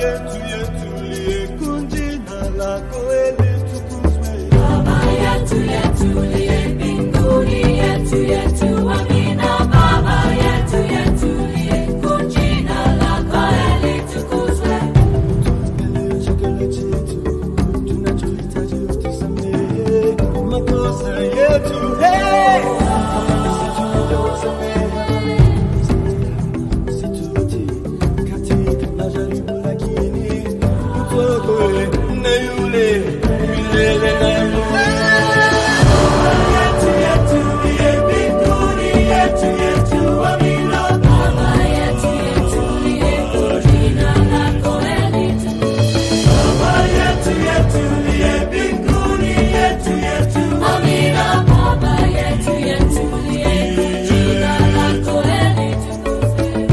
yetu yetulie, jina lako litukuzwe. Baba yetu yetulie mbinguni, yetu yetu amina. Baba yetu yetulie, jina lako litukuzwe. Tuongelee chakula chetu, tunachohitaji utusamehe makosa yetu, sisi tuliowasamehe. Usitutie katika majaribu, lakini utuokoe na yule milele na milele. Yetu yetulie mbinguni, yetu yetu amina. Baba yetu yetulie, jina lako litukuzwe. Baba yetu yetulie mbinguni, yetu yetu Amina. Baba yetu yetulie, jina lako litukuzwe.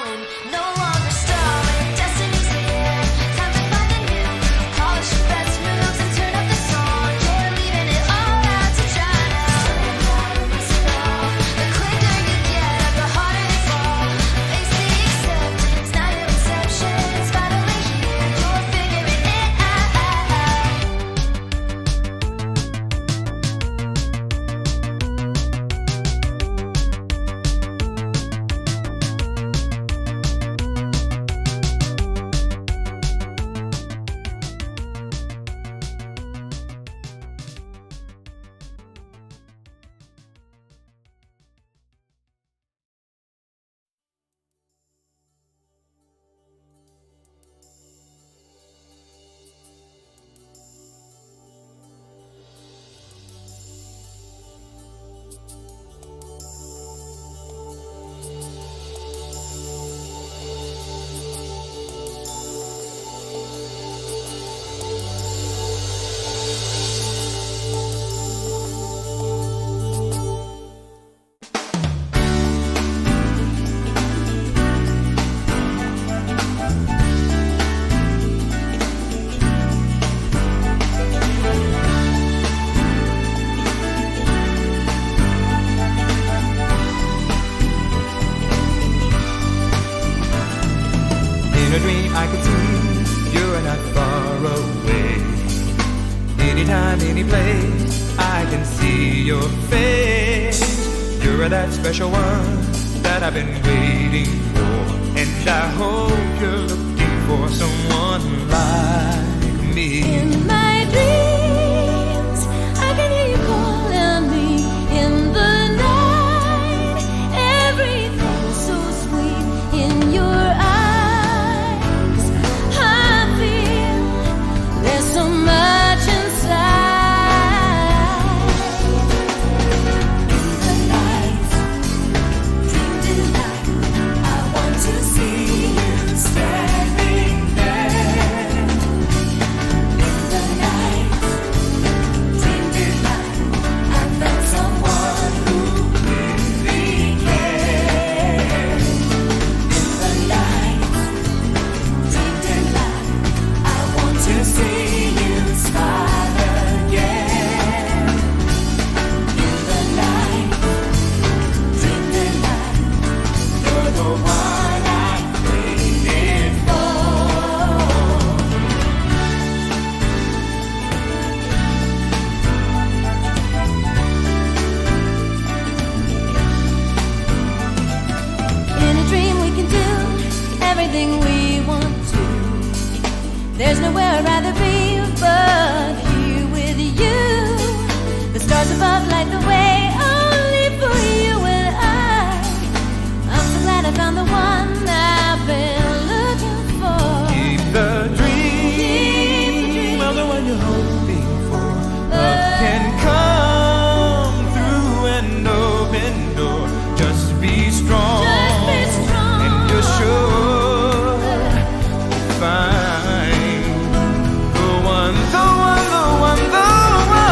falling, no longer stalling. Destiny's here, time to find the new groove. Polish your best moves and turn up the song. You're leaving it all out to try now. The quicker you get, the harder they fall. Face the acceptance, not your exception. It's finally here, you're figuring it out. In a dream I can see you're not far away. Anytime, any place, I can see your face. You're that special one that I've been waiting for, and I hope you're looking for someone like me. In my dreams, I can hear you calling me in the night. Everything's so sweet in your eyes. I feel there's so much inside. In the night, dream delight, I want to see you standing there. In the night, dream delight, I found someone who really cares. In the night, dream delight, I want to see you smile again. In the night, dream delight, you're the one I've waited for. In a dream we can do everything we want to. There's nowhere I'd rather be but here with you. The stars above light the way only for you and I'm so glad I found the one I've been looking for. Keep the dream of the one you're hoping for. Love can come through an open door. Just be strong, Just be strong. and you're sure to find the one, the one, the one, the one.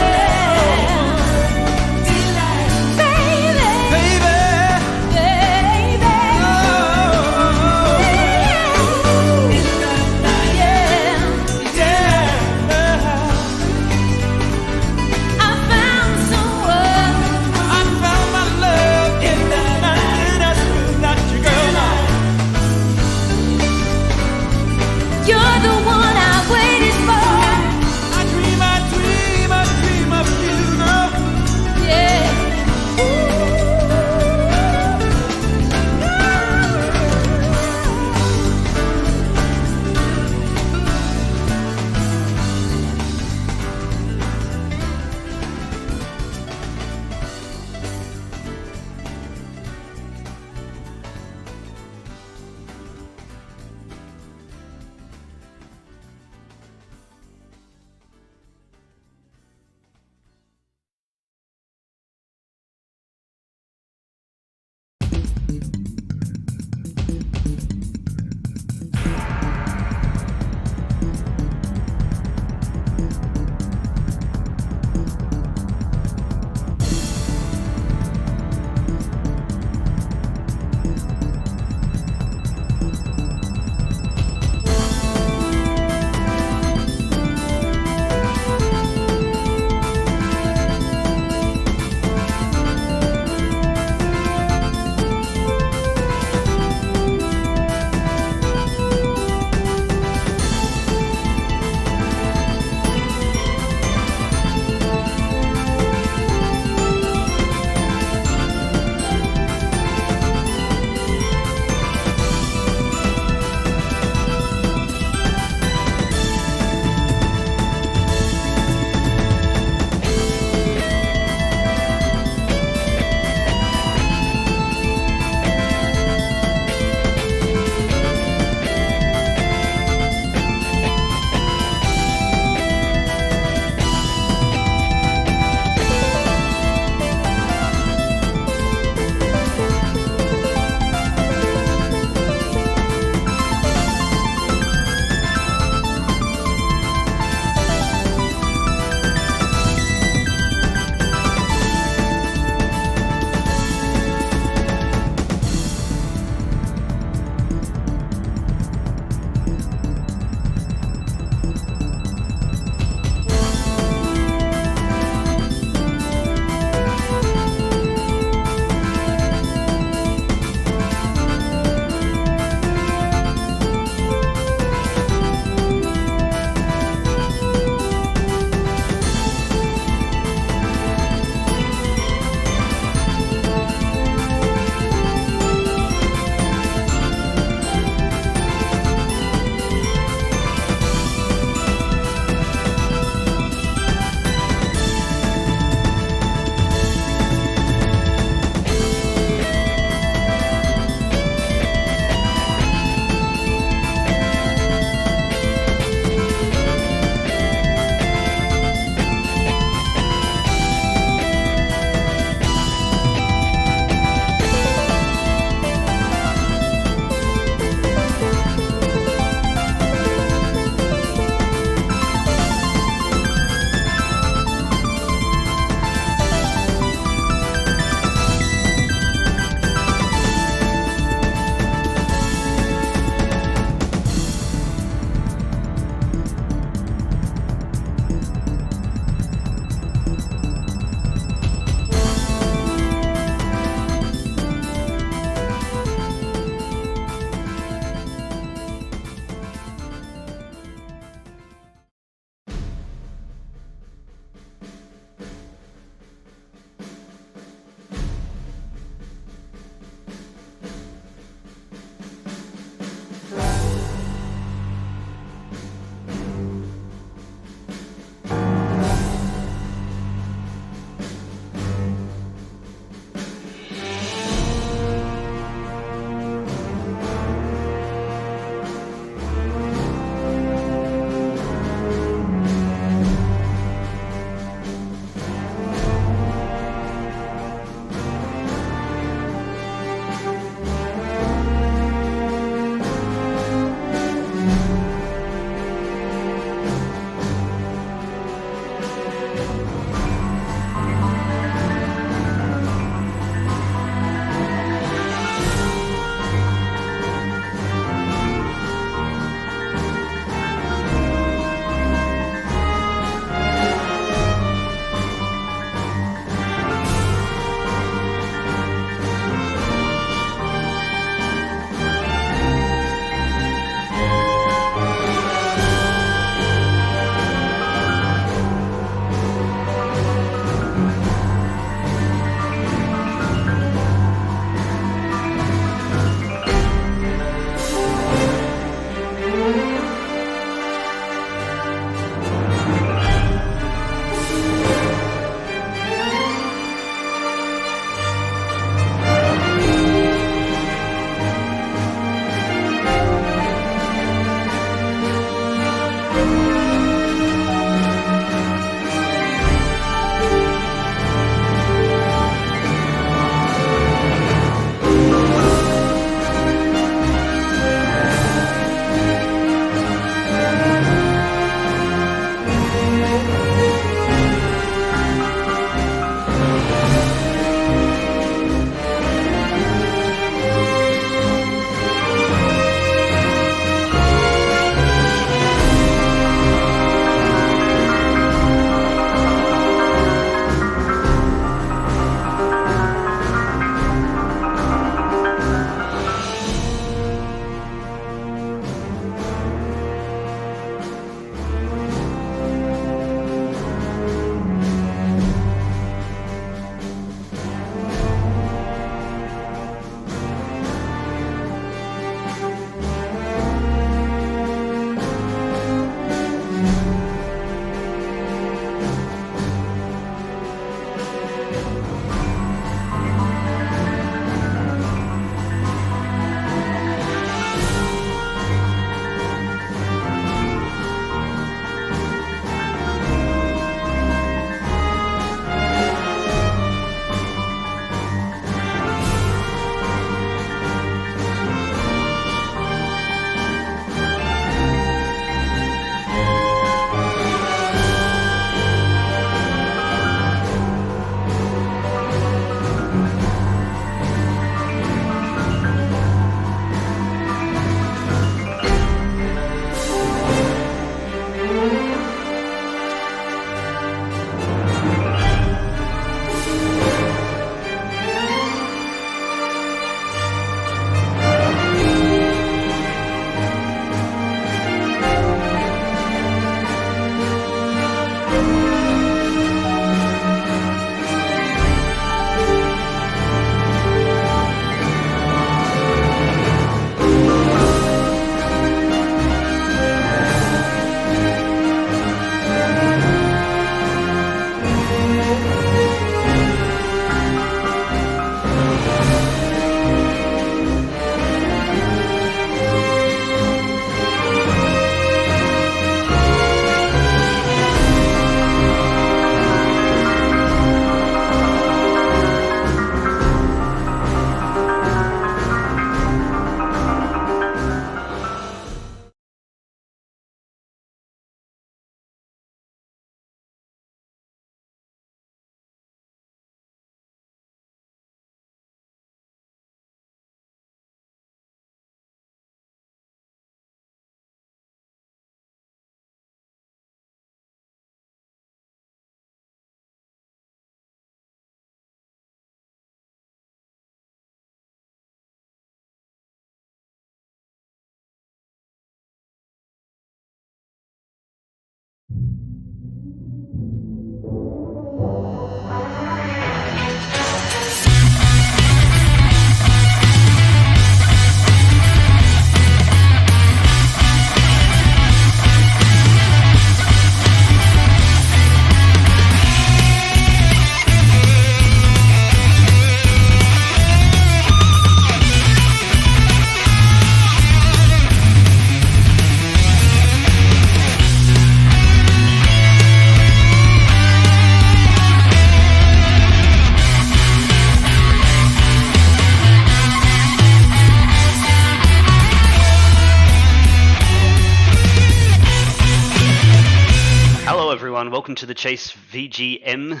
welcome to the Chase VGM,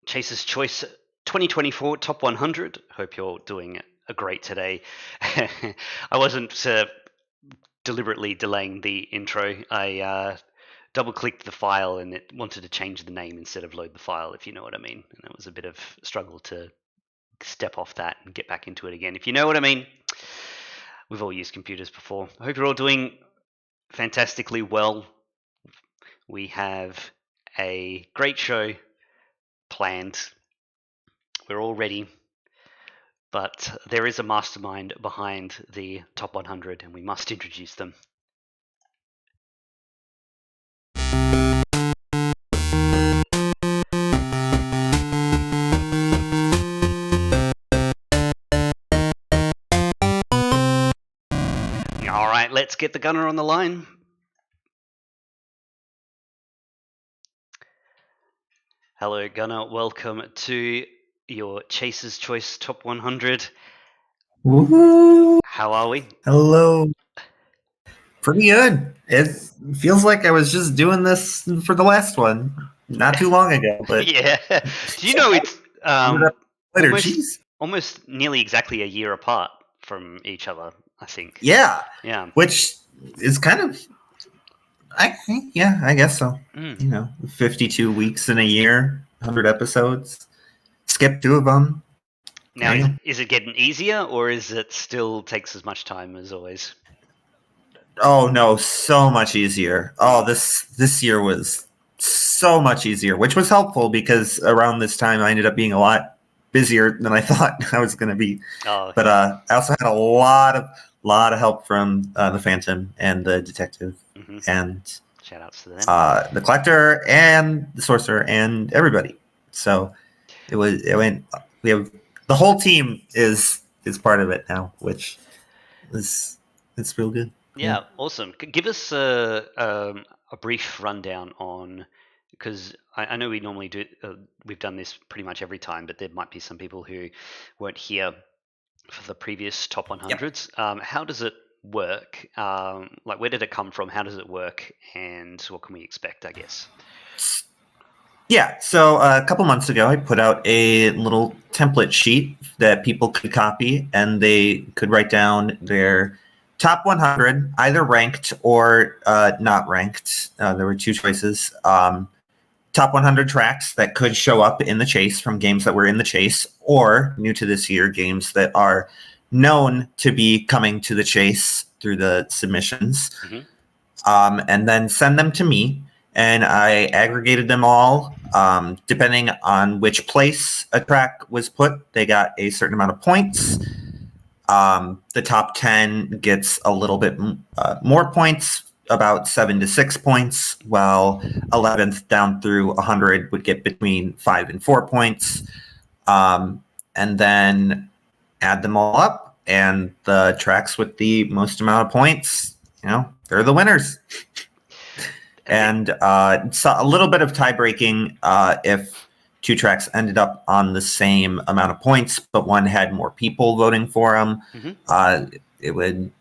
Chase's Choice 2024 Top 100. Hope you're doing a great today. I wasn't deliberately delaying the intro. I double-clicked the file and it wanted to change the name instead of load the file, if you know what I mean. And it was a bit of struggle to step off that and get back into it again, if you know what I mean. We've all used computers before. I hope you're all doing fantastically well. We have a great show planned. We're all ready, but there is a mastermind behind the top 100 and we must introduce them. All right, let's get the gunner on the line. Hello, Gunner. Welcome to your Chase's Choice Top 100. Woohoo! How are we? Hello. Pretty good. It feels like I was just doing this for the last one, not too long ago. But Yeah. Do you know it's later, geez. almost nearly exactly a year apart from each other, I think. Yeah. Yeah. Which is kind of, I guess so. Mm. You know, 52 weeks in a year, 100 episodes. Skip 2 of them. Now, is it getting easier, or is it still takes as much time as always? Oh no, so much easier. Oh, this year was so much easier, which was helpful because around this time I ended up being a lot busier than I thought I was going to be. Oh, but I also had a lot of help from the Phantom and the Detective and shout outs to them. the Collector and the Sorcerer and everybody. So it went. We have the whole team is part of it now, which is it's real good. Yeah, awesome. Give us a brief rundown on, because I know we normally do. We've done this pretty much every time, but there might be some people who weren't here for the previous top 100s. Yep. How does it work? Like, where did it come from? How does it work? And what can we expect, I guess? Yeah, so a couple months ago, I put out a little template sheet that people could copy, and they could write down their top 100, either ranked or not ranked. There were 2 choices. Top 100 tracks that could show up in the chase from games that were in the chase, or new to this year, games that are known to be coming to the chase through the submissions. And then send them to me. And I aggregated them all. Depending on which place a track was put, they got a certain amount of points. The top 10 gets a little bit more points, about 7 to 6 points, while 11th down through 100 would get between 5 and 4 points. And then add them all up, and the tracks with the most amount of points, they're the winners. And so a little bit of tie breaking if 2 tracks ended up on the same amount of points, but one had more people voting for them. It would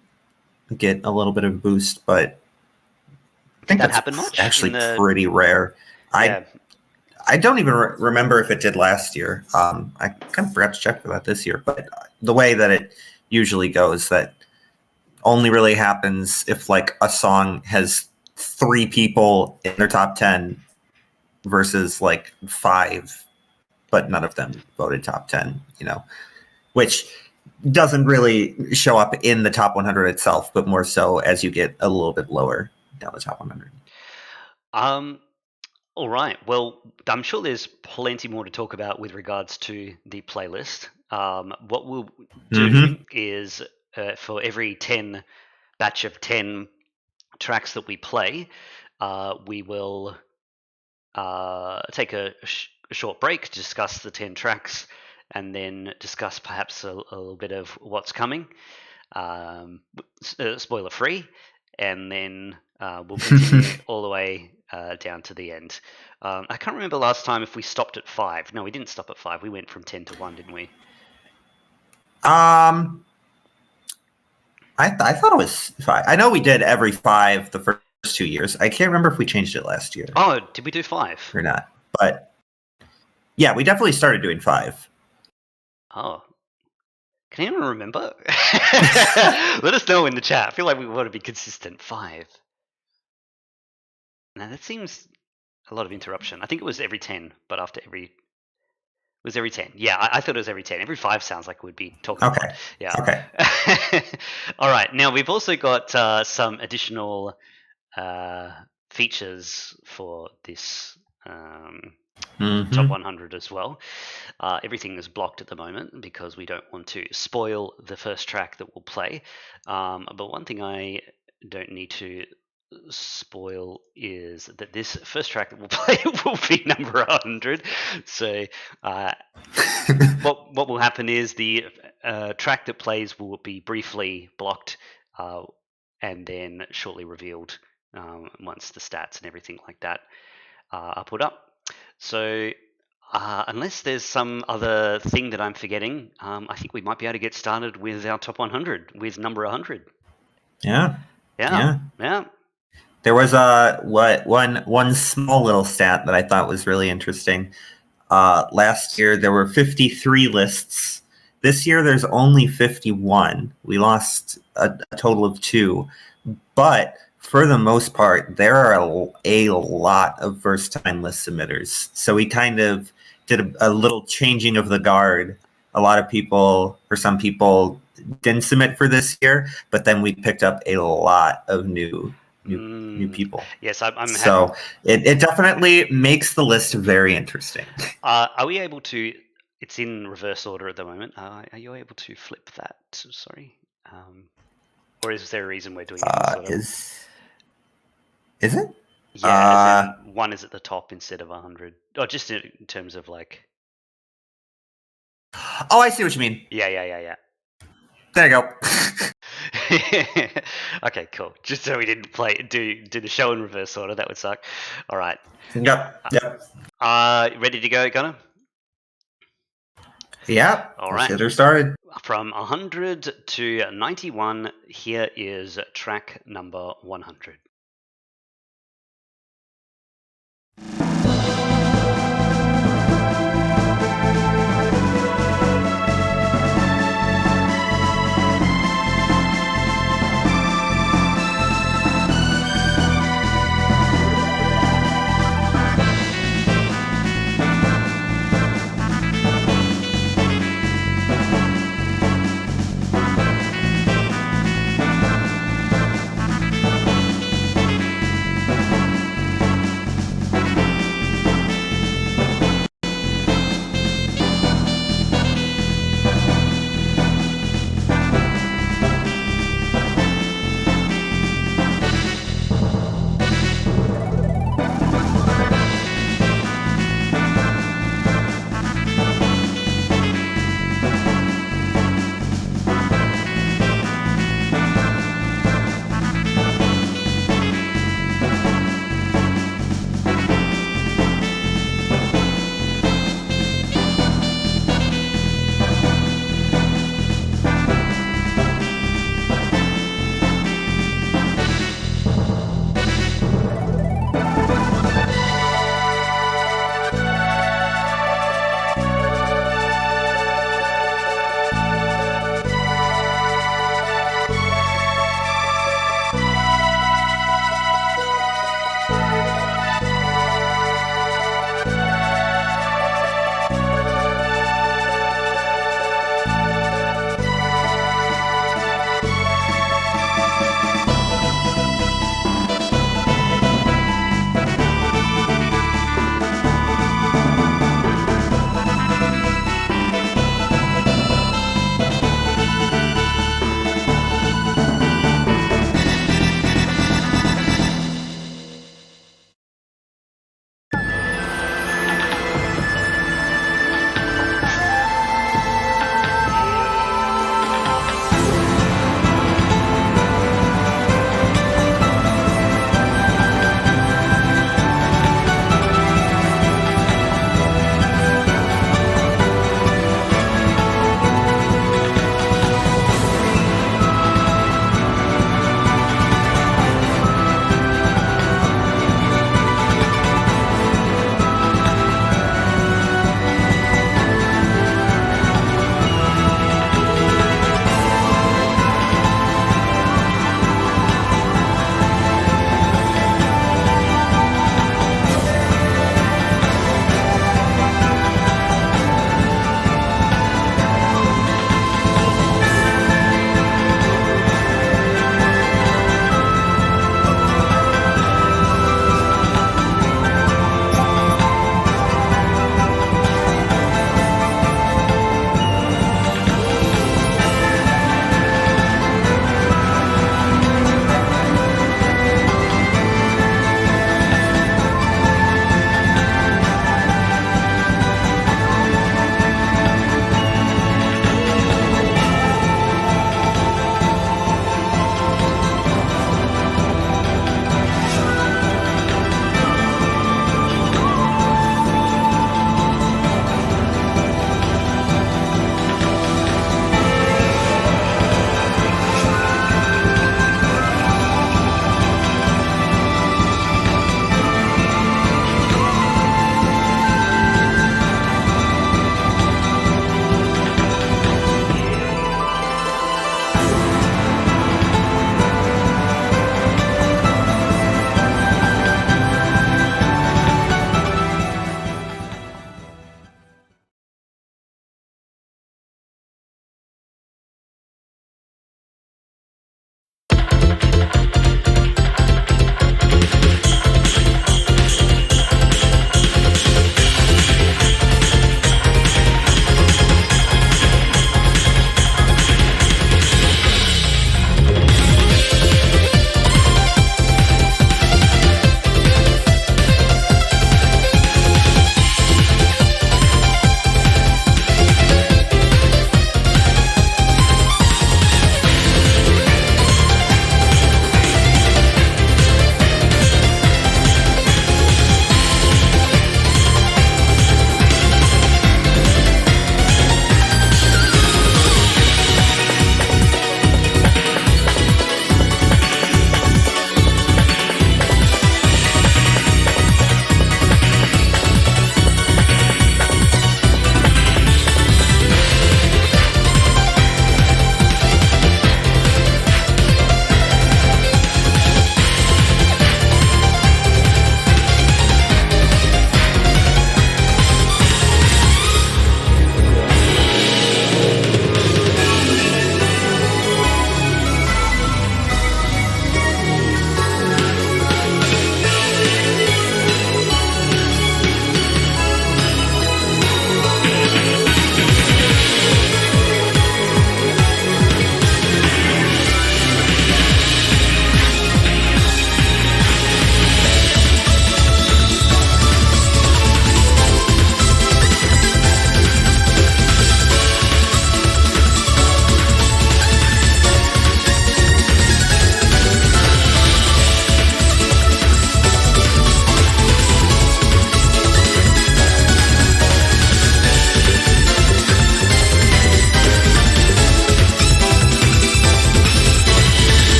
get a little bit of a boost, but I think that that's happen much? Actually, pretty rare. Yeah. I don't even remember if it did last year. I kind of forgot to check for that this year, but the way that it usually goes, that only really happens if like a song has 3 people in their top 10 versus like 5, but none of them voted top 10, which doesn't really show up in the top 100 itself, but more so as you get a little bit lower down the top 100. All right. Well, I'm sure there's plenty more to talk about with regards to the playlist. What we'll do is for every batch of 10 tracks that we play, we will take a short break to discuss the 10 tracks and then discuss perhaps a little bit of what's coming, spoiler free, and then we'll continue all the way down to the end. I can't remember last time if we stopped at 5. No, we didn't stop at 5. We went from 10 to 1, didn't we? I thought it was 5. I know we did every 5 the first 2 years. I can't remember if we changed it last year Oh, did we do 5? or not. But yeah, we definitely started doing 5. Oh. Can anyone remember? Let us know in the chat. I feel like we want to be consistent. 5. Now that seems a lot of interruption. I think it was every 10, but after every... It was every 10. Yeah, I thought it was every 10. Every 5 sounds like we'd be talking Okay. about. Yeah. Okay. All right. Now, we've also got some additional features for this top 100 as well. Everything is blocked at the moment because we don't want to spoil the first track that we'll play. But one thing I don't need to spoil is that this first track that we'll play will be number 100. So what will happen is the track that plays will be briefly blocked and then shortly revealed once the stats and everything like that are put up. So unless there's some other thing that I'm forgetting, I think we might be able to get started with our top 100 with number 100. Yeah. There was one small little stat that I thought was really interesting. Last year there were 53 lists. This year there's only 51. We lost a total of 2, but for the most part, there are a lot of first-time list submitters. So we kind of did a little changing of the guard. A lot of people, or some people, didn't submit for this year, but then we picked up a lot of new people. Yes, I'm so it definitely makes the list very interesting. Are we able to? It's in reverse order at the moment. Are you able to flip that? Sorry, or is there a reason we're doing it? Is it? Yeah, as in 1 is at the top instead of 100. Or just in terms of like. Oh, I see what you mean. Yeah. There you go. Okay, cool. Just so we didn't do the show in reverse order, that would suck. All right. Yep. Ready to go, Gunnar? Yeah. All right. Let's get her started. From 100 to 91, here is track number 100.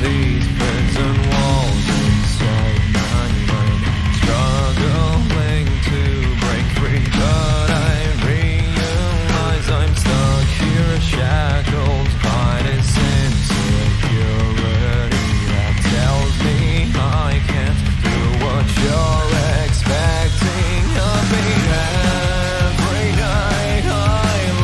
these prison walls inside my mind, struggling to break free, but I realize I'm stuck here, shackled by this insecurity that tells me I can't do what you're expecting of me. Every night I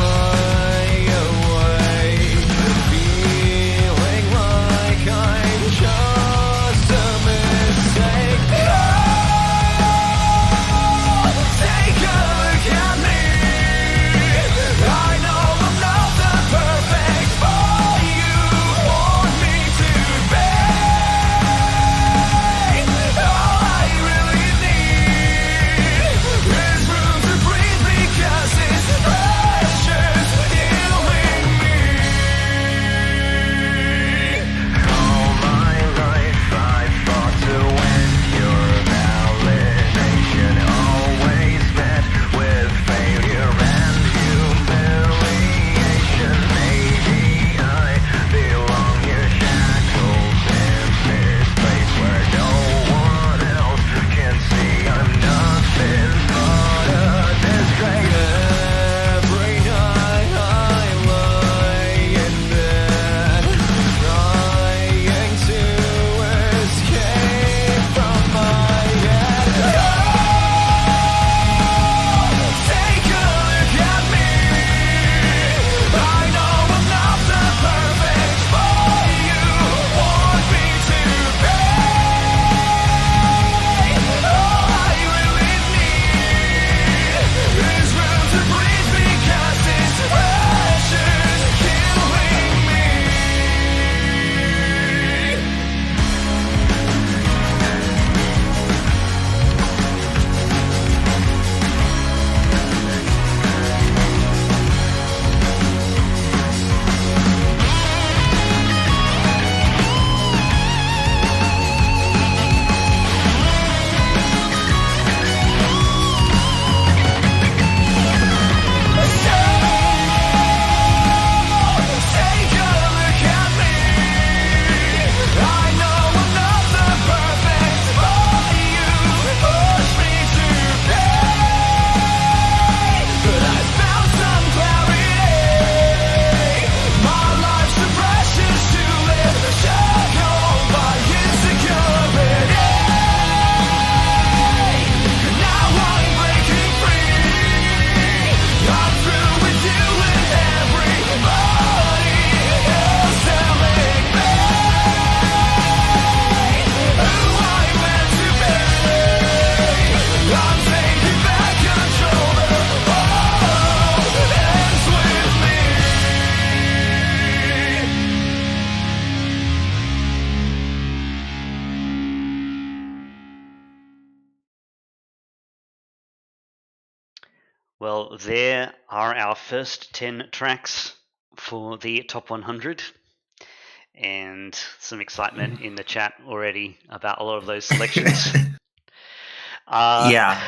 lie awake, feeling like I'm just a mistake. Oh, take a look at me. I know I'm not the perfect boy you want me to be. All I really need is room to breathe because this pressure's killing me. All my life I've fought to win your validation, always met with failure and humiliation. Maybe I belong here shackled in this place where no one else can see I'm nothing but a disgrace. Every night I lie in bed, trying to escape from my head. Take a look at me. I know I'm not the perfect boy you want me to be. All I really need is room to breathe because this pressure's killing me. Take a look at me. I know I'm not the perfect boy you push me to be, but I found some clarity. My life's too precious to live shackled by insecurity. Now I'm breaking free. I'm through with you and everybody else telling me who I'm meant to be. I'm taking back control. The world ends with me. Well, there are our first 10 tracks for the top 100, and some excitement in the chat already about a lot of those selections. Yeah.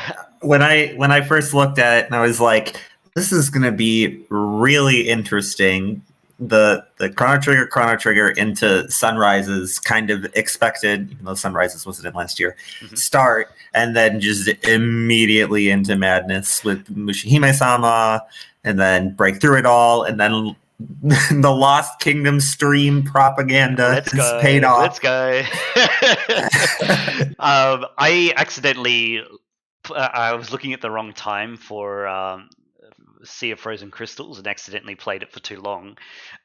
When I first looked at it, and I was like, this is going to be really interesting. The Chrono Trigger into Sunrises kind of expected, even though Sunrises wasn't in last year, start, and then just immediately into madness with Mushihime-sama, and then break through it all, and then the Lost Kingdom stream propaganda Let's has go. paid off. Let's go. I accidentally. I was looking at the wrong time for Sea of Frozen Crystals and accidentally played it for too long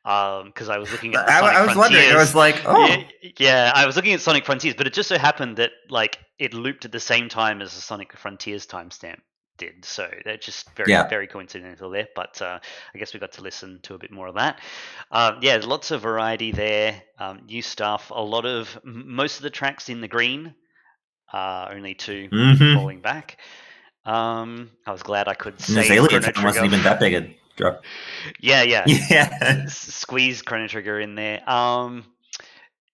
because I was looking at the Sonic I was wondering. I Frontiers. was like, oh, Yeah, I was looking at Sonic Frontiers, but it just so happened that like it looped at the same time as the Sonic Frontiers timestamp did. So they're just very coincidental there. But I guess we got to listen to a bit more of that. Yeah, lots of variety there. New stuff. A lot of most of the tracks in the green. Only two falling back. I was glad I could save Azalea Chrono time Trigger. wasn't even that big a drop. Yeah. Yeah. Squeeze Chrono Trigger in there. And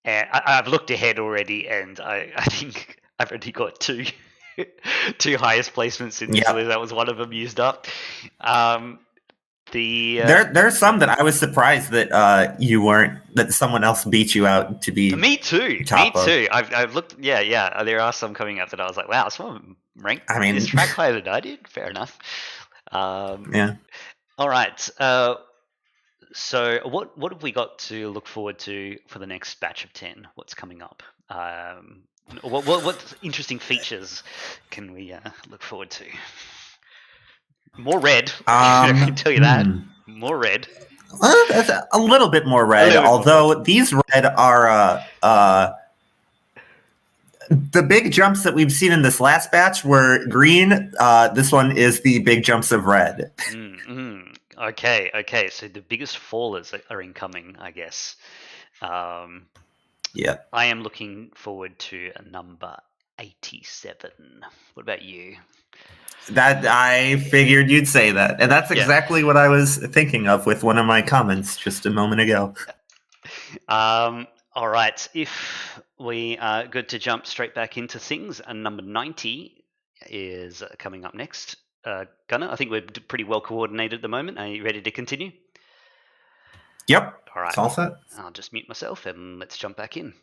I've looked ahead already, and I think I've already got two highest placements in this list. That was one of them used up. The There's some that I was surprised that you weren't, that someone else beat you out to be. me too. Me top of. too. I've looked. Yeah. There are some coming up that I was like, wow, someone ranked I mean- this track higher than I did. Fair enough. Yeah. All right. So what have we got to look forward to for the next batch of 10? What's coming up? What interesting features can we look forward to? More red. I can tell you that. More red. Well, that's a little bit more red, little bit more although these red are the big jumps that we've seen in this last batch were green. This one is the big jumps of red. Okay. So the biggest fallers are incoming, I guess. Yeah. I am looking forward to a number 87. What about you? That I figured you'd say that. And that's Yeah. exactly what I was thinking of with one of my comments just a moment ago. All right. If we are good to jump straight back into things, number 90 is coming up next. Gunnar, I think we're pretty well coordinated at the moment. Are you ready to continue? Yep. All right. It's all set. I'll just mute myself and let's jump back in.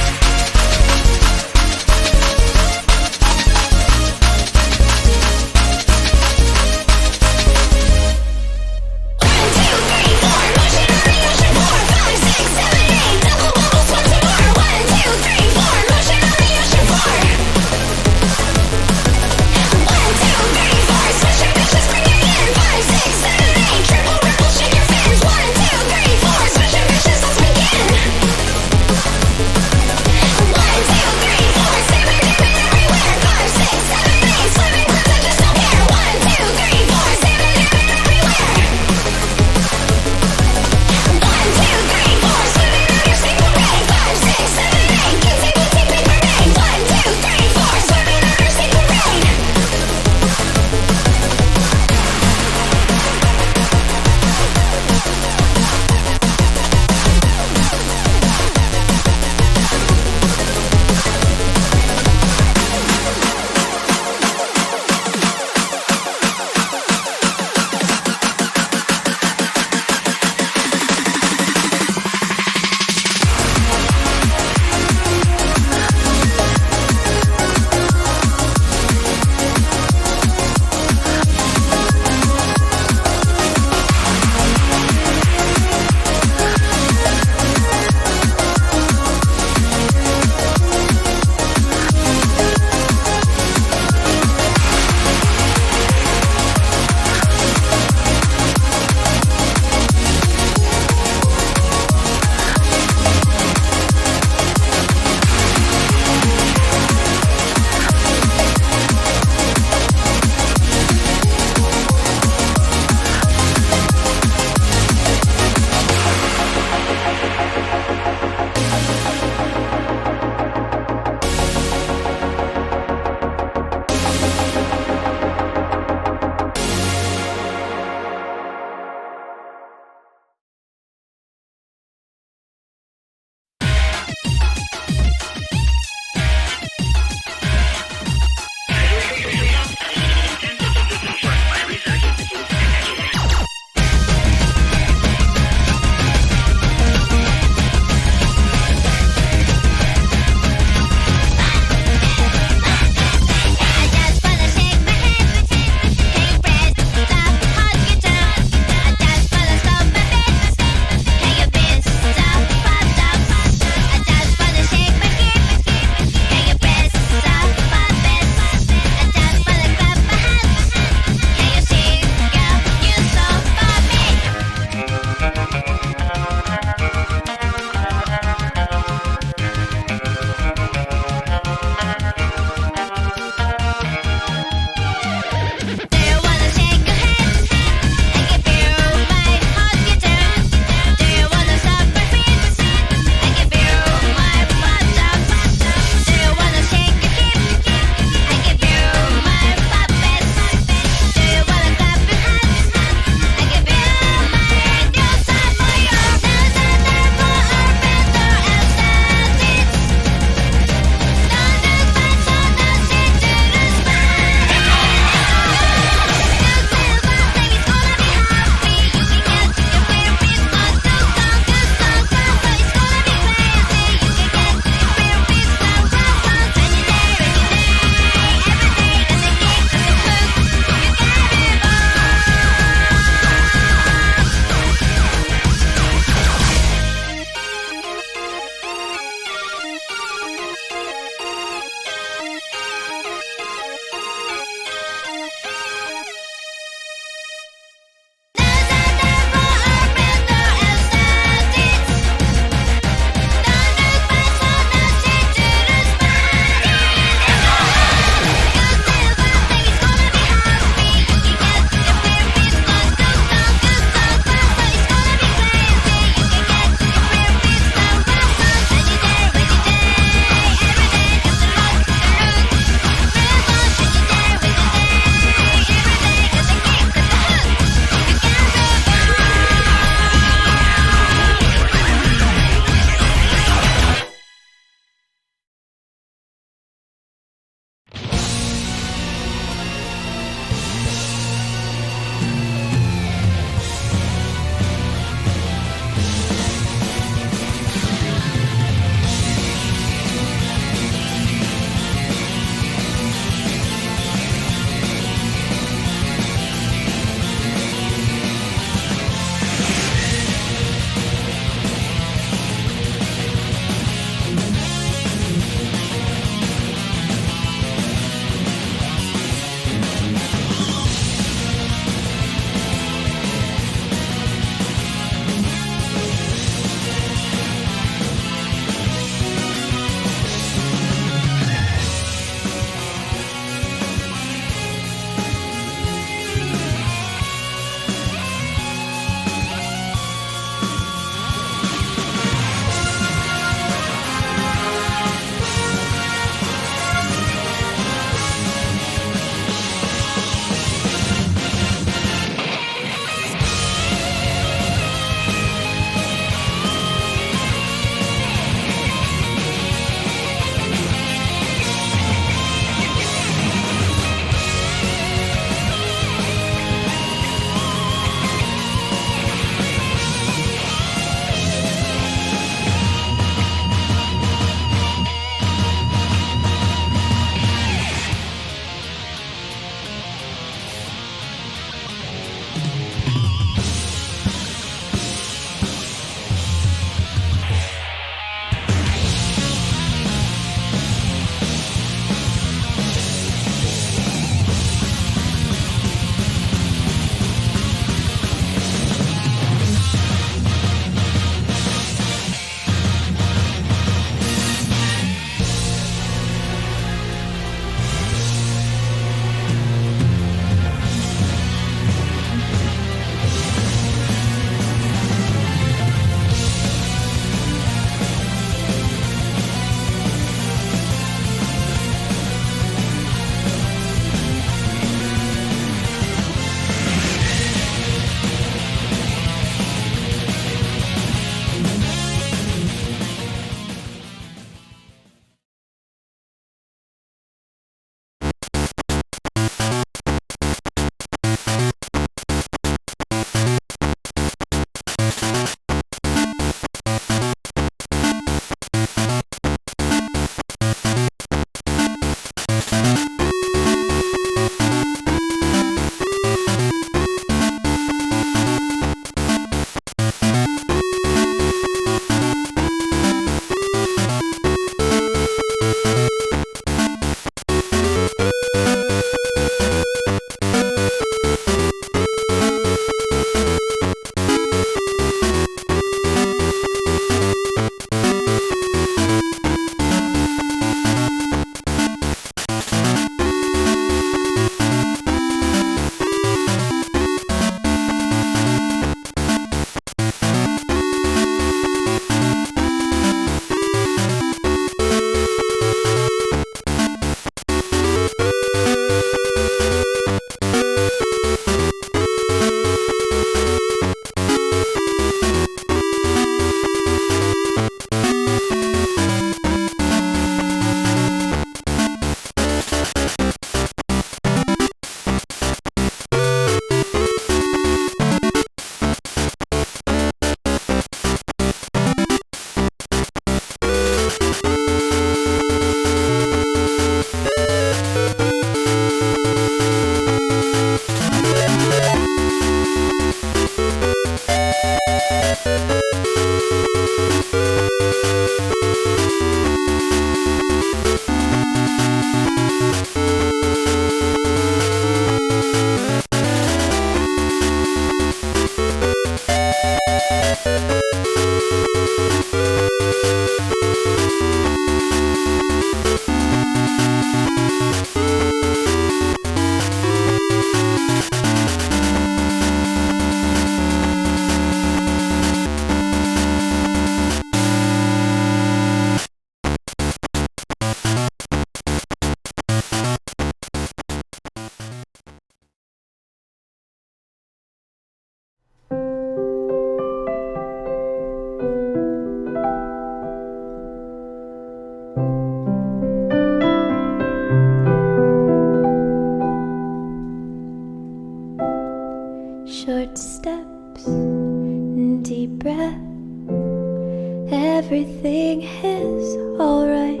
everything is alright.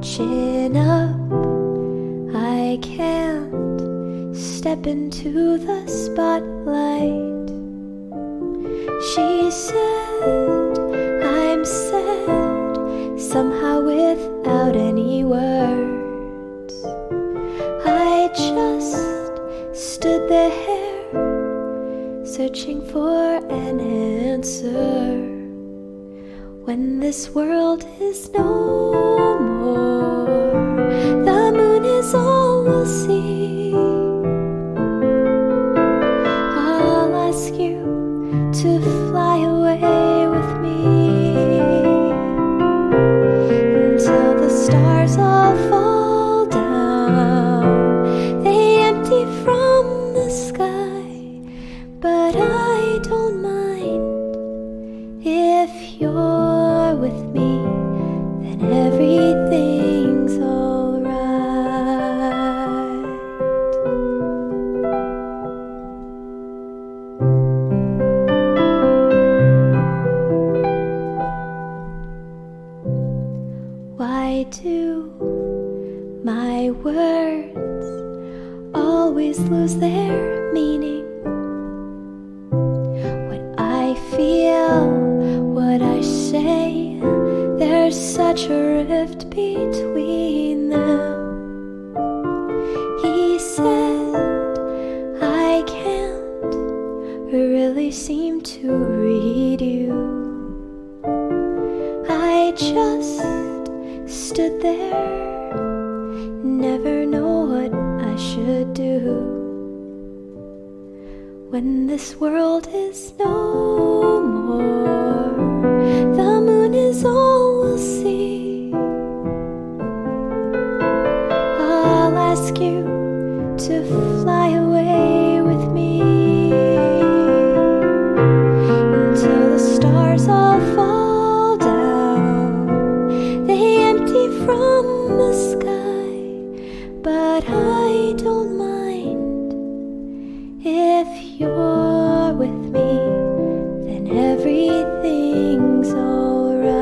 Chin up, I can't step into the spotlight. She said I'm sad, somehow without any words. I just stood there, searching for an answer. When this world is no more, the moon is all we'll see. I'll ask you to fly away with me until the stars all fall down. They empty from the sky, but I don't mind. If you're with me, then everything's alright. Why do my words always lose their meaning? What I feel, what I say, there's such a rift between them. He said I can't really seem to read you. I just stood there, never know what I should do. When this world is no more, the moon is all we'll see. I'll ask you to fly away with me until the stars all fall down. They empty from the sky, but I don't mind. If you're with me, then everything's alright.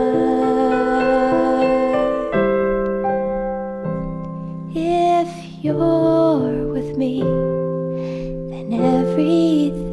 If you're with me, then everything's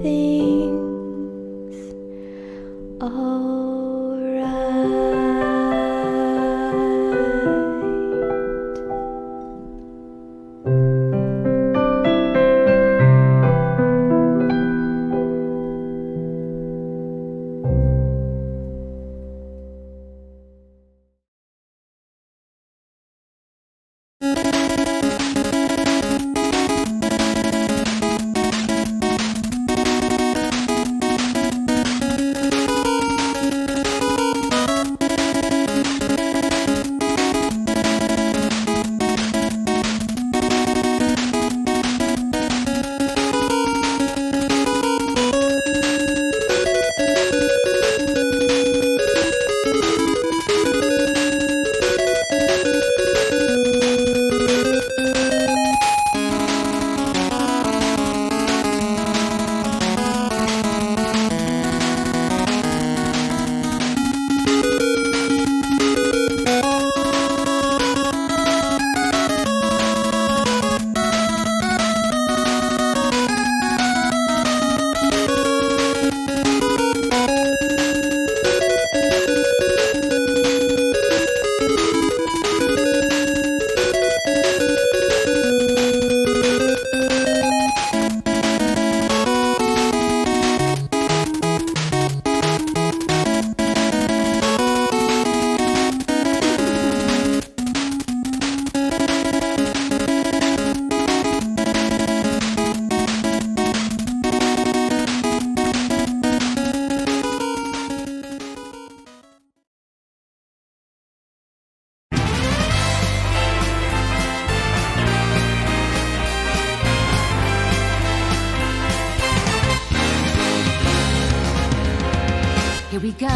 Here we go,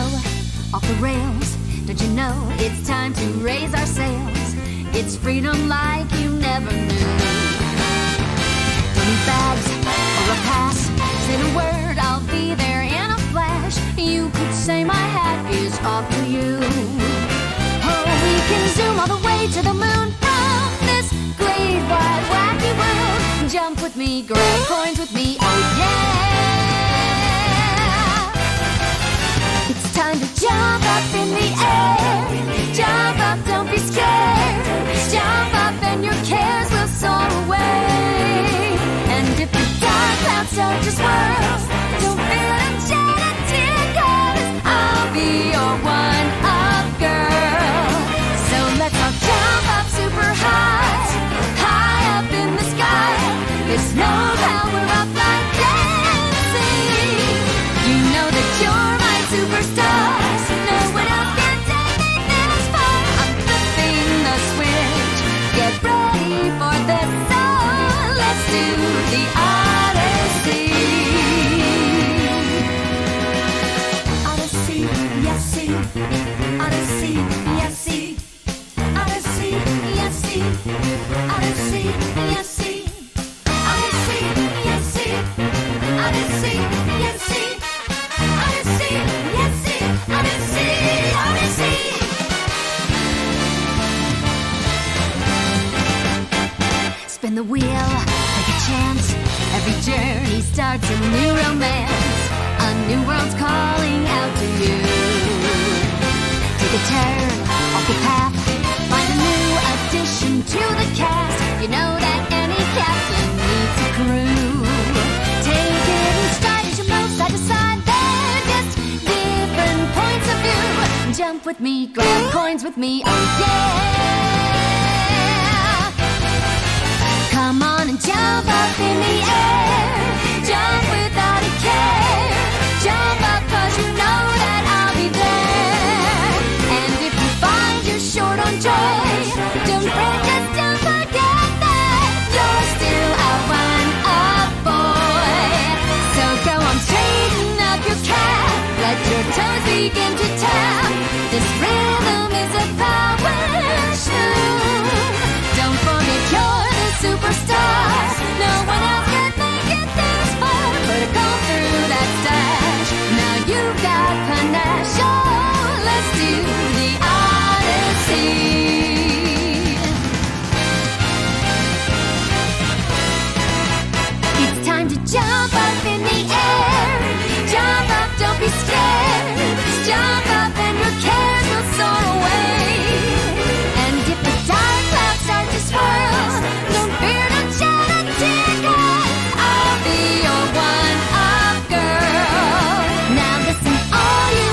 off the rails. Don't you know it's time to raise our sails? It's freedom like you never knew. Don't need bags or a pass. Say the word, I'll be there in a flash. You could say my hat is off to you. Oh, we can zoom all the way to the moon from this great wide wacky world. Jump with me, grab coins with me, oh yeah. It's time to jump up in the air. Jump up, don't be scared. Jump up and your cares will soar away. And if the dark clouds start to swirl, don't feel them shed a tear, 'cause I'll be your one-up girl. So let's all jump up super high, high up in the sky. There's no power up like dancing. You know that you're my superstar. No one else can take me this far. I'm flipping the switch. Get ready for this song. Let's do the Odyssey. Odyssey, yes, see. Odyssey, yes, see. Odyssey, yes, see. Odyssey, yes, see. Odyssey, yes, see. Odyssey, yes, see. Odyssey, yes, see. Odyssey, Odyssey. Spin the wheel, take a chance. Every journey starts a new romance. A new world's calling out to you. Take a turn off the path. Find a new addition to the cast. You know that any captain needs a crew. Take it in stride as you move side to side. They're just different points of view. Jump with me, grab coins with me, oh yeah. Come on and jump up in the air. Jump without a care. Jump up 'cause you know that I'll be there. And if you find you're short on joy, don't fret, just don't forget that you're still a one-up boy. So go on, straighten up your cap. Let your toes begin to tap. This rhythm is a power shoe. Don't forget you're the superstar. No one else can make it this far. Better go through that stash. Now you've got panache. Oh, let's do the Odyssey. It's time to jump up in the air. Jump up, don't be scared. Jump up and your cares will soar away. And if the dark clouds start to swirl, don't fear, don't shed a tear, 'cause I'll be your one-up girl. Now listen, all you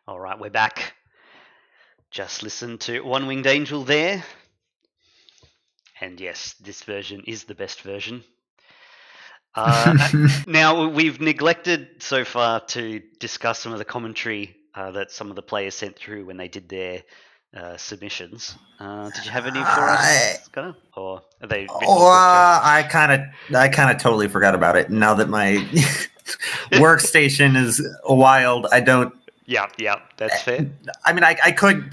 All right, we're back. Just listen to One Winged Angel there. And yes, this version is the best version. Now, we've neglected so far to discuss some of the commentary that some of the players sent through when they did their submissions. Did you have any for us, Gunnar? Or are they written Oh, off the I kind of totally forgot about it. Now that my workstation is wild, I don't. Yeah, that's fair. I mean, I could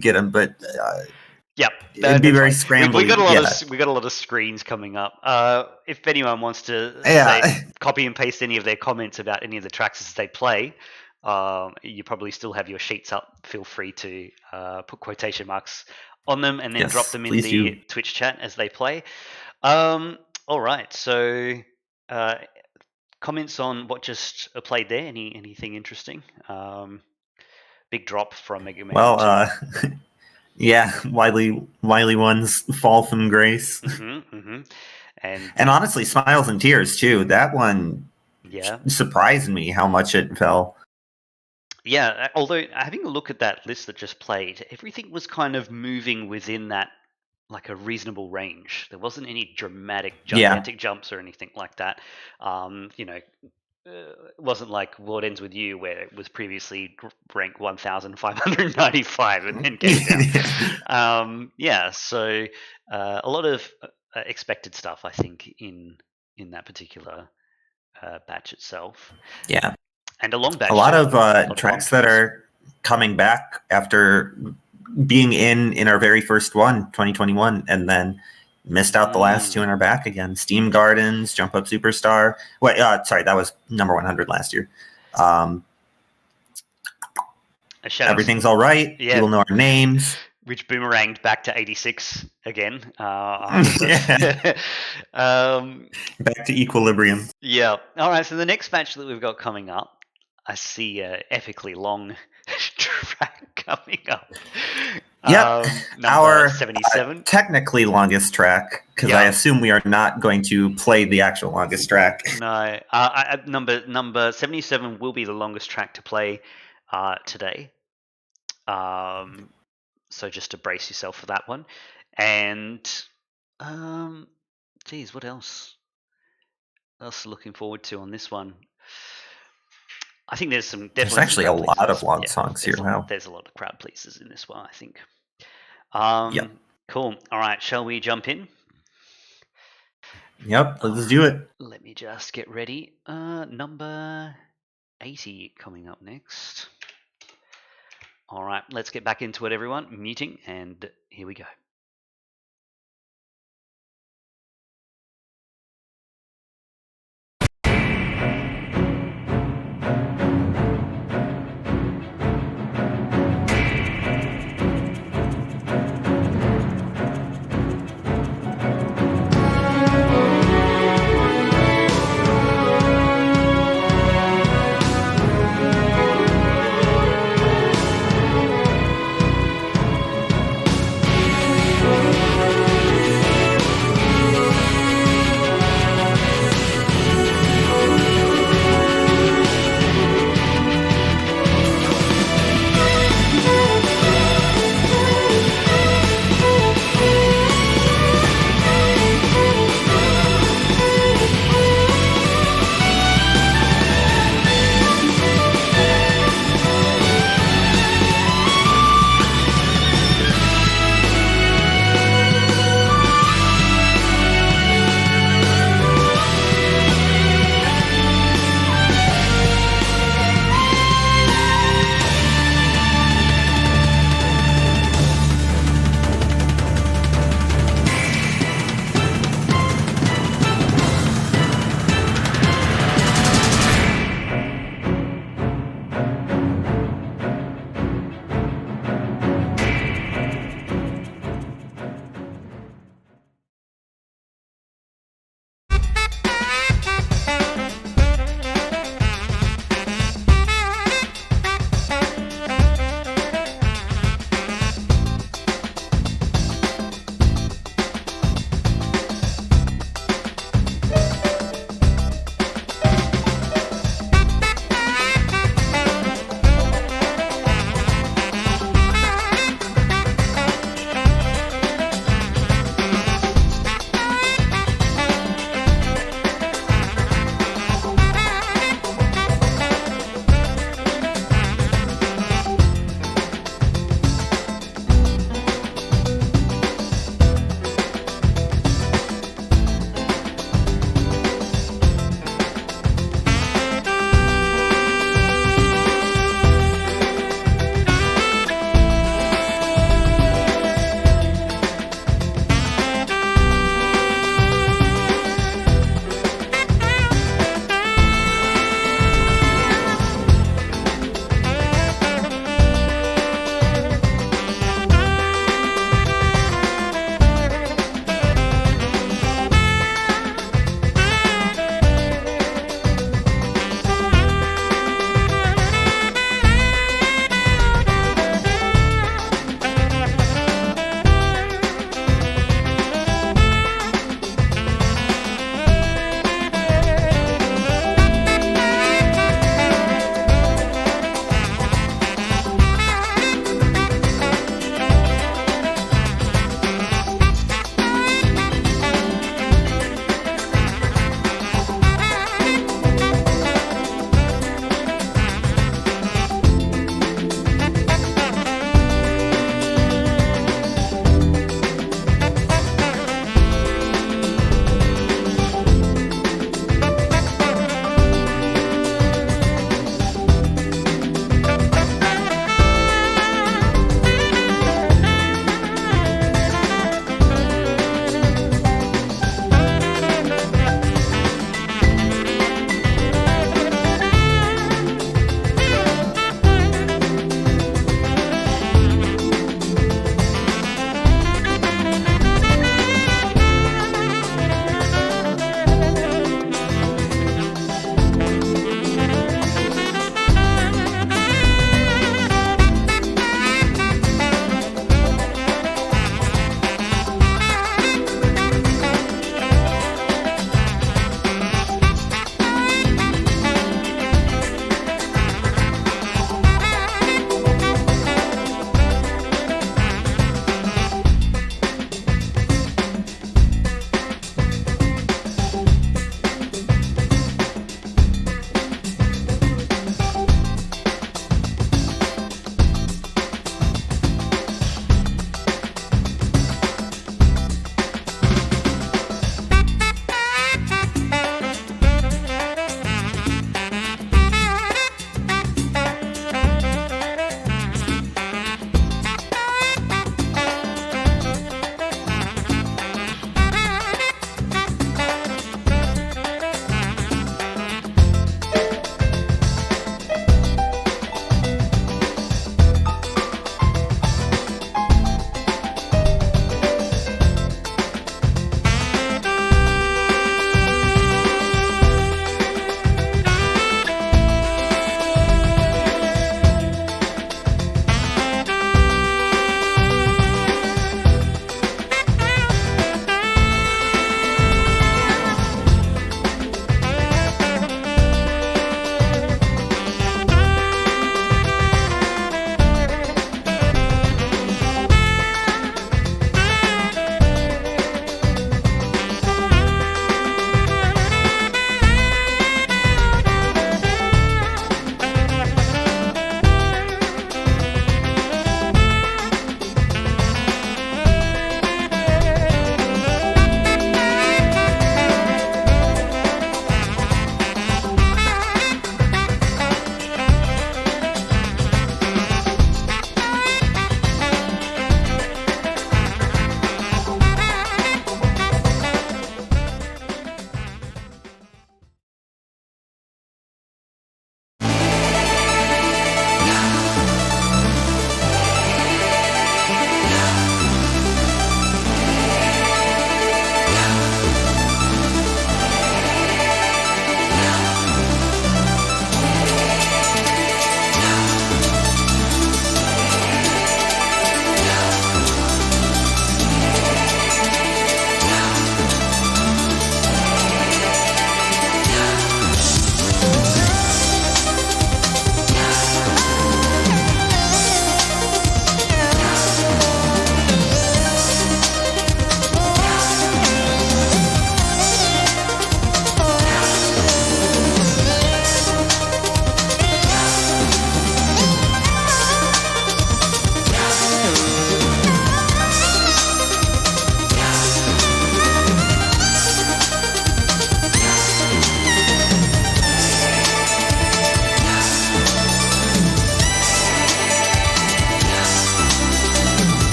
get them, but Yeah, it'd be that's very fine. scrambly. We got a lot Yeah. we got a lot of screens coming up. If anyone wants to Yeah. say, copy and paste any of their comments about any of the tracks as they play, you probably still have your sheets up. Feel free to put quotation marks on them and then Yes, drop them in please the do. Twitch chat as they play. All right, so comments on what just played there? Anything interesting? Big drop from Mega Man. Well, yeah, Wiley one's Fall from Grace, and honestly, Smiles and Tears too. That one yeah, surprised me how much it fell. yeah. Although having a look at that list that just played, everything was kind of moving within that like a reasonable range. There wasn't any dramatic, gigantic jumps or anything like that. It wasn't like World Ends With You, where it was previously ranked 1,595 and then came down. So a lot of expected stuff, I think, in that particular batch itself. Yeah, and a long batch. A lot too. of tracks that are coming back after being in our very first one, 2021, and then missed out the last two and are back again. Steam Gardens, Jump Up Superstar. Wait, sorry, that was number 100 last year. Everything's all right. Yeah. People know our names. Which boomeranged back to 86 again. Back to equilibrium. Yeah. All right. So the next match that we've got coming up, I see an epically long track coming up. Yep. Number 77. Technically longest track, because I assume we are not going to play the actual longest track. No. Number 77 will be the longest track to play today. So just to brace yourself for that one. And geez, what else? Looking forward to on this one? I think there's There's actually a lot of long songs here. Wow. There's a lot of crowd pleasers in this one, I think. Yep. Cool. All right, shall we jump in? Yep, let's do it. Let me just get ready. Number 80 coming up next. All right, let's get back into it, everyone. Muting, and here we go.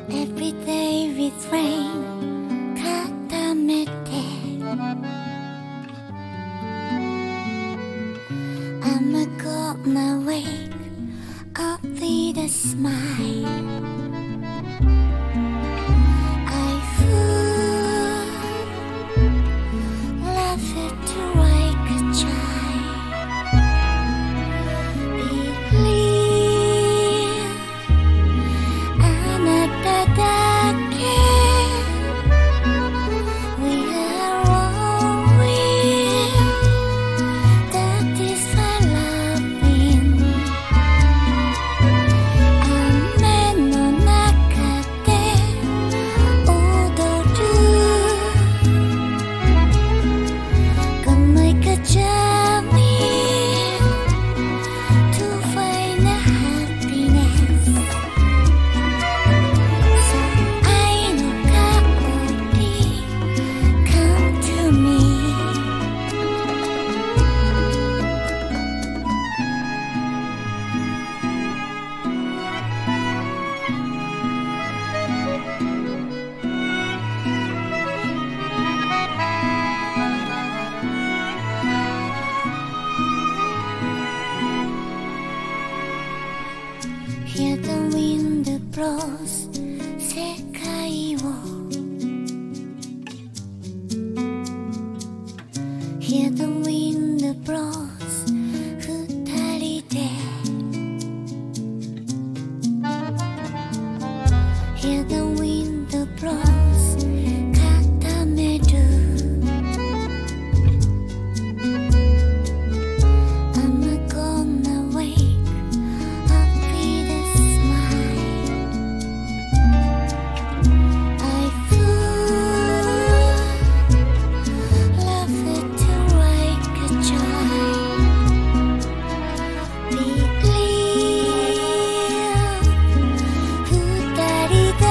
Every day with rain 固めて I'm gonna wake up with a smile I feel love it like a child Believe あなただけ We are all real That is my loving 雨の中で踊る Gonna make a journey To find a happiness So I know God come to me Hear the wind blows 世界を Hear the wind blows 二人で Hear the wind blows 固める I'm gonna wake up with a smile I feel love it like a child Believe 二人だ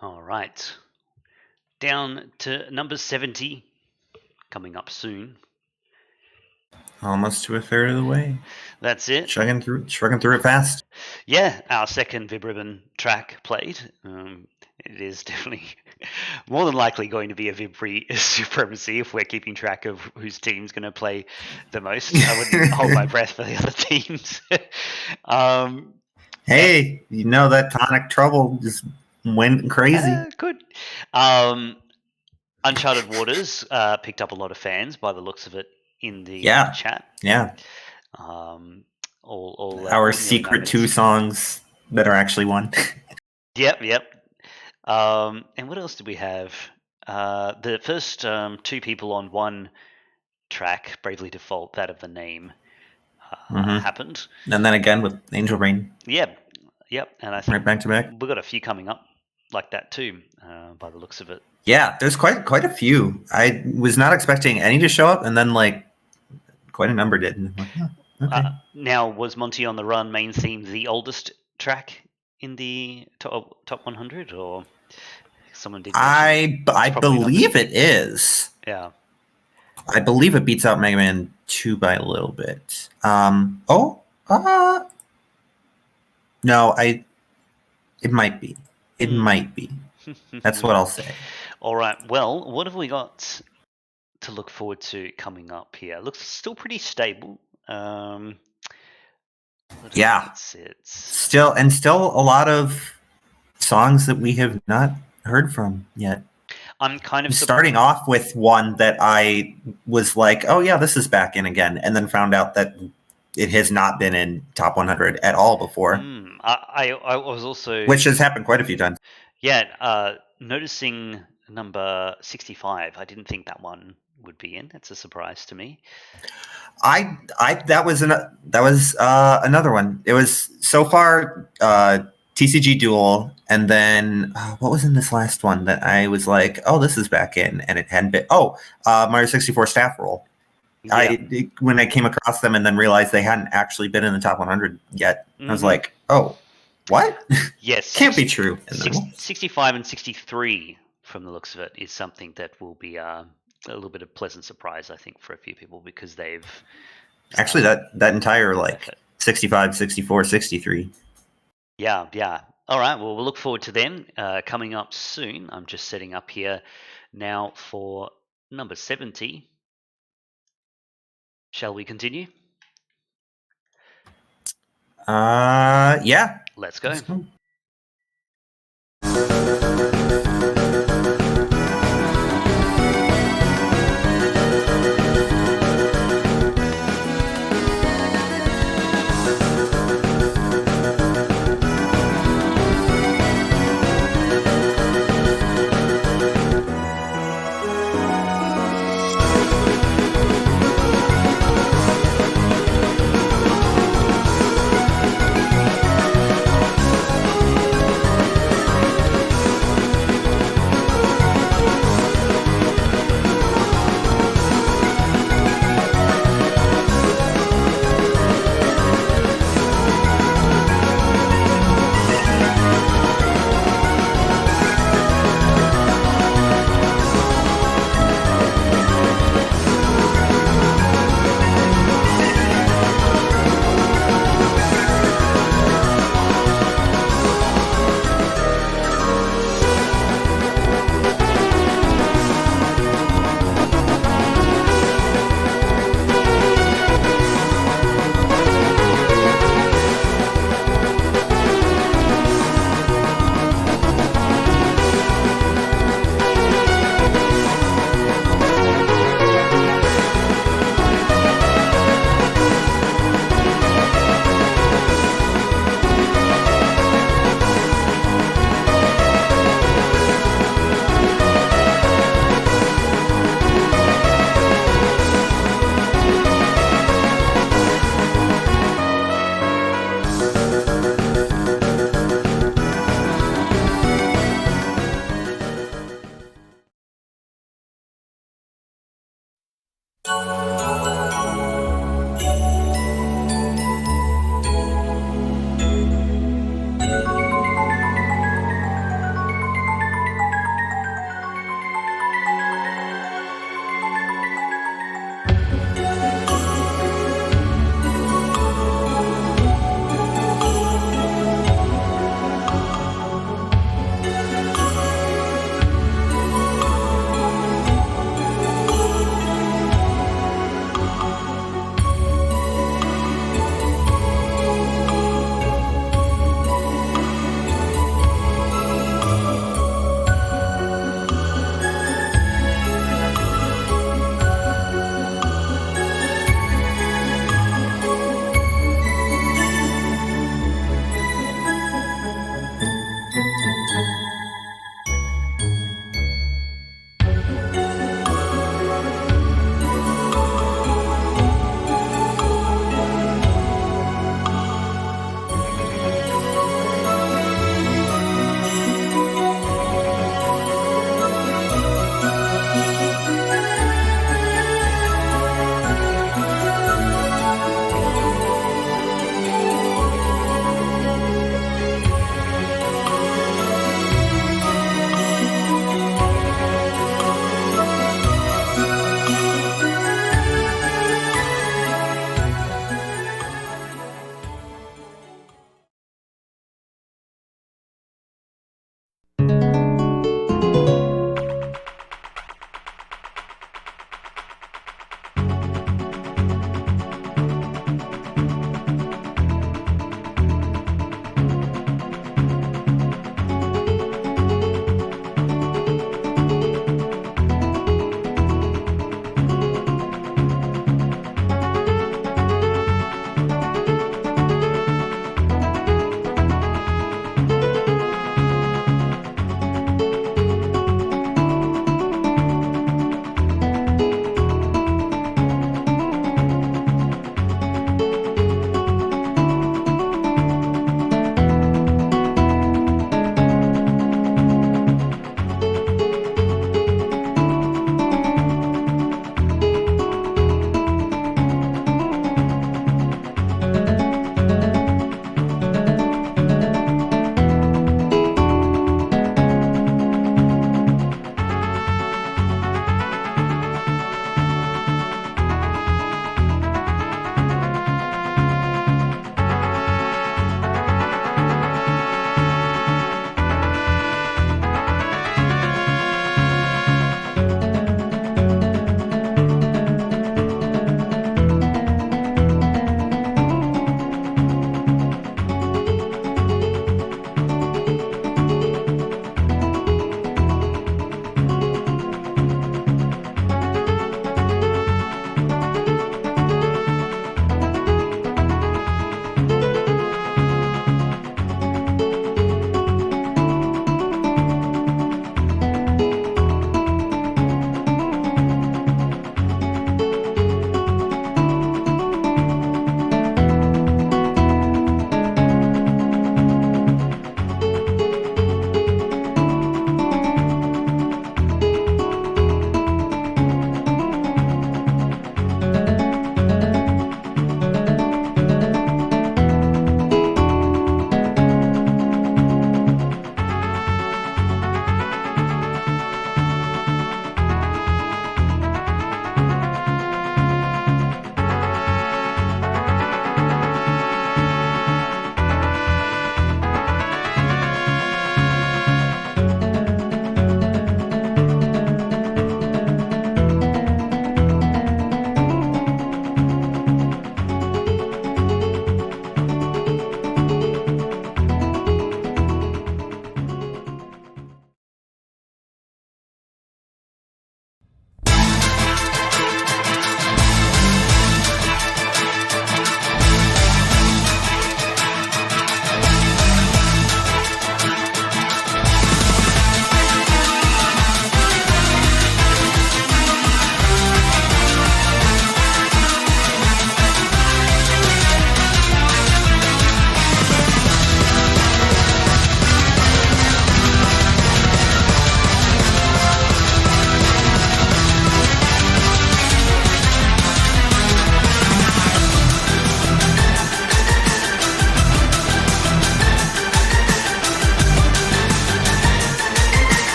All right. Down to number 70, coming up soon. Almost to a third of the way. That's it. Shrugging through it fast. Yeah, our second Vib Ribbon track played. It is definitely more than likely going to be a Vib supremacy if we're keeping track of whose team's going to play the most. I wouldn't hold my breath for the other teams. Hey, you know that Tonic Trouble just went crazy. Good. Uncharted Waters picked up a lot of fans by the looks of it in the chat. Yeah. All Our secret two songs that are actually one. Yep. And what else did we have? The first two people on one track, Bravely Default, that of the name, happened. And then again with Angel Rain. Yep. And I think right back to back. We've got a few coming up like that too, by the looks of it. Yeah, there's quite a few. I was not expecting any to show up, and then like quite a number did. And I'm like, oh, okay. Now, was Monty on the Run main theme the oldest track in the top 100, or someone did? I believe it is. Yeah. I believe it beats out Mega Man 2 by a little bit. No, it might be. It might be. That's what I'll say. All right. Well, what have we got to look forward to coming up here? Looks still pretty stable. Yeah. It's still a lot of songs that we have not heard from yet. I'm kind of starting off with one that I was like, oh yeah, this is back in again, and then found out that it has not been in top 100 at all before. I was also, which has happened quite a few times. Yeah, noticing number 65. I didn't think that one would be in. That's a surprise to me. That was another one. It was so far TCG Duel, and then what was in this last one that I was like, oh, this is back in, and it hadn't been. Mario 64 Staff Roll. Yeah. When I came across them and then realized they hadn't actually been in the top 100 yet, I was like, oh, what? Yes. Can't be true. 65 and 63, from the looks of it, is something that will be a little bit of pleasant surprise, I think, for a few people, because they've... Actually, that entire, 65, 64, 63. Yeah. All right, well, we'll look forward to them coming up soon. I'm just setting up here now for number 70. Shall we continue? Yeah. Let's go.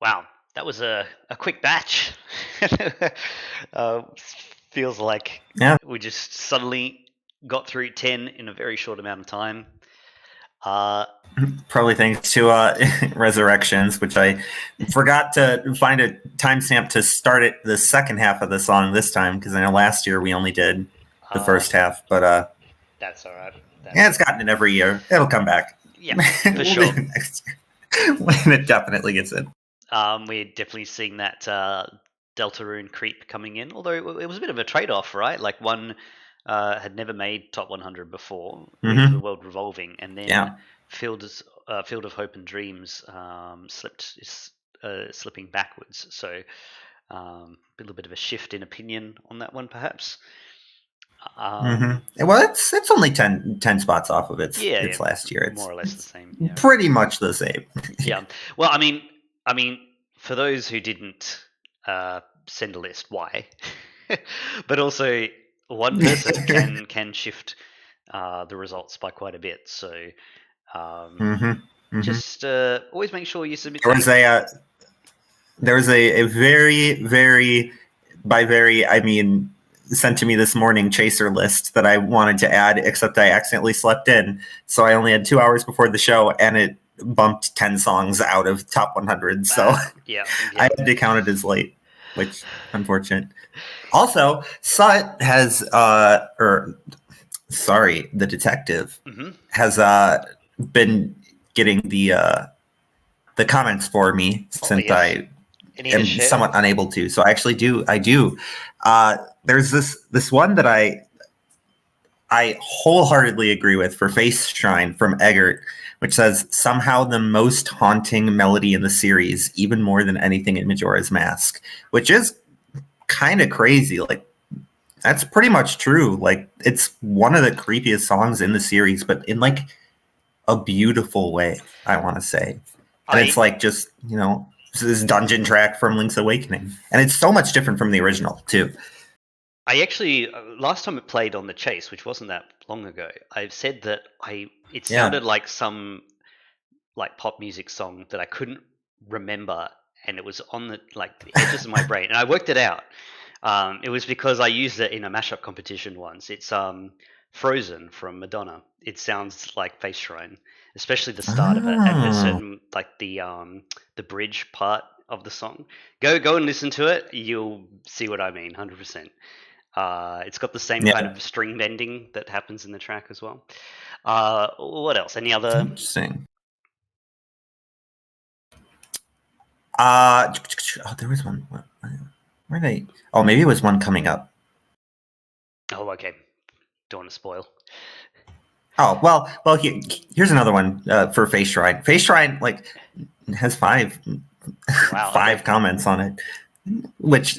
Wow, that was a quick batch. uh, Feels like Yeah, we just suddenly got through 10 in a very short amount of time. Uh, probably thanks to Resurrections, which I forgot to find a timestamp to start it the second half of the song this time, because I know last year we only did the first half. But that's all right. yeah, it's gotten it every year. It'll come back. Yeah, for We'll sure. do it next year when it definitely gets in. We're definitely seeing that Deltarune creep coming in, although it was a bit of a trade-off, right? Like one had never made top 100 before with the world revolving, and then Yeah. Field of Hope and Dreams slipping backwards. So a little bit of a shift in opinion on that one, perhaps. Well, it's only 10 spots off of its last year. It's more or less the same. Yeah. pretty much the same. Yeah. Well, I mean, for those who didn't send a list, why? But also, one person can shift the results by quite a bit. So just always make sure you submit. There was a very, very, by very, I mean, sent to me this morning chaser list that I wanted to add, except I accidentally slept in. So I only had 2 hours before the show, and it bumped 10 songs out of top 100. So I had to count it as late, which unfortunate. Also, Sut has, the detective has been getting the comments for me since I am somewhat unable to. So I actually do. There's this one that I wholeheartedly agree with for Face Shrine from Eggert, which says, somehow the most haunting melody in the series, even more than anything in Majora's Mask, which is kind of crazy. Like, that's pretty much true. Like, it's one of the creepiest songs in the series, but in like a beautiful way, I want to say. And it's like just, this dungeon track from Link's Awakening. And it's so much different from the original, too. I actually, last time it played on the Chase, which wasn't that long ago, I've said that it sounded like some like pop music song that I couldn't remember, and it was on the edges of my brain, and I worked it out. It was because I used it in a mashup competition once. It's Frozen from Madonna. It sounds like Face Shrine, especially the start of it, and there's certain the bridge part of the song. Go and listen to it. You'll see what I mean, 100%. It's got the same kind of string bending that happens in the track as well. What else? Any other? Interesting. There was one. Where they? Oh, maybe it was one coming up. Oh, okay. Don't want to spoil. Oh, well. Here's another one for Face Shrine. Face Shrine has five comments on it, which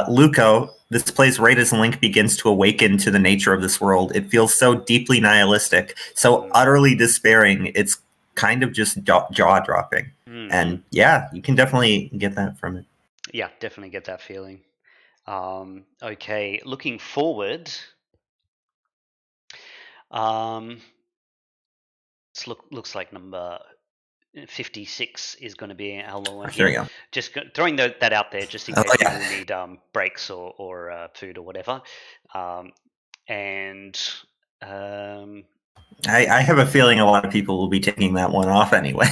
Luco. This plays right as Link begins to awaken to the nature of this world. It feels so deeply nihilistic, so utterly despairing. It's kind of just jaw-dropping. And yeah, you can definitely get that from it. Yeah, definitely get that feeling. Okay, looking forward. Looks like number 56 is going to be our low one here. There you go. Just throwing that out there, just in case people need breaks or food or whatever. I have a feeling a lot of people will be taking that one off anyway.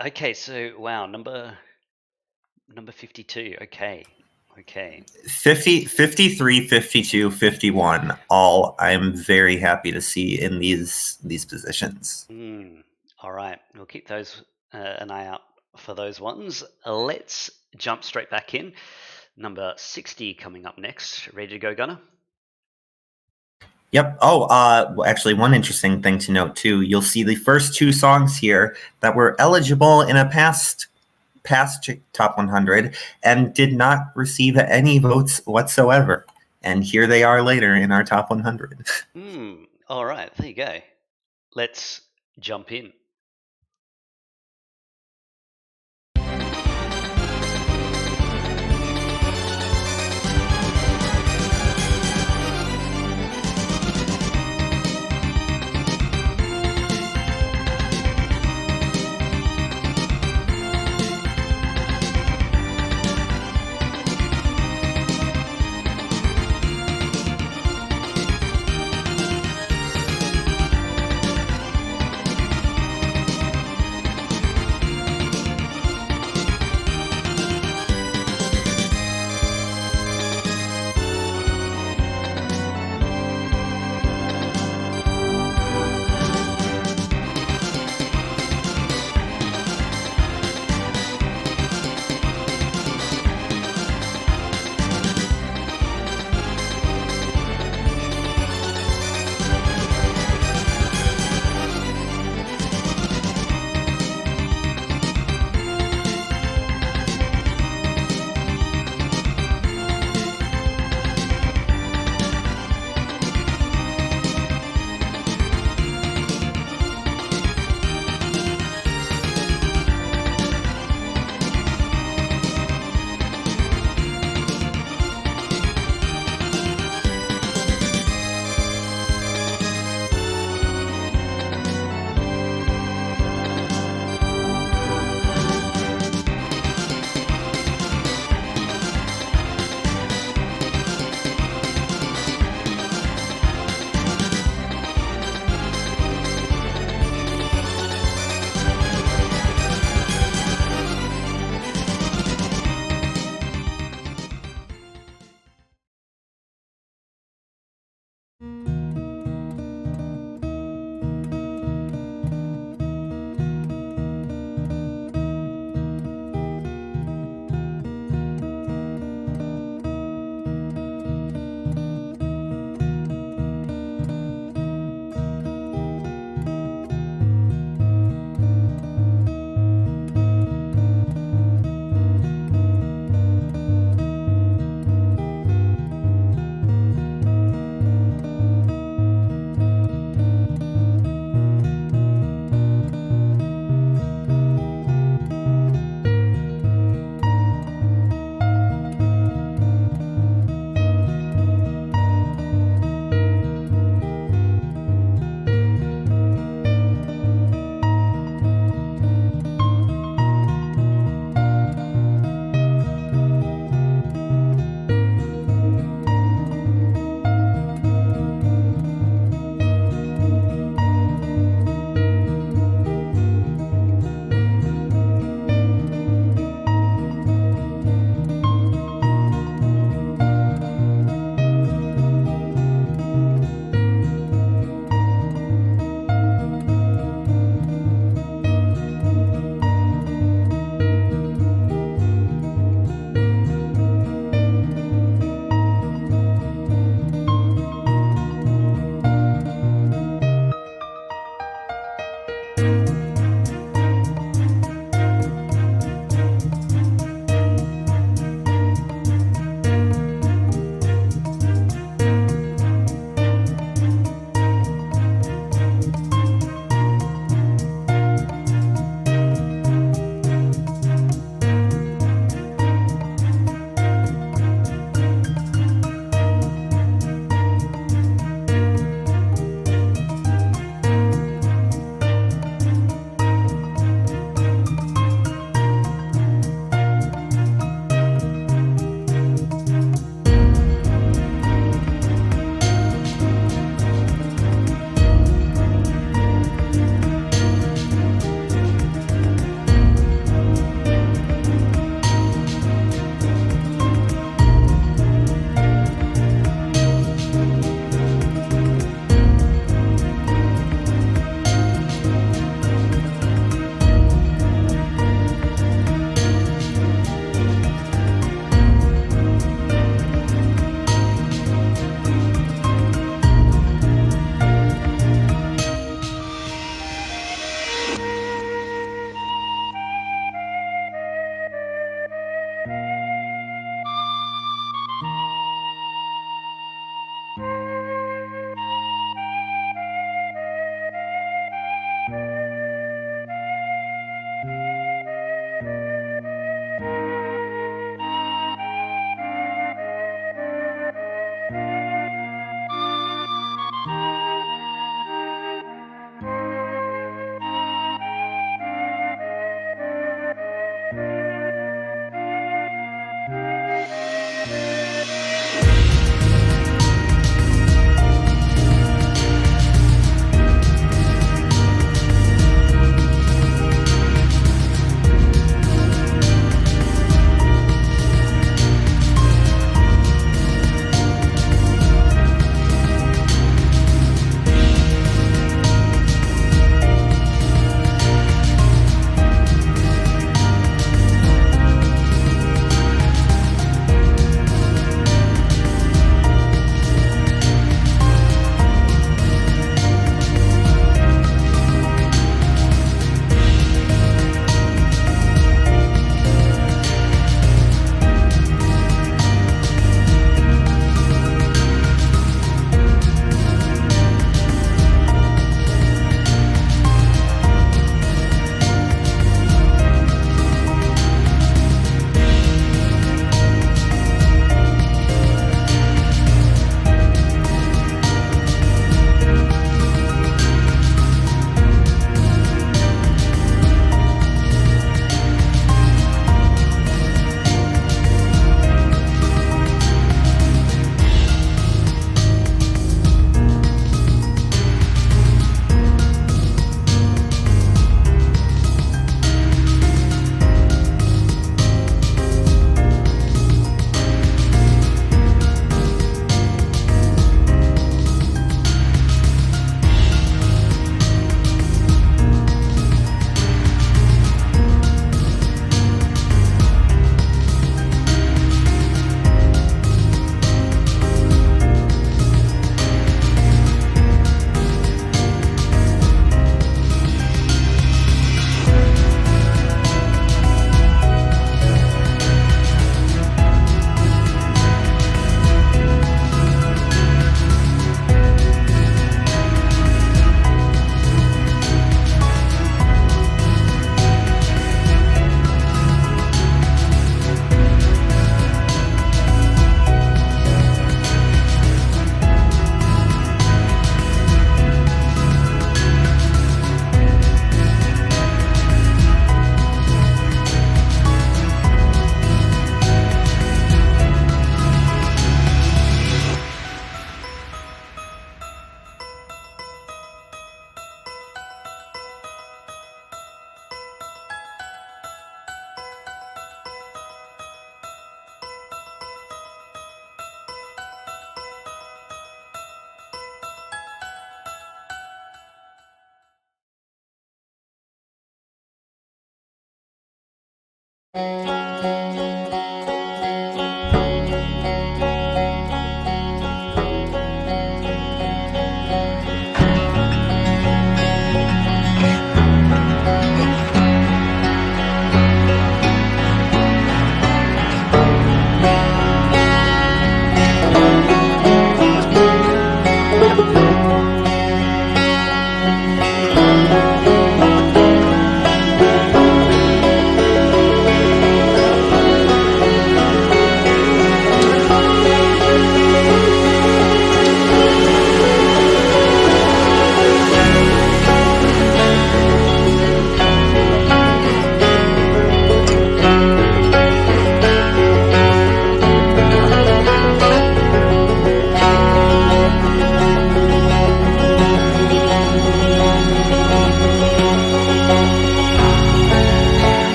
Okay, so wow, number 52. Okay. 50, 53, 52, 51. All I'm very happy to see in these positions. All right, we'll keep those an eye out for those ones. Let's jump straight back in. Number 60 coming up next. Ready to go, Gunnar? Yep. Oh, actually, one interesting thing to note too. You'll see the first two songs here that were eligible in a past top 100 and did not receive any votes whatsoever. And here they are later in our top 100. All right, there you go. Let's jump in.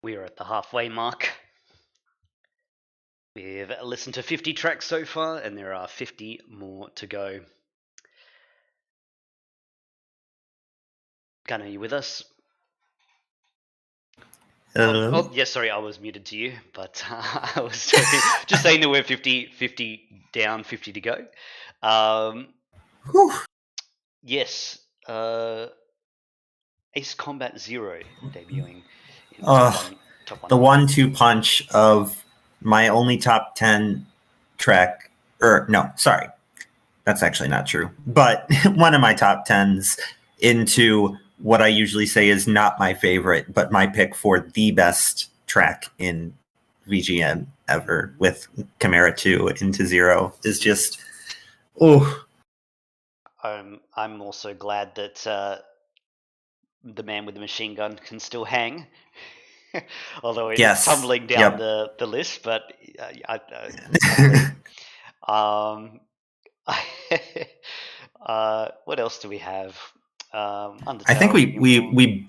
We are at the halfway mark. We've listened to 50 tracks so far, and there are 50 more to go. Gunnar, are you with us? Oh, yes, sorry, I was muted to you, but I was just saying that we're 50 down, 50 to go. Whew. Yes, Ace Combat Zero debuting in Ugh. top The 100. 1-2 punch of my only top 10 track, or no, sorry, that's actually not true. But one of my top 10s into what I usually say is not my favorite, but my pick for the best track in VGM ever with Chimera 2 into Zero is just, oh. I'm also glad that the man with the machine gun can still hang, although it's Yes. tumbling down Yep. the list. But I believe. What else do we have? Undertale. I think we, King of we, War. we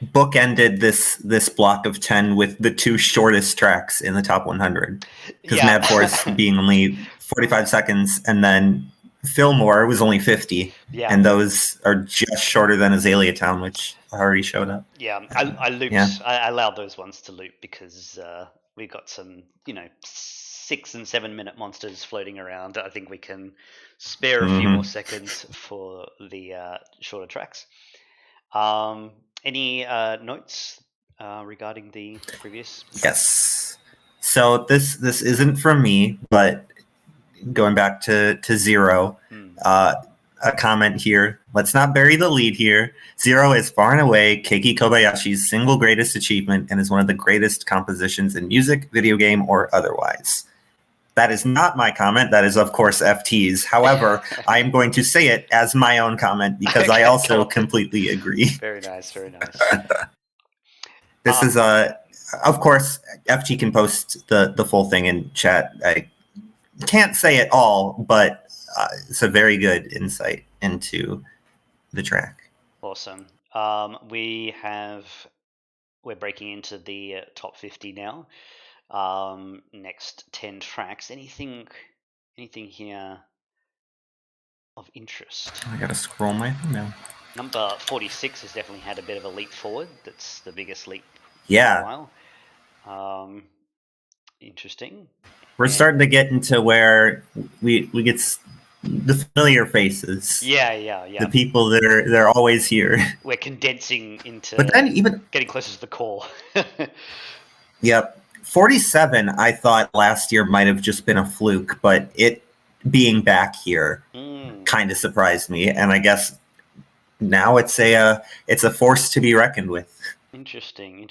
bookended this block of 10 with the two shortest tracks in the top 100 because Yeah. Mad Forest being only 45 seconds and then Fillmore was only 50 Yeah. and those are just shorter than Azalea Town, which already showed up. Yeah, I looped. Yeah. I allowed those ones to loop because we got some, 6 and 7 minute monsters floating around. I think we can spare a few more seconds for the shorter tracks. Any notes regarding the previous? Yes. So this isn't from me, but going back to Zero, a comment here. Let's not bury the lead here. Zero is far and away Keiki Kobayashi's single greatest achievement and is one of the greatest compositions in music, video game, or otherwise. That is not my comment. That is, of course, FT's. However, I am going to say it as my own comment because I also completely agree. Very nice, very nice. This is of course, FT can post the full thing in chat. I can't say it all, but it's a very good insight into the track. Awesome. We're breaking into the top 50 now. Next 10 tracks. Anything here of interest? I gotta scroll my thing now. Number 46 has definitely had a bit of a leap forward. That's the biggest leap Yeah. in a while. Interesting. We're starting to get into where we get the familiar faces. Yeah. The people that they're always here. We're condensing into But then even getting closer to the core. Yep. 47 I thought last year might have just been a fluke, but it being back here kind of surprised me, and I guess now it's a force to be reckoned with. Interesting.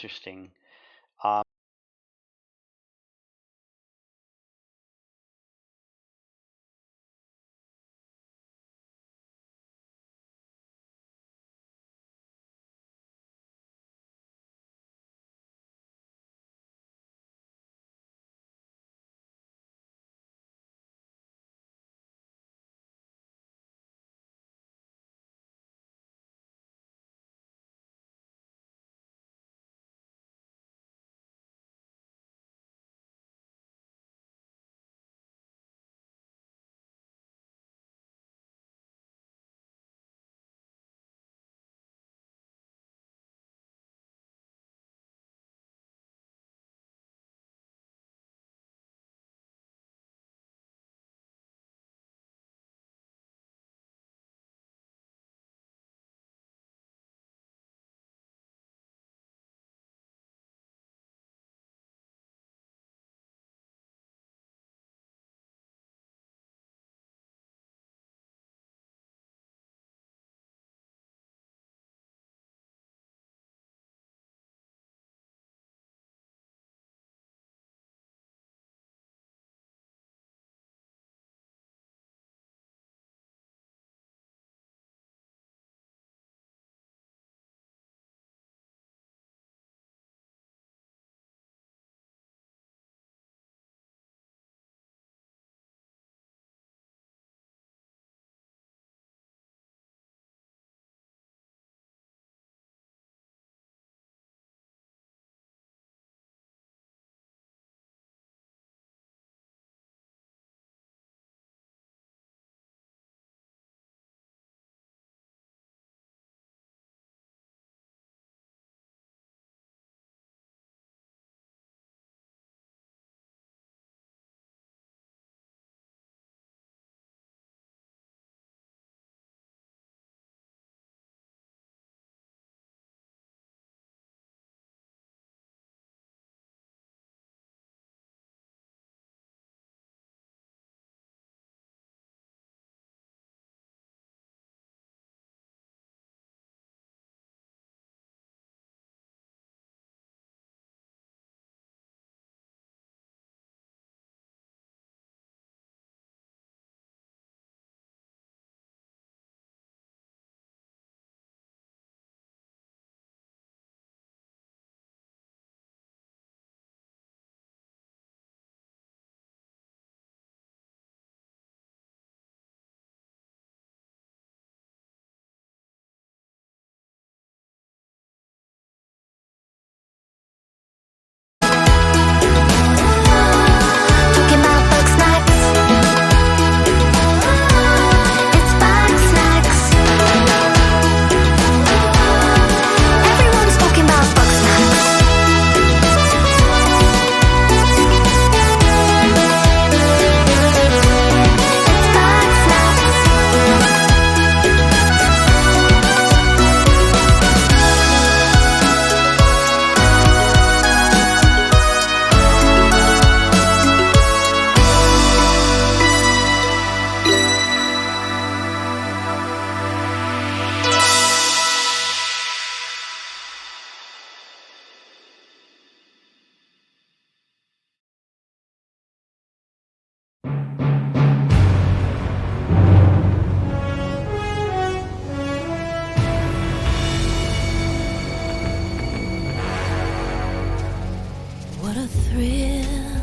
What a thrill,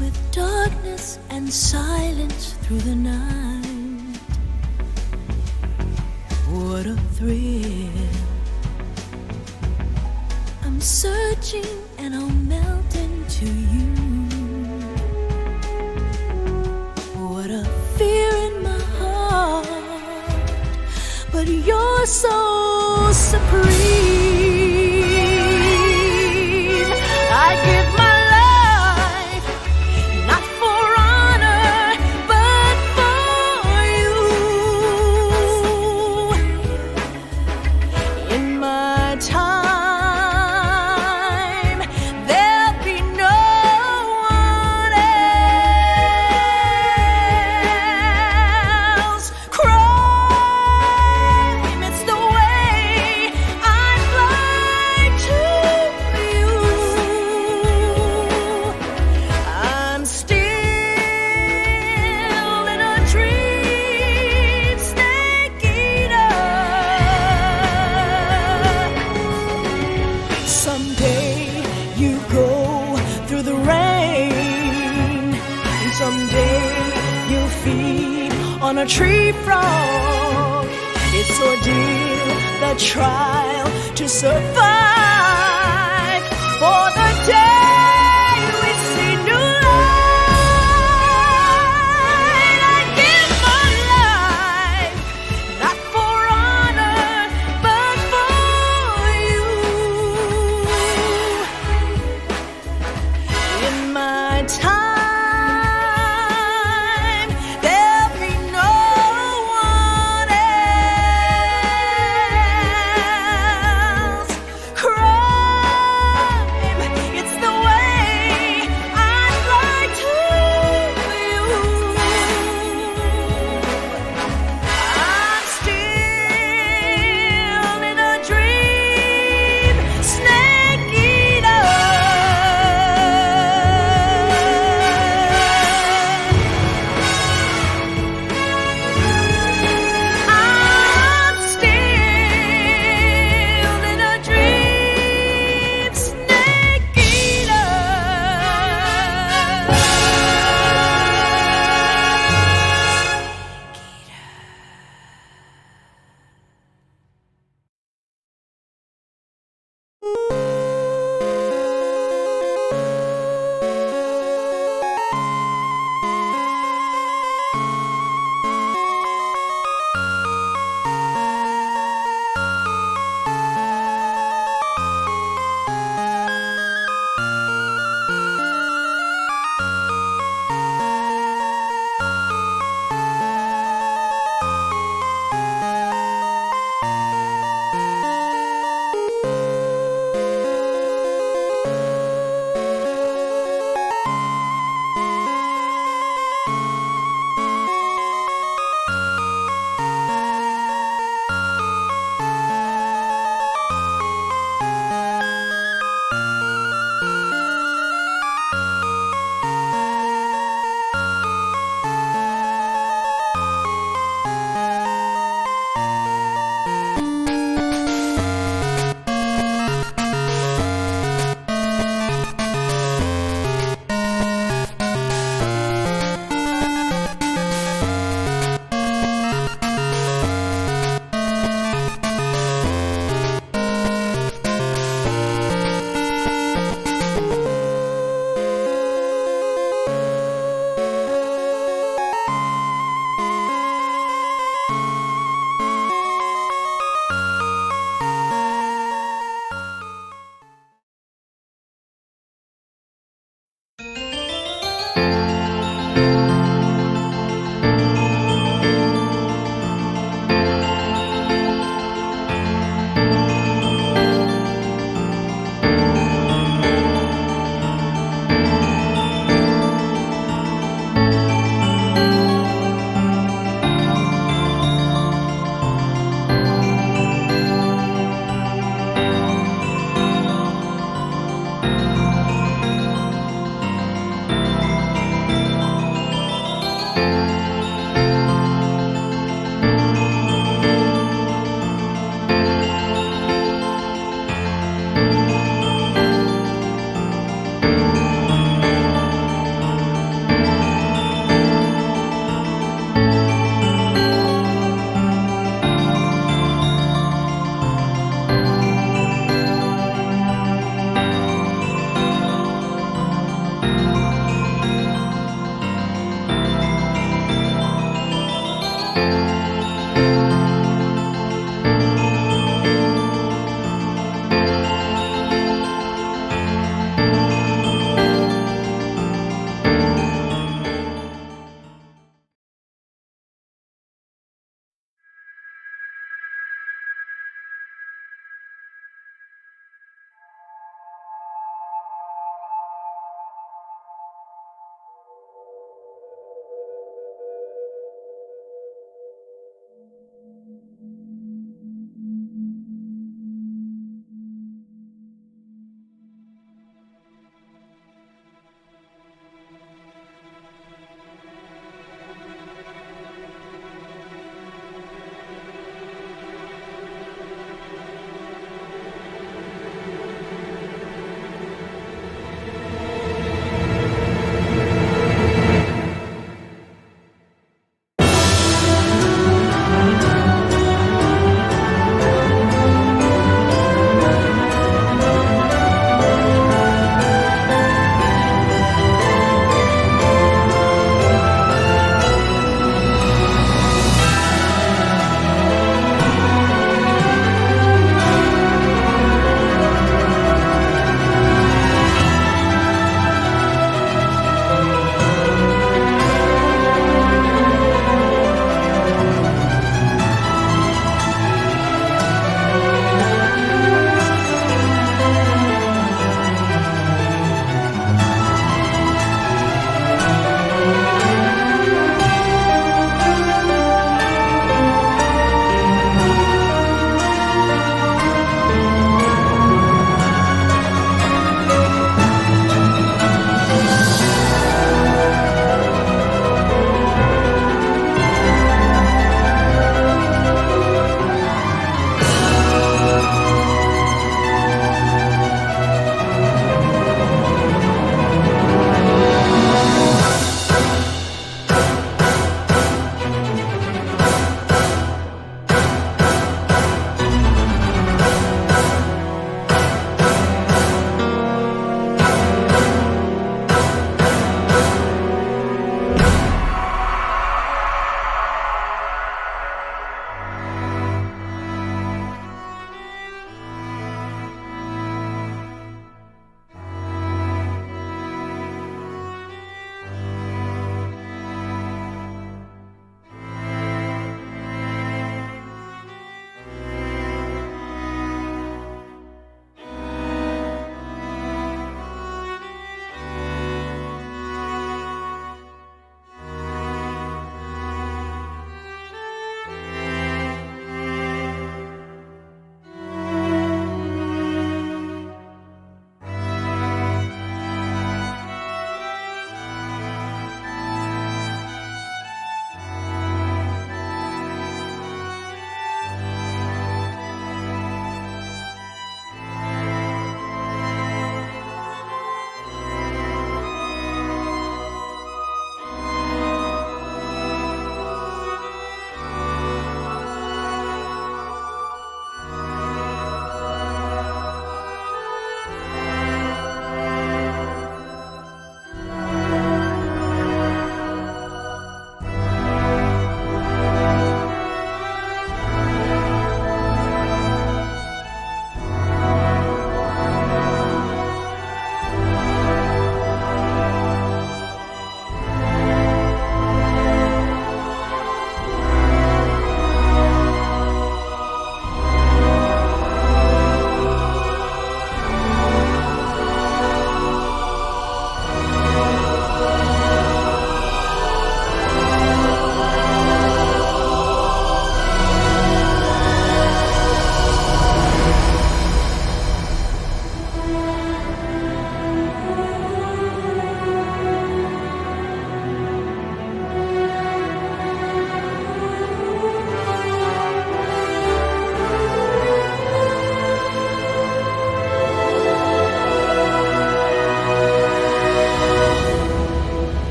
with darkness and silence through the night. What a thrill. I'm searching and I'll melt into you. What a fear in my heart, but you're so supreme. I give my life, not for honor, but for you. In my time, there'll be no one else. Crime, it's the way I fly to you. I'm still in a dream, snake eater. Someday you go through the rain, and someday you'll feed on a tree frog. It's ordeal, the trial to survive. For the day we see new light, I give my life, not for honor, but for you. In my time, there'll be no one else.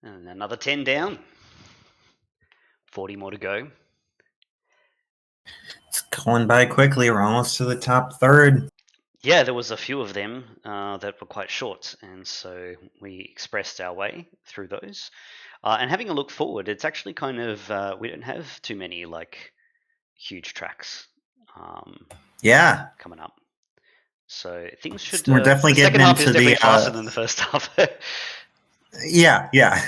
And another 10 down. 40 more to go. It's going by quickly. We're almost to the top third. Yeah, there was a few of them that were quite short, and so we expressed our way through those. And having a look forward, it's actually kind of we don't have too many like huge tracks Yeah. coming up, so things should. We're definitely the second getting half is into definitely the, faster than the first half. Yeah. Yeah.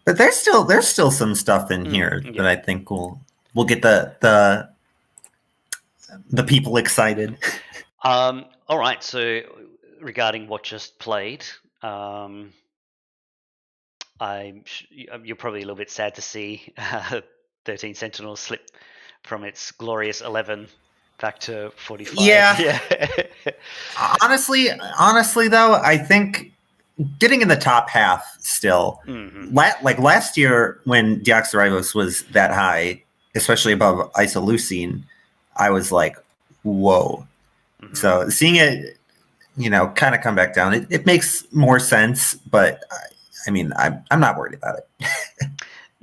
But there's still some stuff in here yeah. that I think will get the people excited. All right. So regarding what just played, you're probably a little bit sad to see 13 Sentinels slip from its glorious 11 back to 45. Yeah. honestly, though, I think getting in the top half still. Mm-hmm. Like last year when Deoxyribos was that high, especially above isoleucine, I was like, whoa. Mm-hmm. So seeing it, kind of come back down, it makes more sense. But I mean, I'm not worried about it.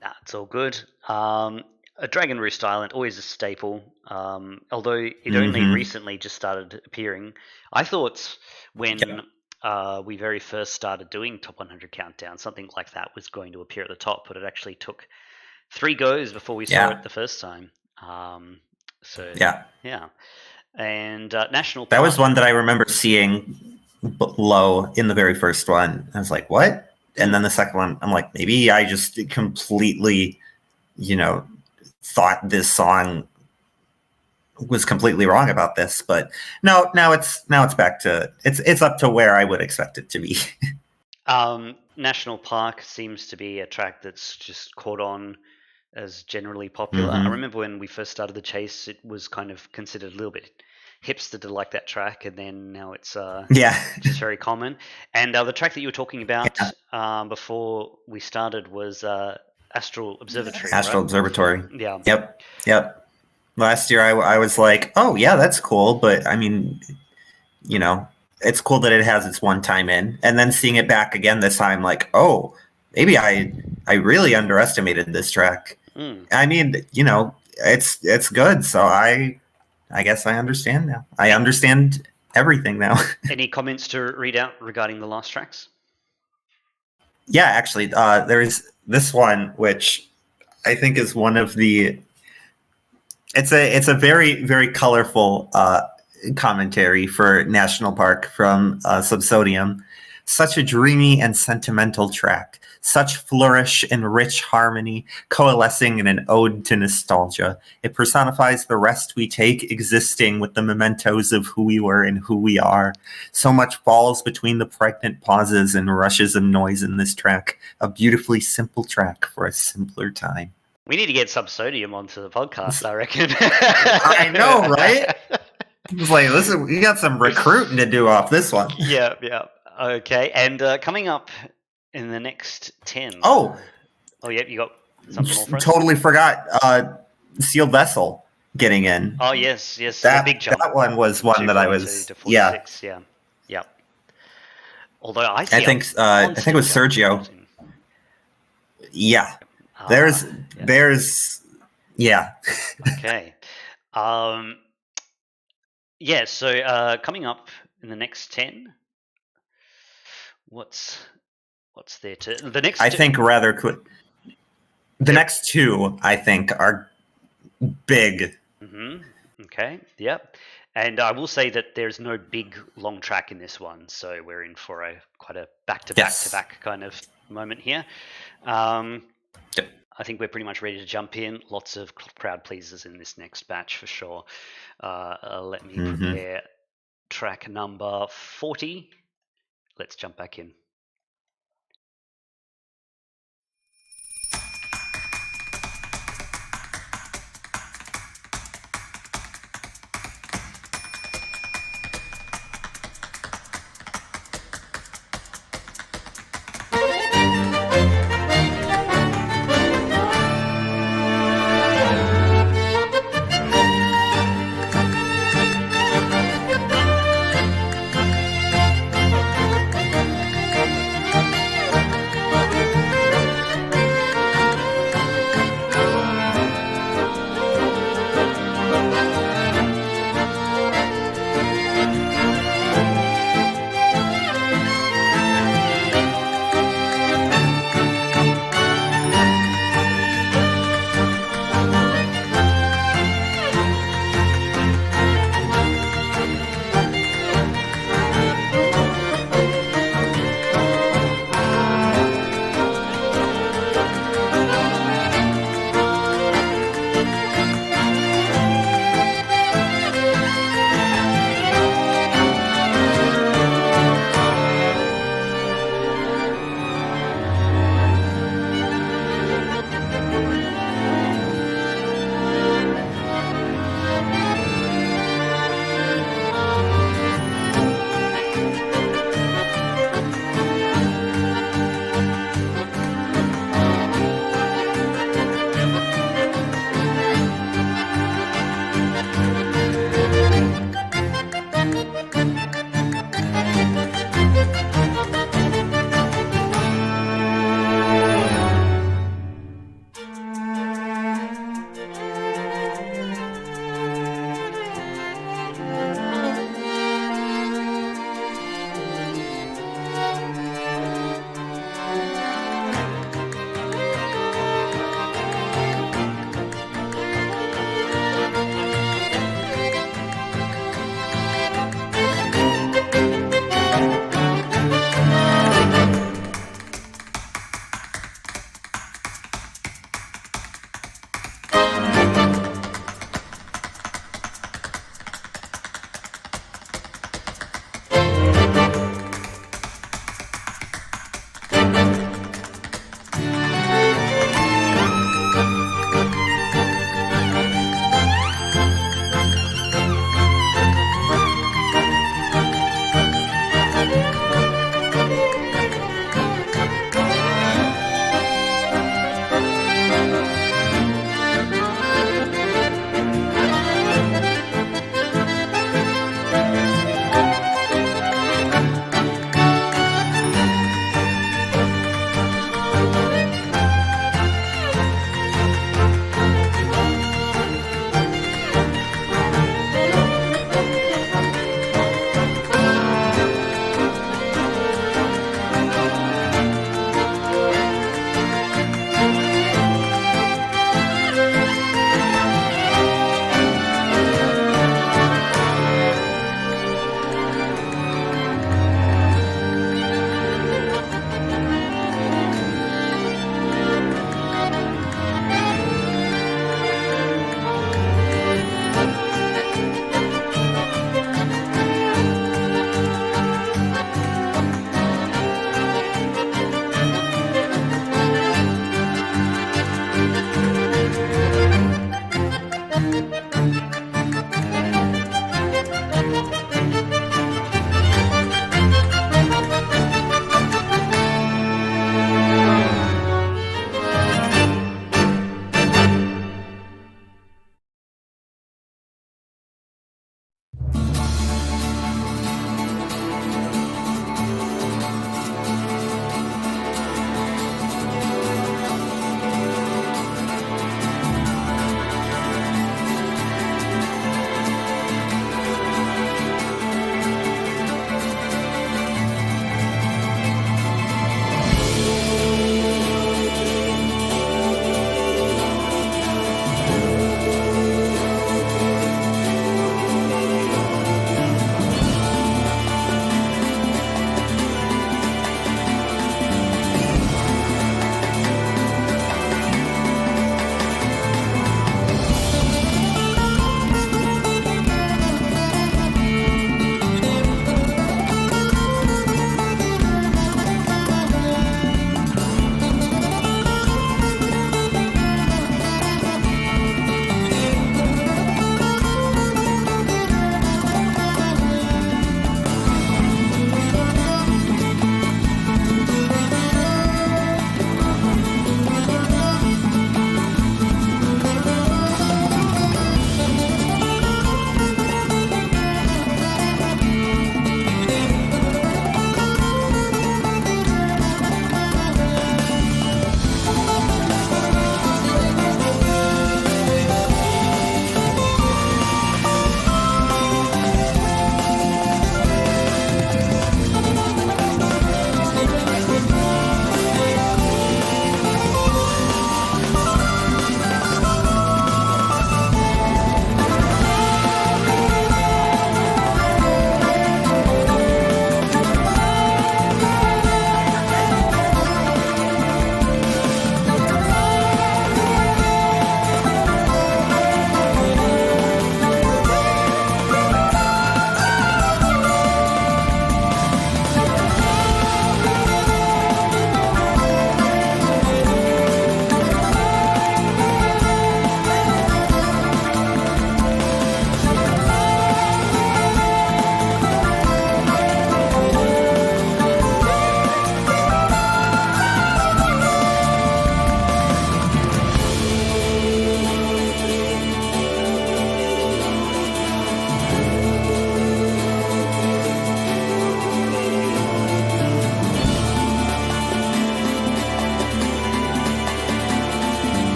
Nah, it's all good. A Dragon Roost Island, always a staple. Although it only recently just started appearing. I thought when we very first started doing Top 100 Countdown, something like that was going to appear at the top, but it actually took 3 goes before we saw it the first time. Yeah. And National Park. That was one that I remember seeing low in the very first one. I was like, what? And then the second one, I'm like, maybe I just completely, thought this song was completely wrong about this. But no, now it's back to it's up to where I would expect it to be. National Park seems to be a track that's just caught on as generally popular. I remember when we first started the chase, it was kind of considered a little bit hipster to like that track, and then now it's just very common. And the track that you were talking about before we started was Astral Observatory. Astral Observatory. Yeah. Yep. Last year I was like, oh yeah, that's cool, but I mean, it's cool that it has its one time in, and then seeing it back again this time, like, oh, maybe I really underestimated this track. I mean, it's good, so I guess I understand now. I understand everything now. Any comments to read out regarding the last tracks? Yeah, actually, there is this one, which I think is one of the. It's a very, very colorful commentary for National Park from Subsodium. Such a dreamy and sentimental track. Such flourish and rich harmony, coalescing in an ode to nostalgia. It personifies the rest we take existing with the mementos of who we were and who we are. So much falls between the pregnant pauses and rushes of noise in this track. A beautifully simple track for a simpler time. We need to get Subsodium onto the podcast, I reckon. I know, right? It's like, listen, we got some recruiting to do off this one. Yeah. Okay, and coming up in the next 10. Oh, yeah, you got something more for us? Totally forgot. Sealed Vessel getting in. Oh, yes, That big jump. That one was one that I was. To 46, yeah. Although I think it was Sergio. Yeah. There's Okay. Yeah, so coming up in the next 10, what's there to the next I think rather quick. The next 2 I think are big. Okay. Yep. And I will say that there's no big long track in this one, so we're in for quite a back to back kind of moment here. I think we're pretty much ready to jump in. Lots of crowd pleasers in this next batch for sure. Let me prepare track number 40. Let's jump back in.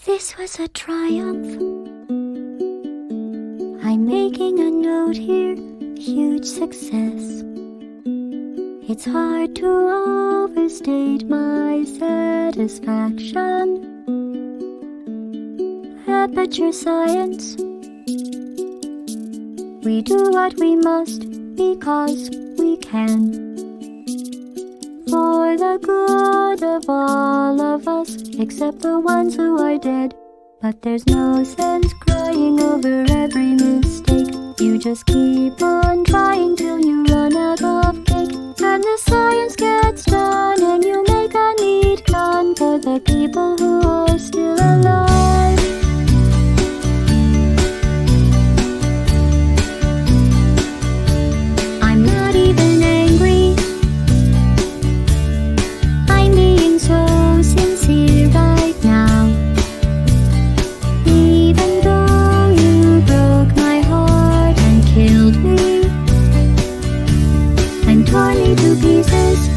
This was a triumph. I'm making a note here, huge success. It's hard to overstate my satisfaction. Aperture science. We do what we must because we can. For the good of all of us, except the ones who are dead. But there's no sense crying over every mistake. You just keep on trying till you run out of cake. And the science gets done and you make a neat gun for the people who are still alive. I'm not even angry. I'm being so sincere right now. Even though you broke my heart and killed me and tore me to pieces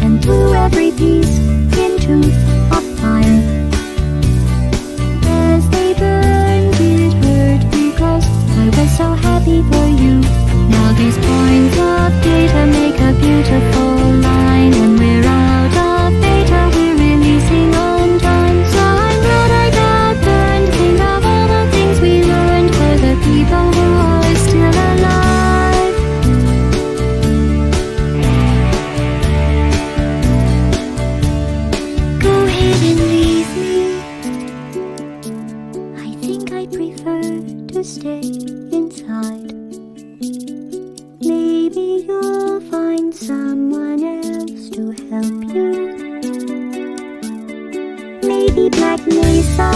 and threw every piece into a fire. As they burned, it hurt because I was so happy for you. Now these points of data make a beautiful line, and we're out of data, we're releasing on time. So I'm glad I got burned. Think of all the things we learned for the people who are still alive. Go ahead and leave me. I think I prefer to stay inside. Maybe you'll find someone else to help you. Maybe Black Mesa.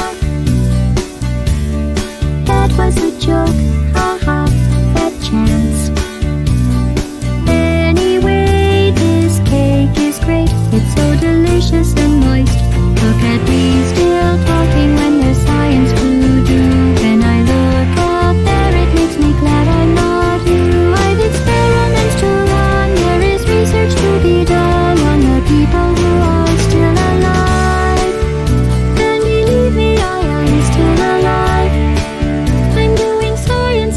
That was a joke, haha, that chance. Anyway, this cake is great. It's so delicious and moist. Look at me still talking when there's science to do. When I look up there, it makes me glad I'm not you. I've experiments to run. There is research to be done on the people who are still alive. And believe me, I am still alive. I'm doing science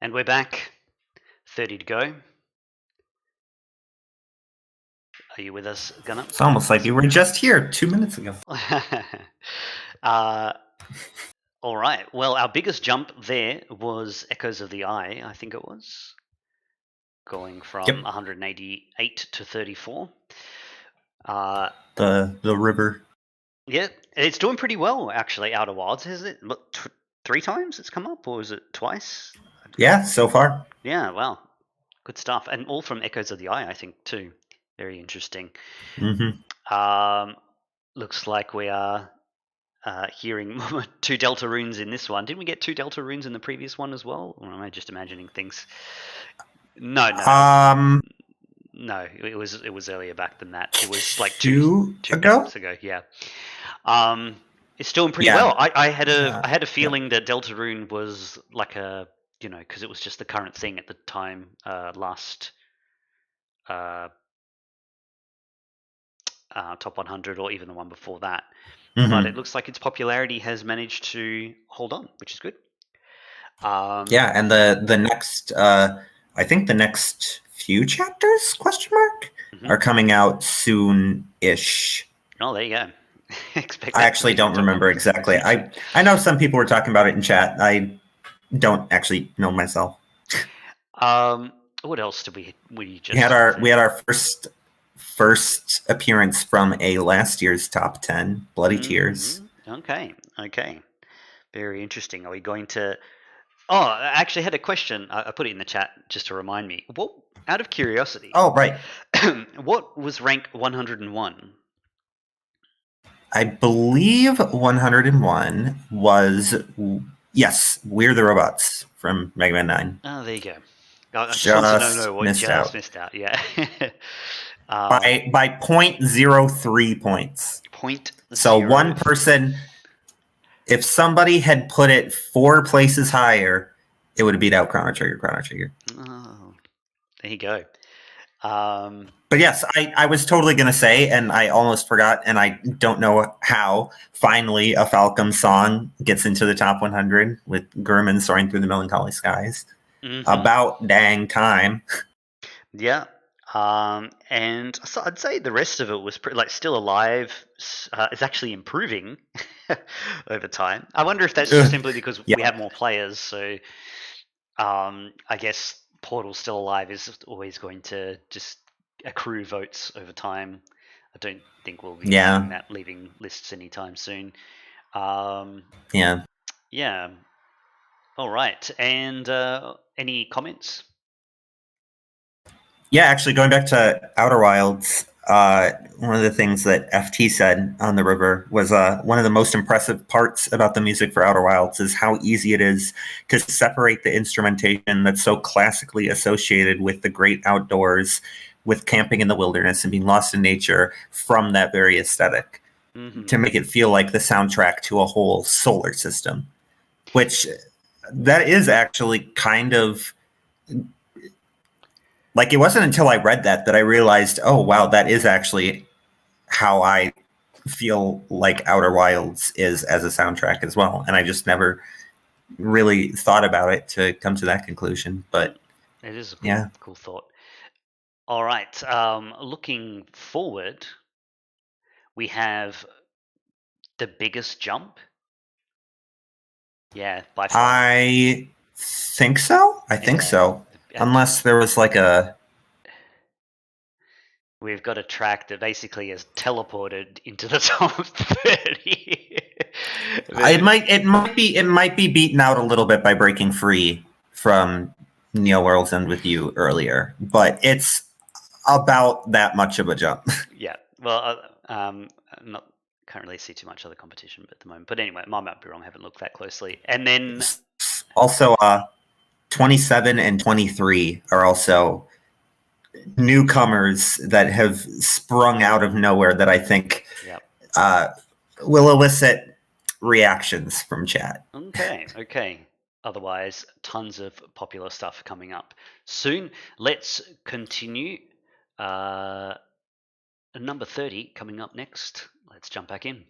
And we're back. 30 to go. Are you with us, Gunnar? It's almost like you were just here 2 minutes ago. All right. Well, our biggest jump there was Echoes of the Eye, I think it was, going from Yep. 188 to 34. The river. Yeah, it's doing pretty well, actually, Outer Wilds. Has it 3 times it's come up, or is it twice? Yeah, so far. Yeah, wow. Good stuff. And all from Echoes of the Eye, I think, too. Very interesting. Mm-hmm. Looks like we are hearing 2 Delta runes in this one. Didn't we get 2 Delta runes in the previous one as well? Or am I just imagining things? No. No, it was earlier back than that. It was like two ago? games ago. Yeah. It's doing pretty Yeah. well. I had a feeling that Delta Rune was like a, because it was just the current thing at the time, last top 100 or even the one before that. Mm-hmm. But it looks like its popularity has managed to hold on, which is good. Yeah, and the next, I think the next few chapters, question mark, are coming out soon-ish. Oh, there you go. Expect I that to actually be don't top remember one. exactly. I know some people were talking about it in chat. I don't actually know myself. What else did we just We had our first appearance from a last year's top 10, Bloody Tears. Okay. Very interesting. Are we going to? Oh, I actually had a question. I put it in the chat just to remind me. What, out of curiosity? Oh, right. What was rank 101? I believe 101 was, yes, We're the Robots from Mega Man 9. Oh, there you go. I just wanted to know what missed out. missed out. Yeah. By 0.03 points. So 0.0. one person, if somebody had put it 4 places higher, it would have beat out Chrono Trigger. Oh, there you go. But yes, I was totally going to say, and I almost forgot, and I don't know how, finally a Falcom song gets into the top 100 with Gurman soaring through the melancholy skies. About dang time. Yeah. And so I'd say the rest of it was still alive. It's actually improving over time. I wonder if that's just simply because we have more players. So I guess Portal's still alive is always going to just accrue votes over time. I don't think we'll be seeing that leaving lists anytime soon. Yeah. All right. And any comments? Yeah, actually, going back to Outer Wilds, one of the things that FT said on the river was one of the most impressive parts about the music for Outer Wilds is how easy it is to separate the instrumentation that's so classically associated with the great outdoors, with camping in the wilderness and being lost in nature, from that very aesthetic, to make it feel like the soundtrack to a whole solar system, which that is actually kind of... Like, it wasn't until I read that I realized, oh, wow, that is actually how I feel like Outer Wilds is as a soundtrack as well. And I just never really thought about it to come to that conclusion. But it is a cool thought. All right. Looking forward, we have the biggest jump. Yeah, by far. I think so. I think so. Unless there was like a... We've got a track that basically is teleported into the top 30. It might be beaten out a little bit by breaking free from Neo World's End with You earlier, but it's about that much of a jump. Yeah. Well, can't really see too much other competition at the moment. But anyway, I might be wrong. I haven't looked that closely. And then also, 27 and 23 are also newcomers that have sprung out of nowhere that I think will elicit reactions from chat. Okay. Otherwise, tons of popular stuff coming up soon. Let's continue. Number 30 coming up next. Let's jump back in.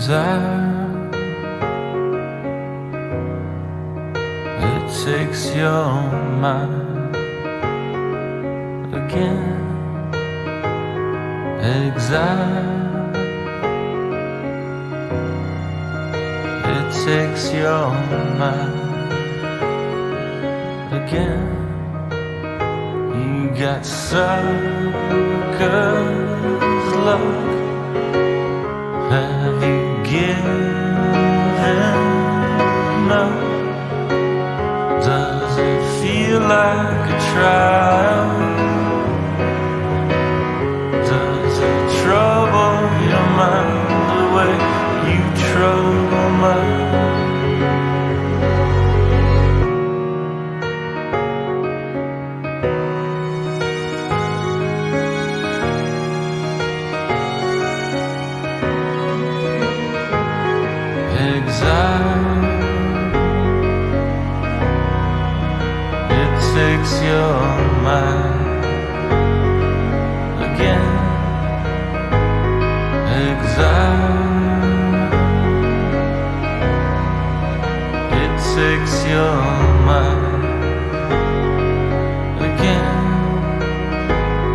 exile. It takes your mind again. Exile. It takes your mind again. You got suckers luck. Have you given up? Does it feel like a trial? Does it trouble your mind the way you trouble mine? Exile. It takes your mind again. Exile. It takes your mind again.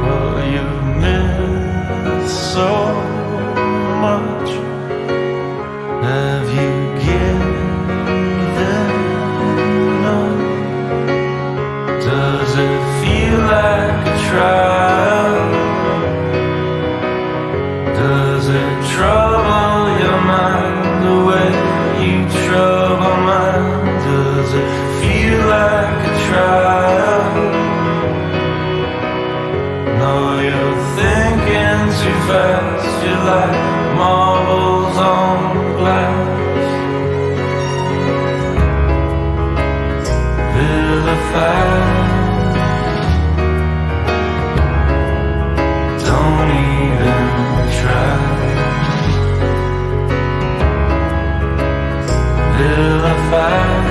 Oh, you've missed so much. Have you given up? Does it feel like a trial? Does it trouble your mind the way you trouble mine? Does it feel like a trial? No, you're thinking too fast. You're like marbles on glass. Vilified. Don't even try. Vilified.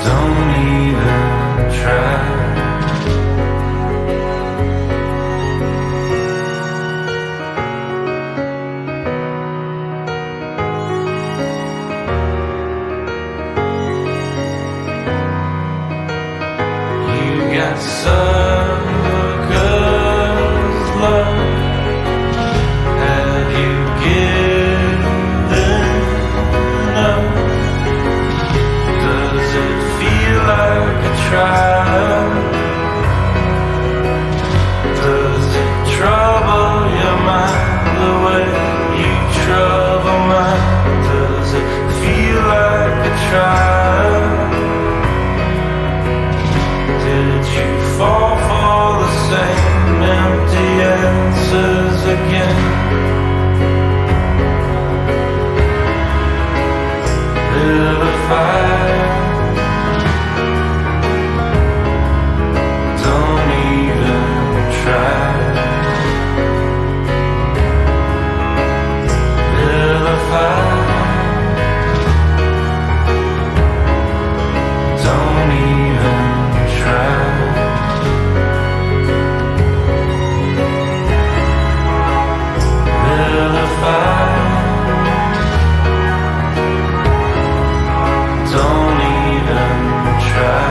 Don't even try. Got suckers love. Have you given up? Does it feel like a trial? Does it trouble your mind the way you trouble mine? Does it feel like a trial? Did you fall for the same empty answers again? Vilified. Don't even try. Vilified. Don't even try. Vilified. Don't even try.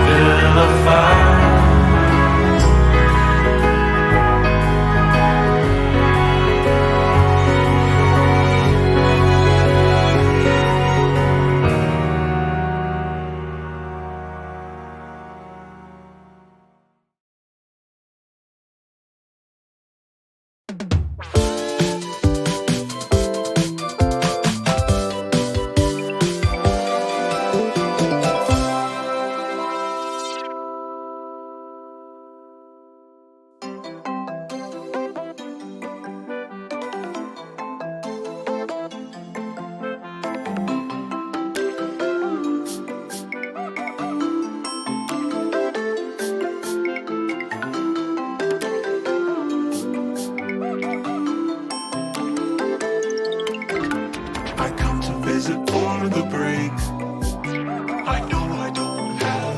Vilified. I come to visit for the break. I know I don't have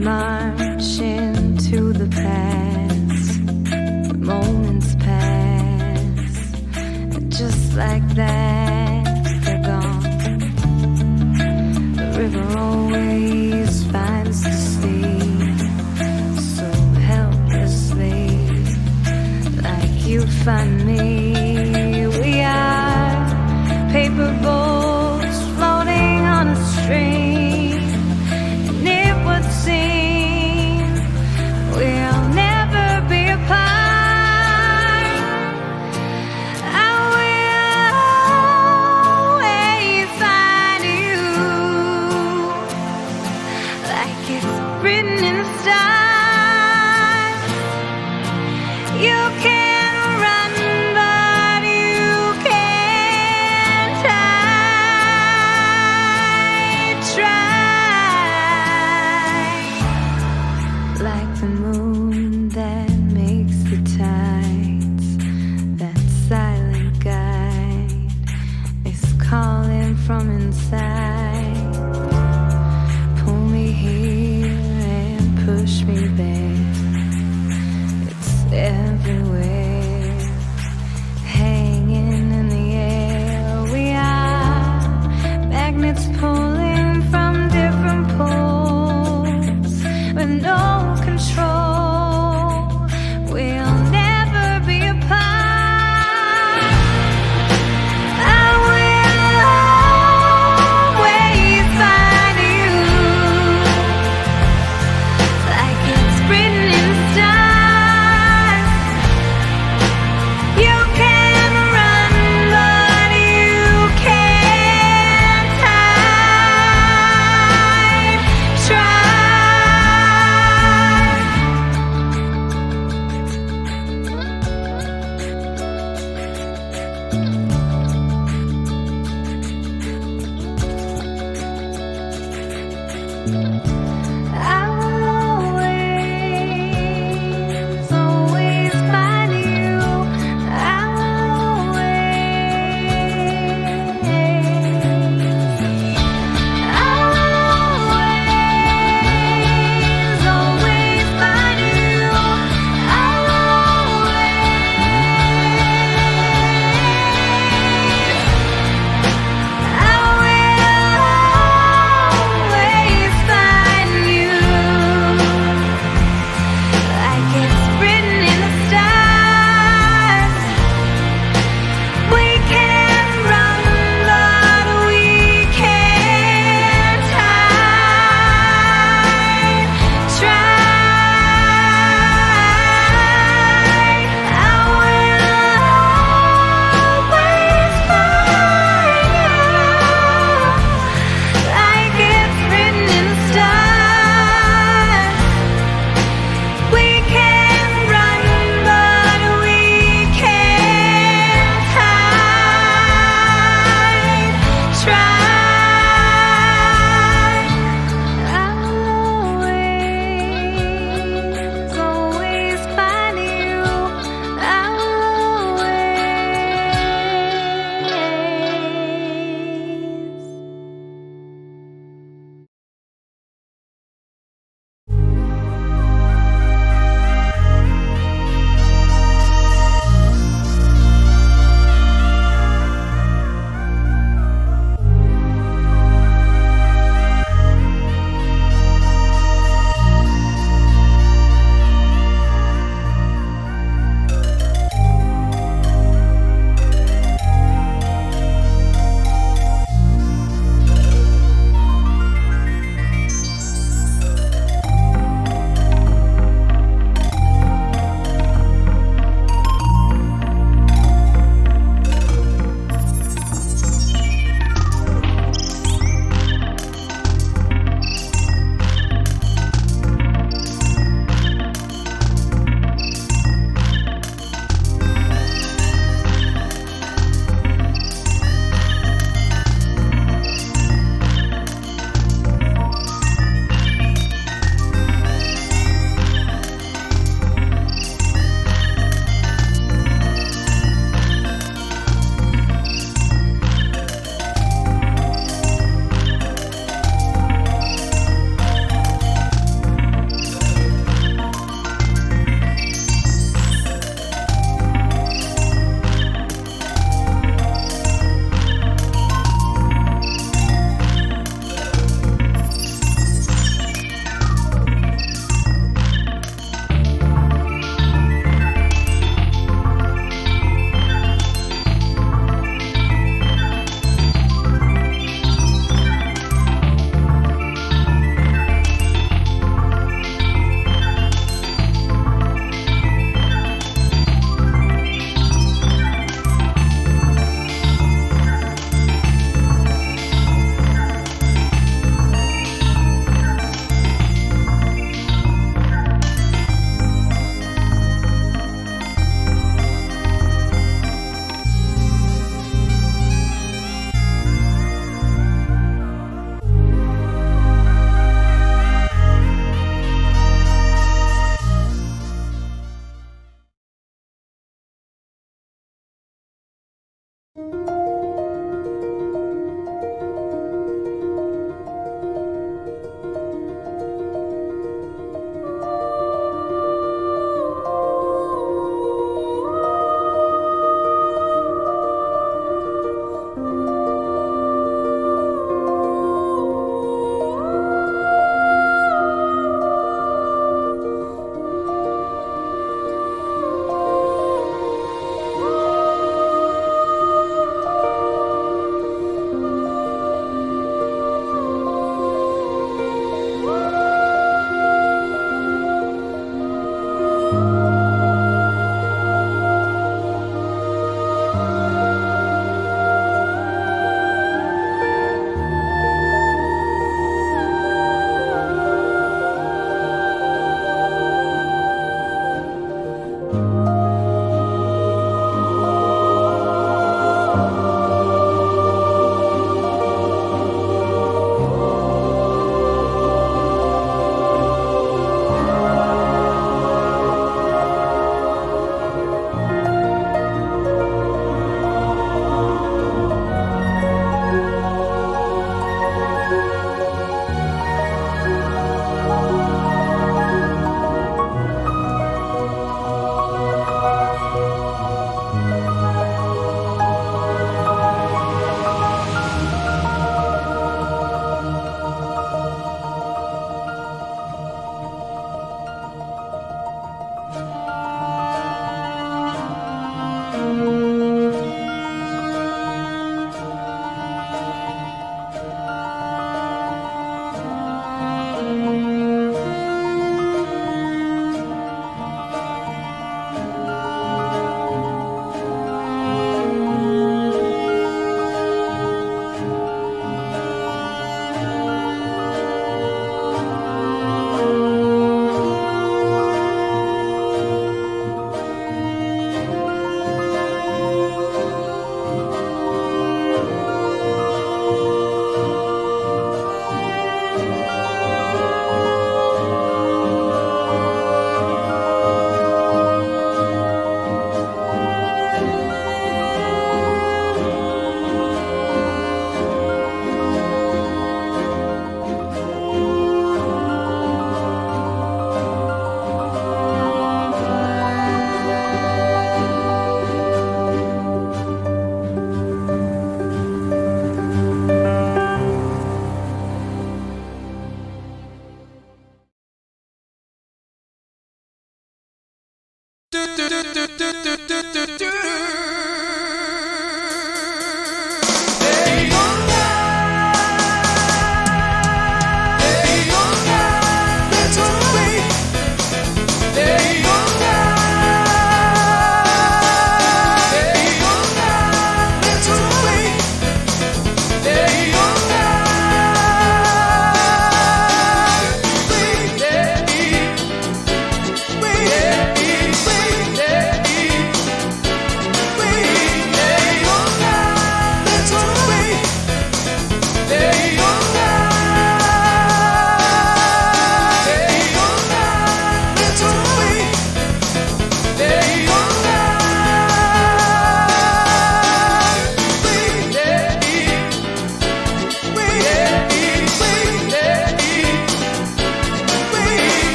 march into the past. The moments pass, just like that, they're gone. The river always finds the sea, so helplessly, like you find me. We are paper boats floating on a stream, and it would seem we'll never be apart. I will always find you, like it's written in the stars. You can run, but you can't hide. Try, like the moon that makes the tides. That silent guide is calling from inside. Pull me here and push me there. It's everywhere, hanging in the air. We are magnets pulling from different poles with no control. We'll never be apart. I will always find you, like it's written in the stars. You can run, but you can't hide. Try. I will always, always find you. I will always, always find you. I will always find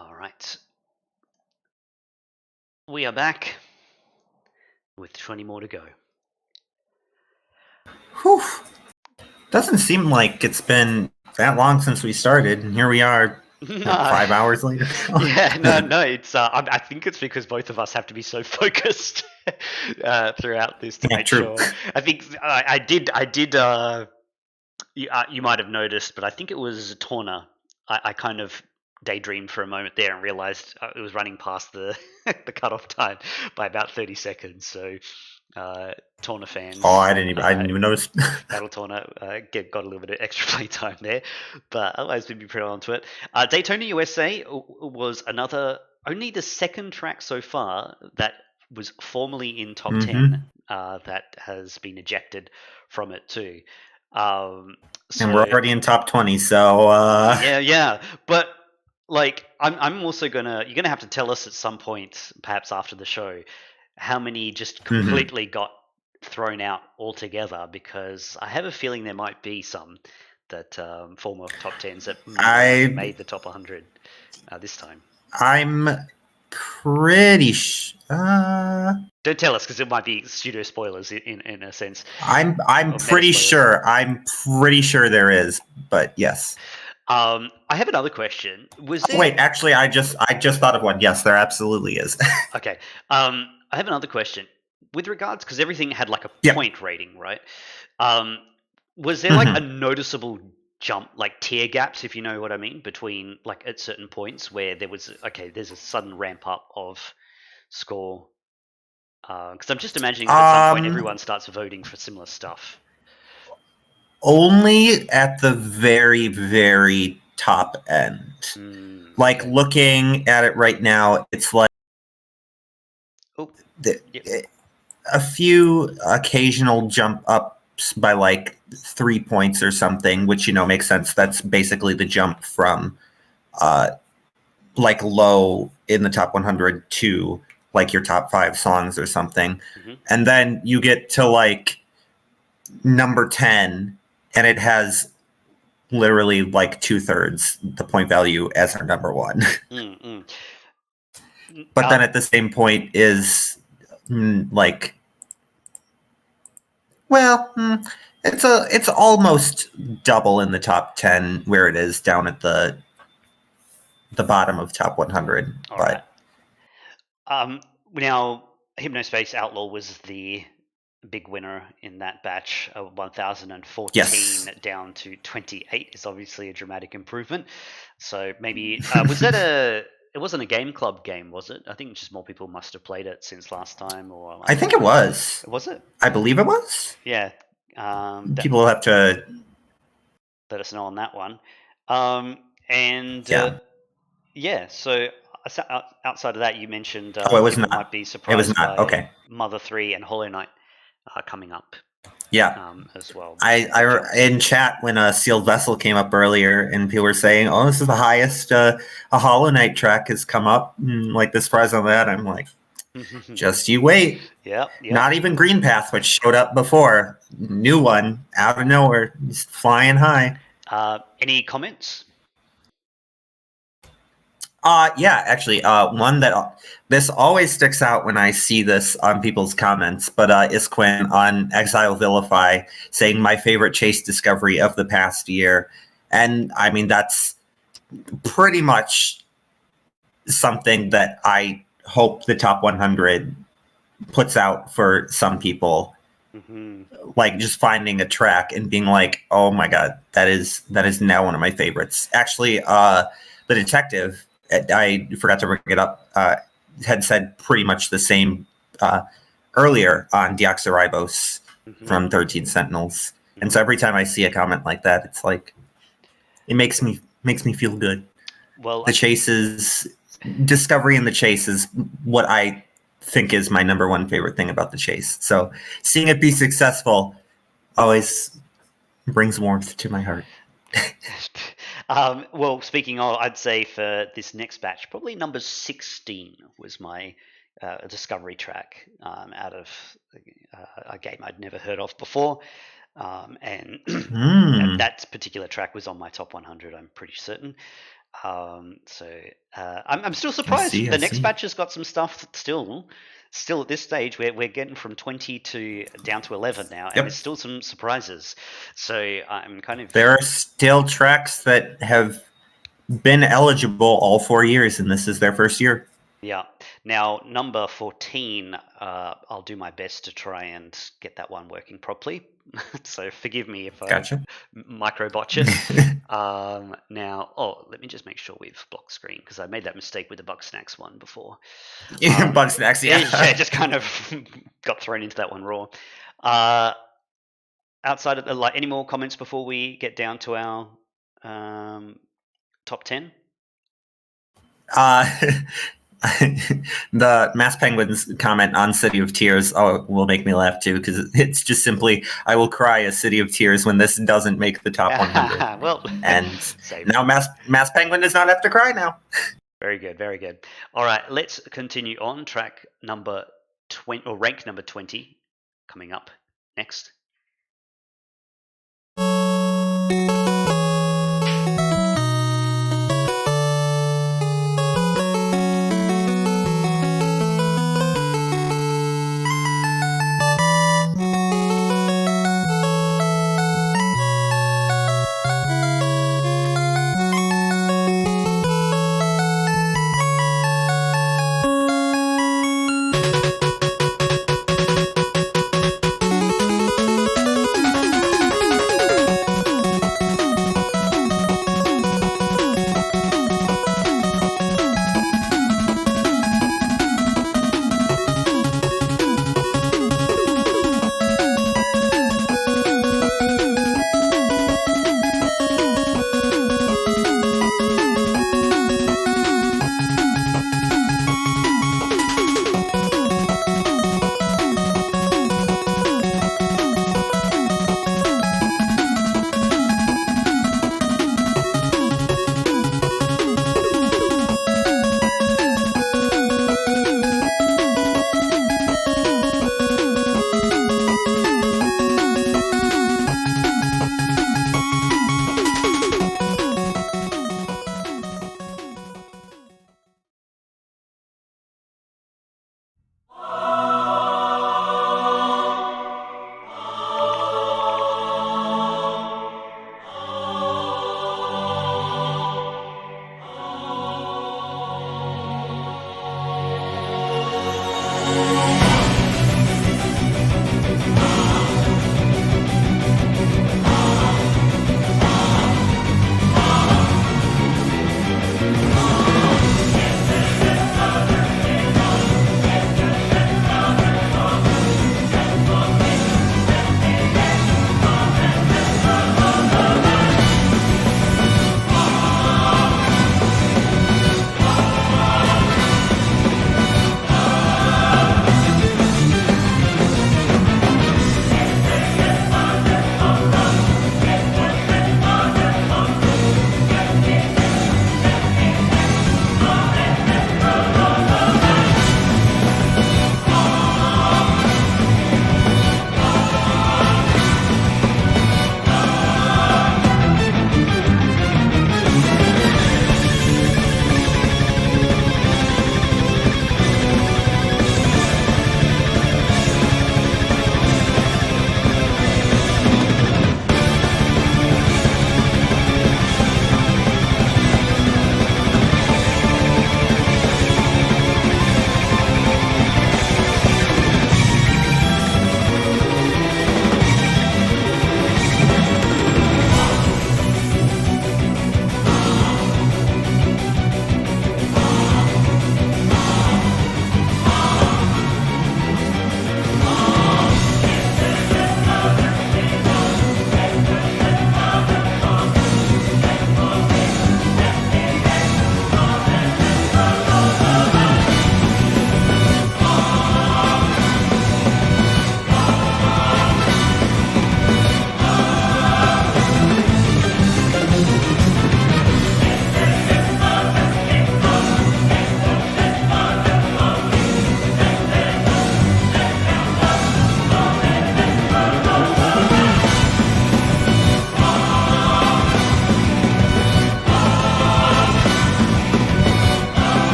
All right. We are back with 20 more to go. Whew. Doesn't seem like it's been that long since we started, and here we are, what, 5 hours later. Yeah, no. It's I think it's because both of us have to be so focused throughout this to Yeah, make true. sure. I think I did. You might have noticed, but I think it was Torna. I kind of daydreamed for a moment there and realized it was running past the the cutoff time by about 30 seconds. So, Torna fans, Oh, I didn't even notice. Battle Torna got a little bit of extra play time there, but otherwise we'd be pretty on to it. Daytona USA was only the second track so far that was formally in top 10 that has been ejected from it too. And we're So already in top 20, so yeah, but like I'm also you're gonna have to tell us at some point, perhaps after the show, how many just mhm. completely got thrown out altogether, because I have a feeling there might be some that former top tens that may not have I made the top 100 this time. I'm pretty Don't tell us, because it might be studio spoilers in a sense, I'm or meta pretty spoilers. sure. I'm pretty sure there is, but yes. I have another question. Was Oh, there wait, actually, I just thought of one. Yes, there absolutely is. Okay. I have another question with regards, because everything had like a Yep. point rating, right? Um, was there like a Mhm. noticeable jump, like tier gaps, if you know what I mean, between like at certain points where there's a sudden ramp up of score? Because I'm just imagining that at some point Um, everyone starts voting for similar stuff. Only at the very, very top end. Like Okay. looking at it right now, it's like Oh, the, yep. a few occasional jump ups by like 3 points or something, which makes sense. That's basically the jump from uh, like low in the top 100 to like your top 5 songs or something. Hmm. And then you get to like number 10 and it has literally like 2/3 the point value as our number one. Mm-mm. But then at the same point is like, well, it's almost double in the top 10 where it is down at the bottom of top 100. All right. But Now, Hypnospace Outlaw was the big winner in that batch. 1014 yes, down to 28 is obviously a dramatic improvement. So maybe was that It wasn't a game club game, was it? I think just more people must have played it since last time, or I I don't think know. it was. Was it? I believe it was. Yeah. People will have to. Let us know on that one. Um, and Yeah. Yeah, so outside of that, you mentioned Oh, it was people might not. be It was surprised not. by Okay. Mother 3 and Hollow Knight coming up Yeah. as well. Big jumps. In chat when a sealed vessel came up earlier, and people were saying, "Oh, this is the highest a Hollow Knight track has come up." Like this prize on that, I'm like, just you wait. Yep. Not even Green Path, which showed up before, new one out of nowhere, just flying high. Any comments? Yeah, actually, one that this always sticks out when I see this on people's comments, but Isquin on Exile Vilify saying my favorite Chase discovery of the past year. And I mean, that's pretty much something that I hope the top 100 puts out for some people. Mm-hmm. Like just finding a track and being like, oh my God, that is now one of my favorites. Actually, the detective, I forgot to bring it up, had said pretty much the same earlier on Deoxyribose Mm-hmm. from 13 Sentinels. And Mm-hmm. so every time I see a comment like that, it's like, it makes me feel good. Well, The chases, discovery in the chase is what I think is my number one favorite thing about the chase. So seeing it be successful always brings warmth to my heart. well, speaking of, I'd say for this next batch, probably number 16 was my discovery track out of a game I'd never heard of before. And Mm. that particular track was on my top 100, I'm pretty certain. I'm still surprised. see, I The next see. batch has got some stuff that still at this stage we're getting from 20 to down to 11 now, and Yep. there's still some surprises. So I'm kind of There are still tracks that have been eligible all 4 years, and this is their first year. yeah. Now number 14, I'll do my best to try and get that one working properly. So forgive me if I Gotcha. micro botch it. Now, let me just make sure we've blocked screen because I made that mistake with the Bug Snacks one before. Bug Snacks, yeah. Yeah, just kind of got thrown into that one raw. Outside of like any more comments before we get down to our top 10? The Mass Penguins comment on City of Tears will make me laugh too, because it's just simply, I will cry a City of Tears when this doesn't make the top 100. Well, And same. now Mass Penguin does not have to cry now. Very good, very good. All right, let's continue on. Track number 20, or rank number 20, coming up next.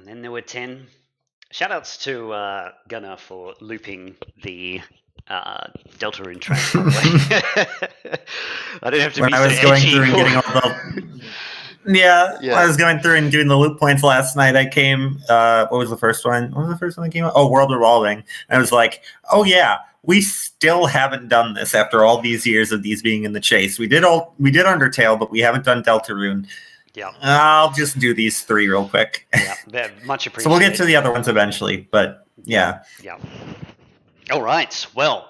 then there were 10. Shoutouts to Gunnar for looping the Delta Rune track, by the way. I don't have to When be I so was going edgy through and for- getting all the yeah, Yeah. I was going through and doing the loop points last night. I came. What was the first one? What was the first one that came out? Oh, World Revolving. And I was like, oh yeah, we still haven't done this after all these years of these being in the chase. We did Undertale, but we haven't done Deltarune. Yeah, I'll just do these 3 real quick. yeah, they're much appreciated. So we'll get to the other ones eventually. But yeah, Yeah. All right. Well.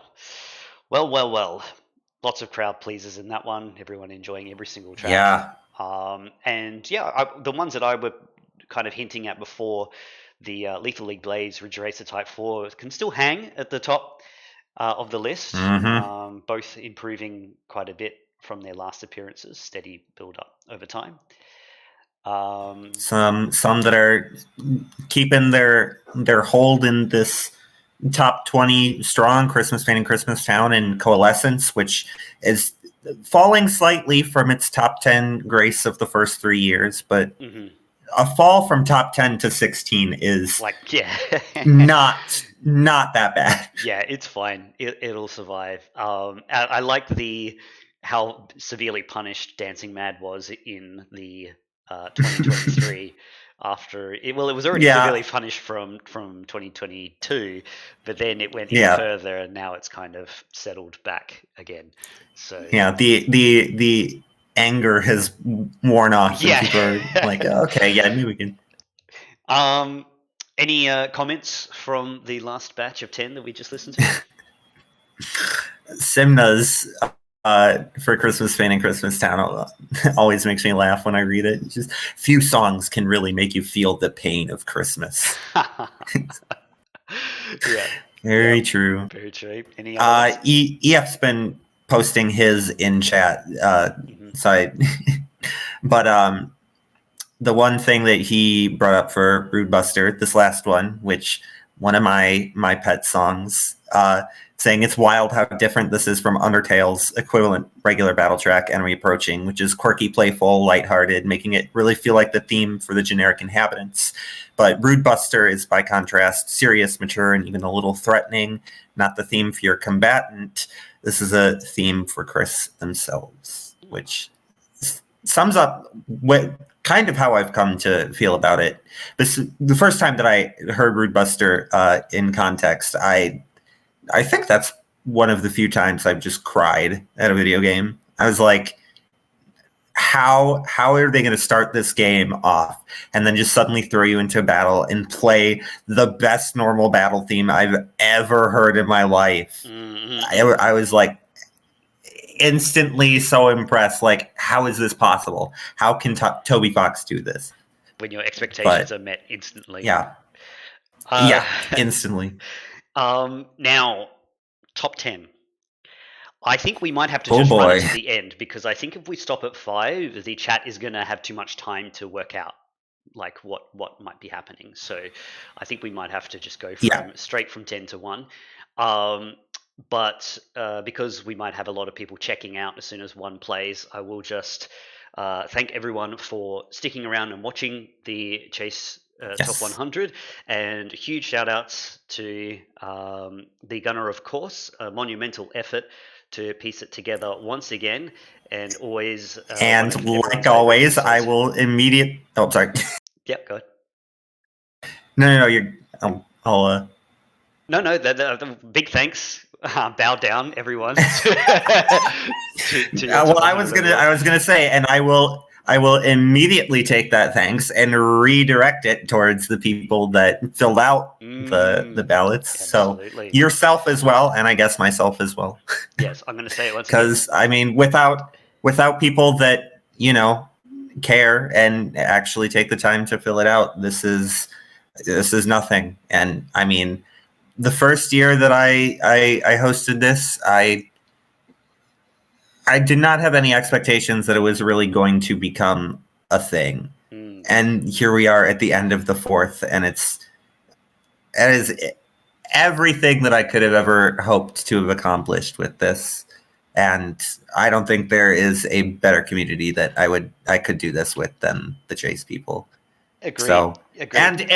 Lots of crowd pleasers in that one. Everyone enjoying every single track. yeah, And yeah, the ones that I were kind of hinting at before, the Lethal League Blaze, Ridge Racer Type 4 can still hang at the top of the list. Mhm. Both improving quite a bit from their last appearances. Steady build up over time. some that are keeping their hold in this top 20 strong, Christmas Pain in Christmas Town and Coalescence, which is falling slightly from its top 10 grace of the first 3 years, but a fall from top 10 to 16 is Like, yeah. not that bad. Yeah, it's fine. It'll survive. I like how severely punished Dancing Mad was in the 2023 after it. Well, it was already Yeah. severely punished from 2022, but then it went even Yeah. further, and now it's kind of settled back again. So Yeah, the anger has worn off. Yeah. And people are like, okay, yeah, maybe we can. Any comments from the last batch of 10 that we just listened to? Simna's for Christmas Pain in Christmas Town always makes me laugh when I read it. It's just few songs can really make you feel the pain of Christmas. Yeah, Very true. very true. Any other ones? EF's been posting his in chat side, but the one thing that he brought up for Rude Buster, this last one, which one of my pet songs, saying it's wild how different this is from Undertale's equivalent regular battle track, Enemy Approaching, which is quirky, playful, lighthearted, making it really feel like the theme for the generic inhabitants. But Rude Buster is, by contrast, serious, mature, and even a little threatening, not the theme for your combatant. This is a theme for Chris themselves, which sums up what kind of how I've come to feel about it. This the first time that I heard Rude Buster in context, I think that's one of the few times I've just cried at a video game. I was like, how are they going to start this game off and then just suddenly throw you into a battle and play the best normal battle theme I've ever heard in my life? I was like instantly so impressed. Like, how is this possible? How can Toby Fox do this? When your expectations are met instantly. Yeah. Uh, Instantly. Now, top 10. I think we might have to Oh, just run boy. it to the end, because I think if we stop at 5, the chat is going to have too much time to work out like what might be happening. So I think we might have to just go straight from 10 to 1. But because we might have a lot of people checking out as soon as 1 plays, I will just thank everyone for sticking around and watching the Chase Top 100, and huge shout outs to the Gunner, of course. A monumental effort to piece it together once again, and always And like always, I will oh, sorry. Yep, go ahead. No, you're I'll No, the big thanks. Bow down, everyone. well, I was gonna say, and I will immediately take that thanks and redirect it towards the people that filled out the ballots. Absolutely. So yourself as well, and I guess myself as well. Yes, I'm going to say it once because I mean, without people that care and actually take the time to fill it out, this is nothing. And I mean, the first year that I hosted this, I did not have any expectations that it was really going to become a thing. And here we are at the end of the 4th, and it is everything that I could have ever hoped to have accomplished with this. And I don't think there is a better community that I could do this with than the Chase people. Agreed. So Agreed.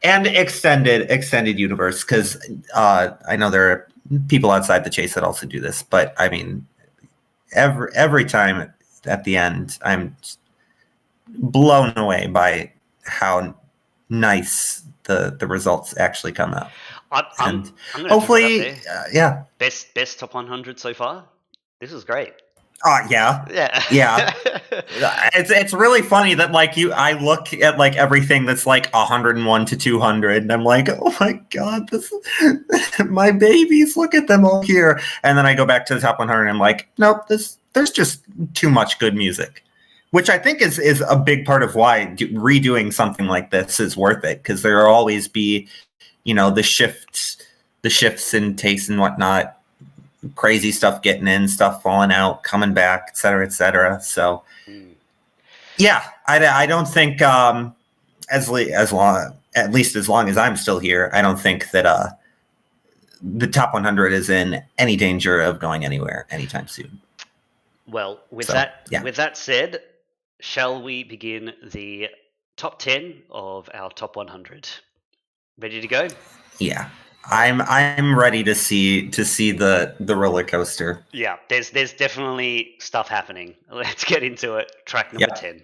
and extended universe, because I know there are people outside the chase that also do this, but I mean, every time at the end, I'm blown away by how nice the results actually come out. I'm And gonna hopefully, throw that up there. yeah. Best top 100 so far. This is great. Yeah. Yeah. Yeah. It's really funny that I look at like everything that's like 101 to 200, and I'm like, oh my god, this my babies, look at them all here. And then I go back to the top 100, and I'm like, nope, there's just too much good music, which I think is a big part of why redoing something like this is worth it, because there will always be, the shifts in taste and whatnot. Crazy stuff getting in, stuff falling out, coming back, et cetera, et cetera. So, yeah, I don't think at least as long as I'm still here, I don't think that the top 100 is in any danger of going anywhere anytime soon. Well, with So, yeah. with that said, shall we begin the top 10 of our top 100? Ready to go? Yeah, I'm ready to see the roller coaster. Yeah, there's definitely stuff happening. Let's get into it. Track number Yeah. 10.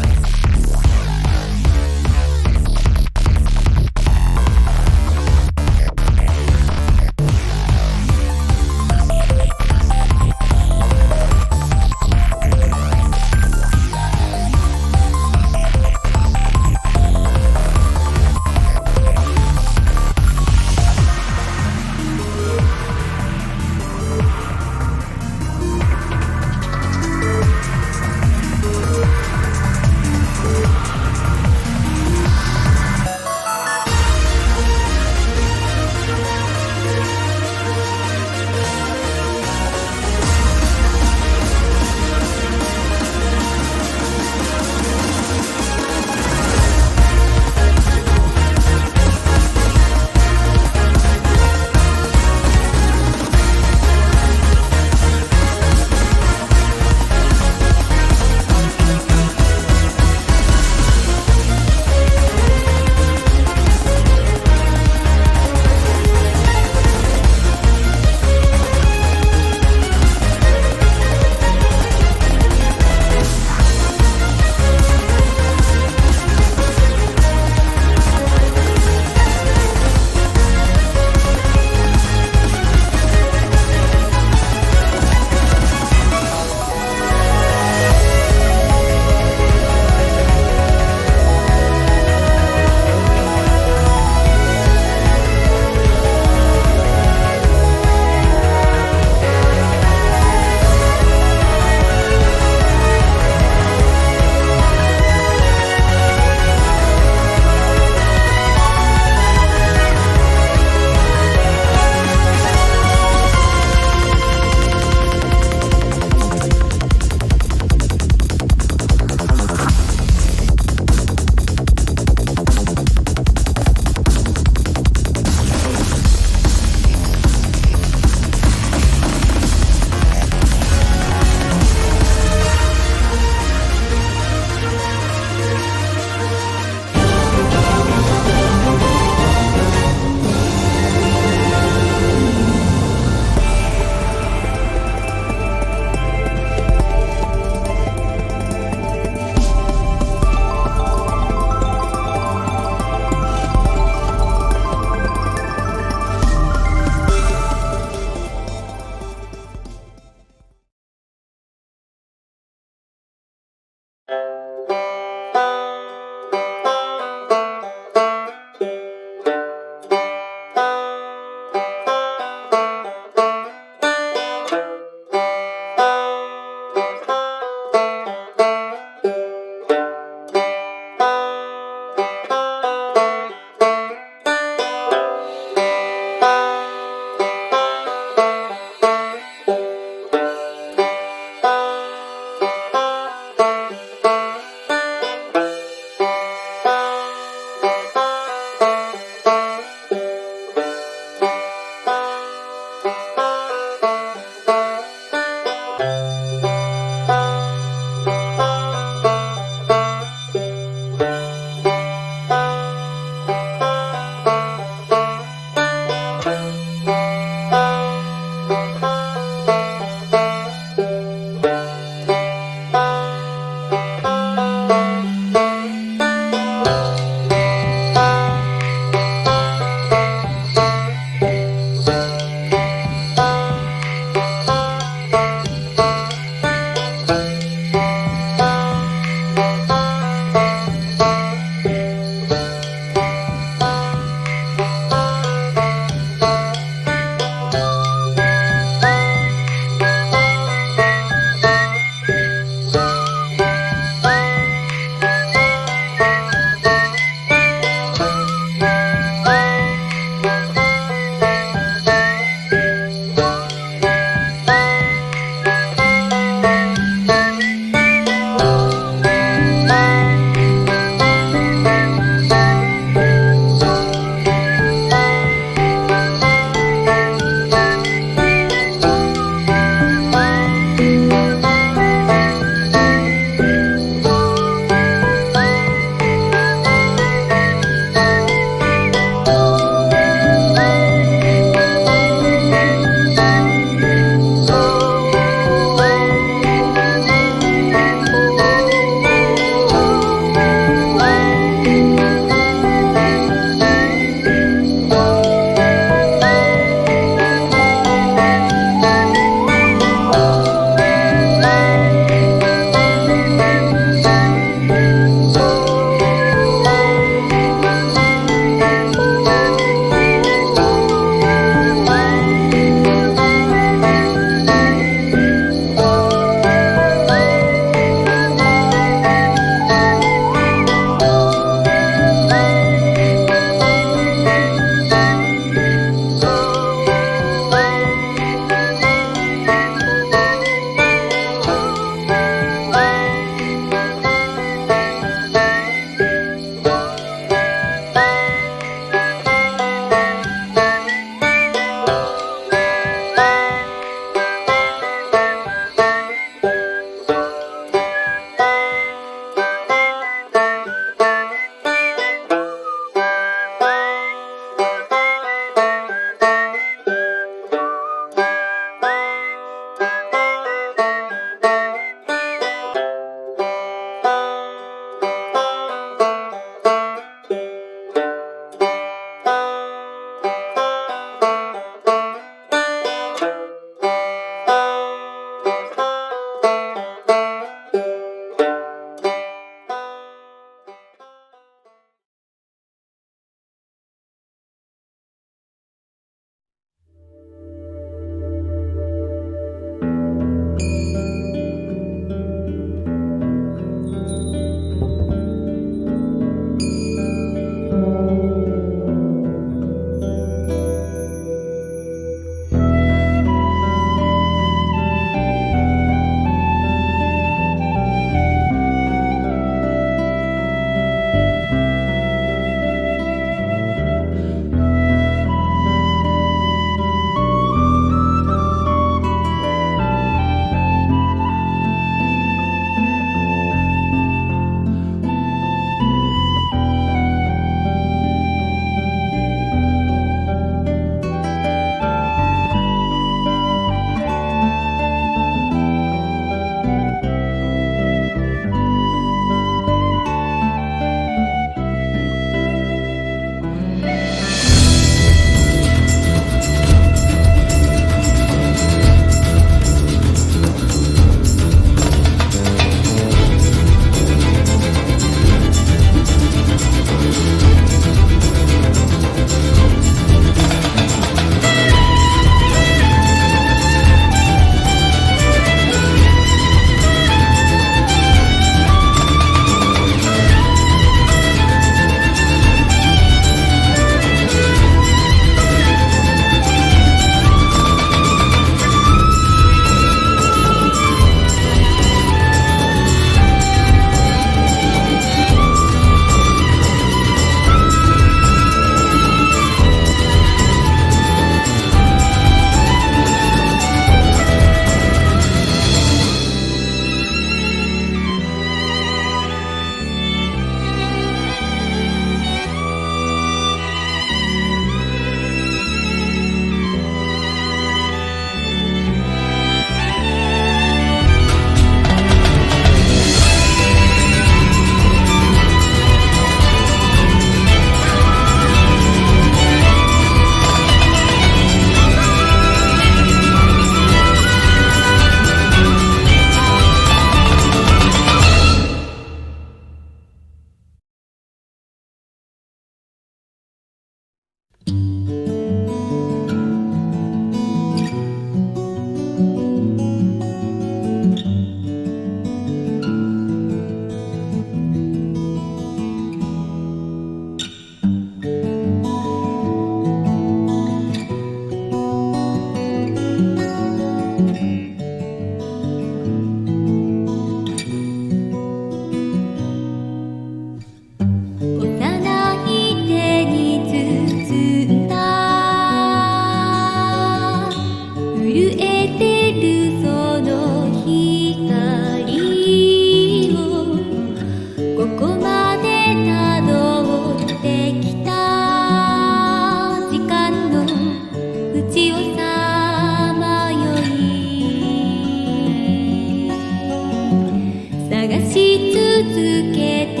けて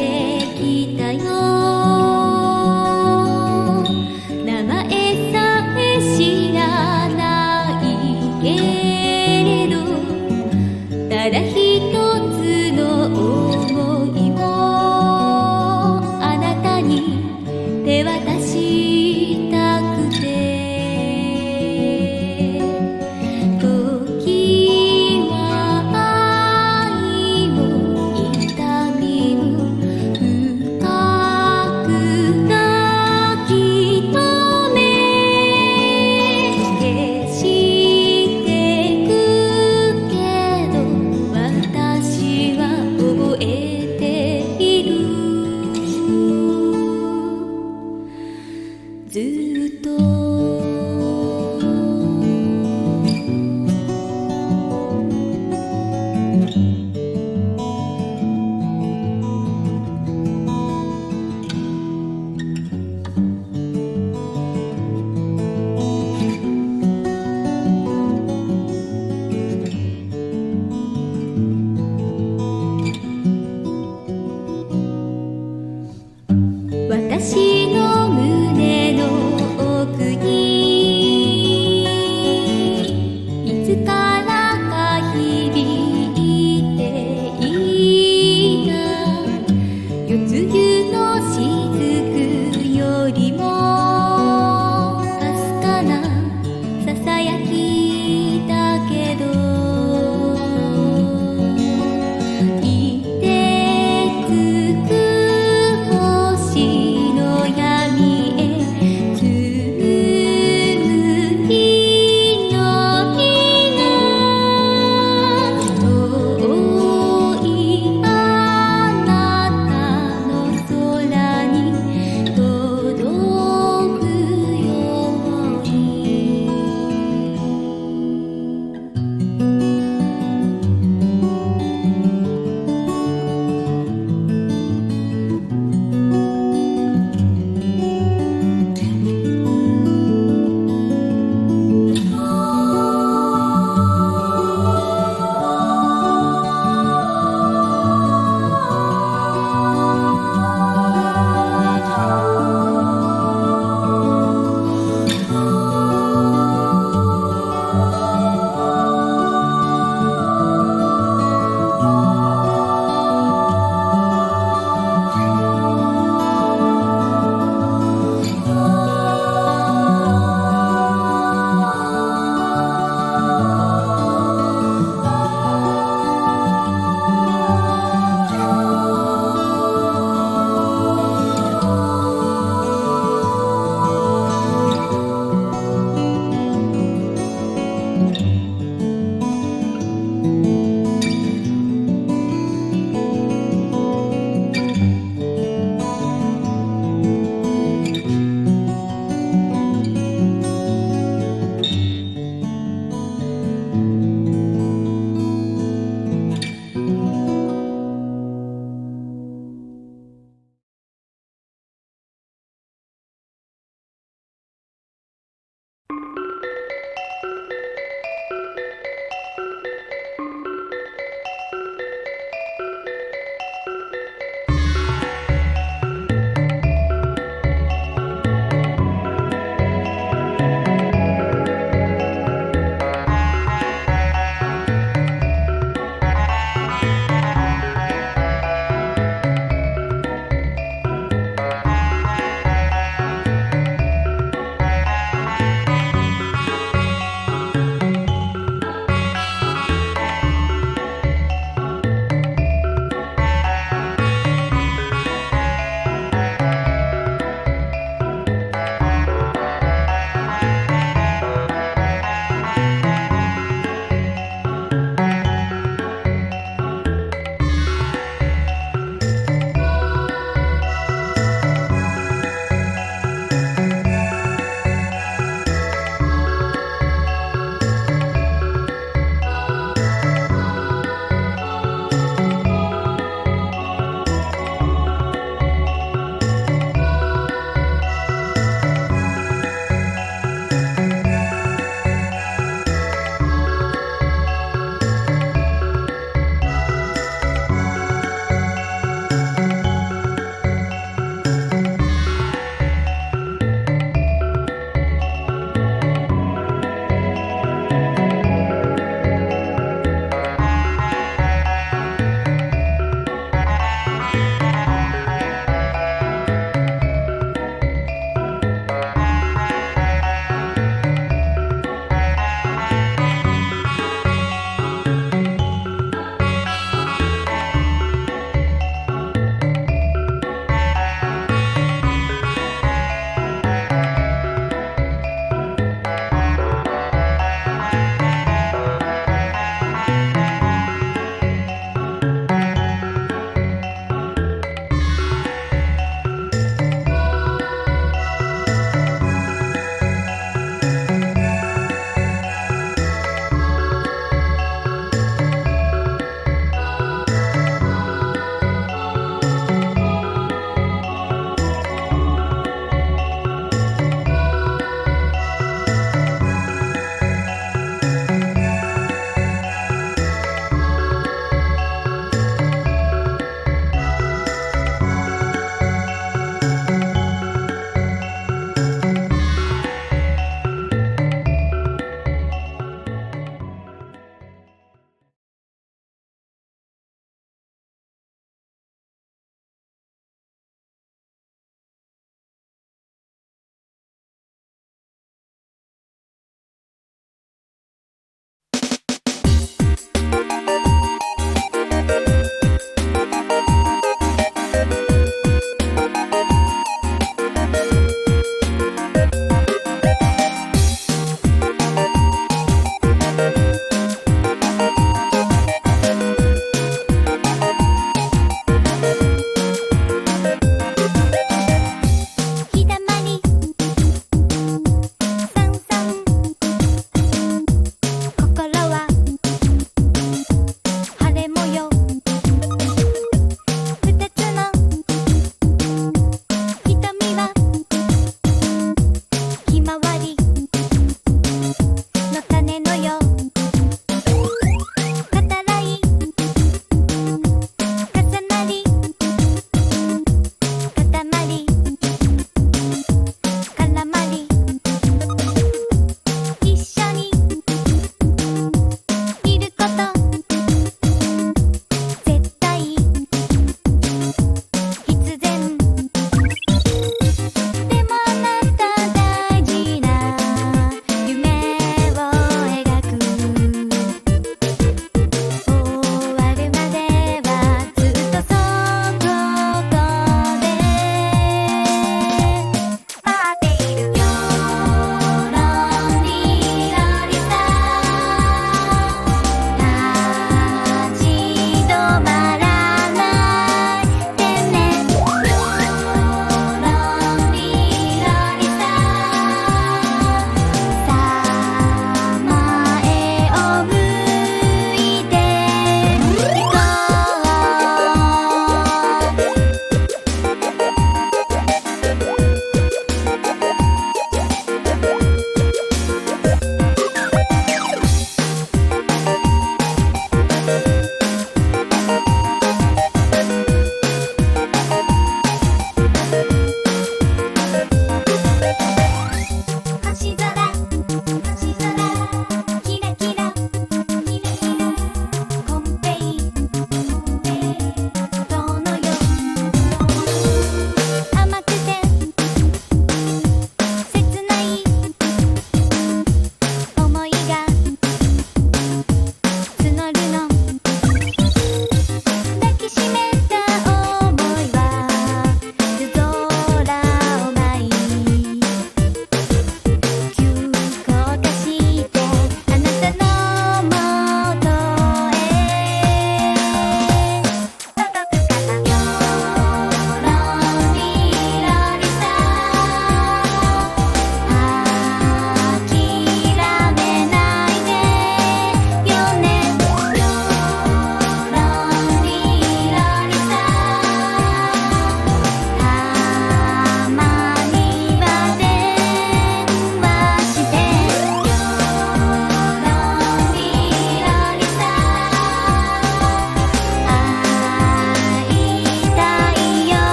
きたよ名前さえ知らないけれどただ一つの想いをあなたに手渡したくて時は愛も痛みも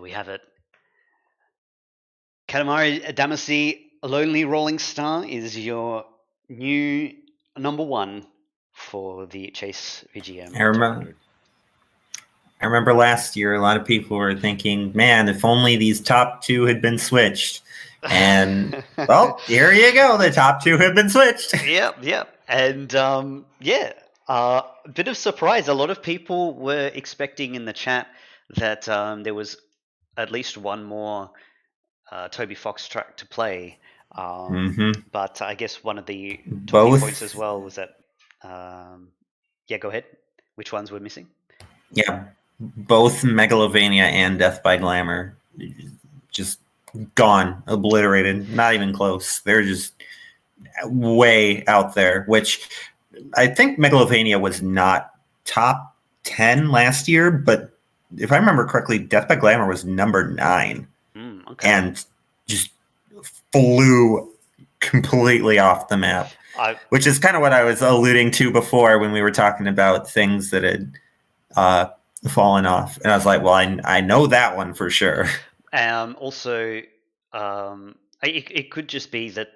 we have it. Katamari Damacy, Lonely Rolling Star is your new number one for the Chase VGM I remember. 200. I remember last year, a lot of people were thinking, "Man, if only these top two had been switched." And well, here you go. The top two have been switched. Yep. And a bit of surprise. A lot of people were expecting in the chat that there was at least one more Toby Fox track to play. But I guess one of the talking Both. points as well was that. Yeah, go ahead. Which ones were missing? Yeah, both Megalovania and Death by Glamour just gone, obliterated, not even close. They're just way out there, which I think Megalovania was not top 10 last year, but if I remember correctly, Death by Glamour was number 9 Okay. and just flew completely off the map, which is kind of what I was alluding to before when we were talking about things that had fallen off. And I was like, well, I know that one for sure. Also, it could just be that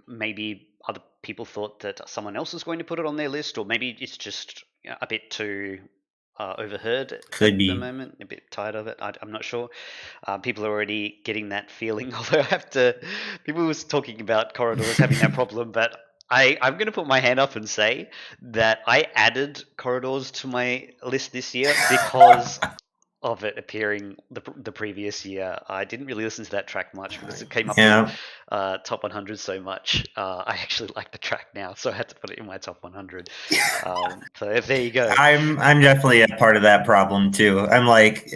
maybe other people thought that someone else was going to put it on their list, or maybe it's just a bit too overheard Could at be. the moment. A bit tired of it. I'm not sure. People are already getting that feeling. Although people was talking about corridors having that problem, but I'm going to put my hand up and say that I added corridors to my list this year because of it appearing the previous year. I didn't really listen to that track much because it came up in top 100 so much. I actually like the track now, so I had to put it in my top 100. So there you go. I'm definitely a part of that problem too. I'm like,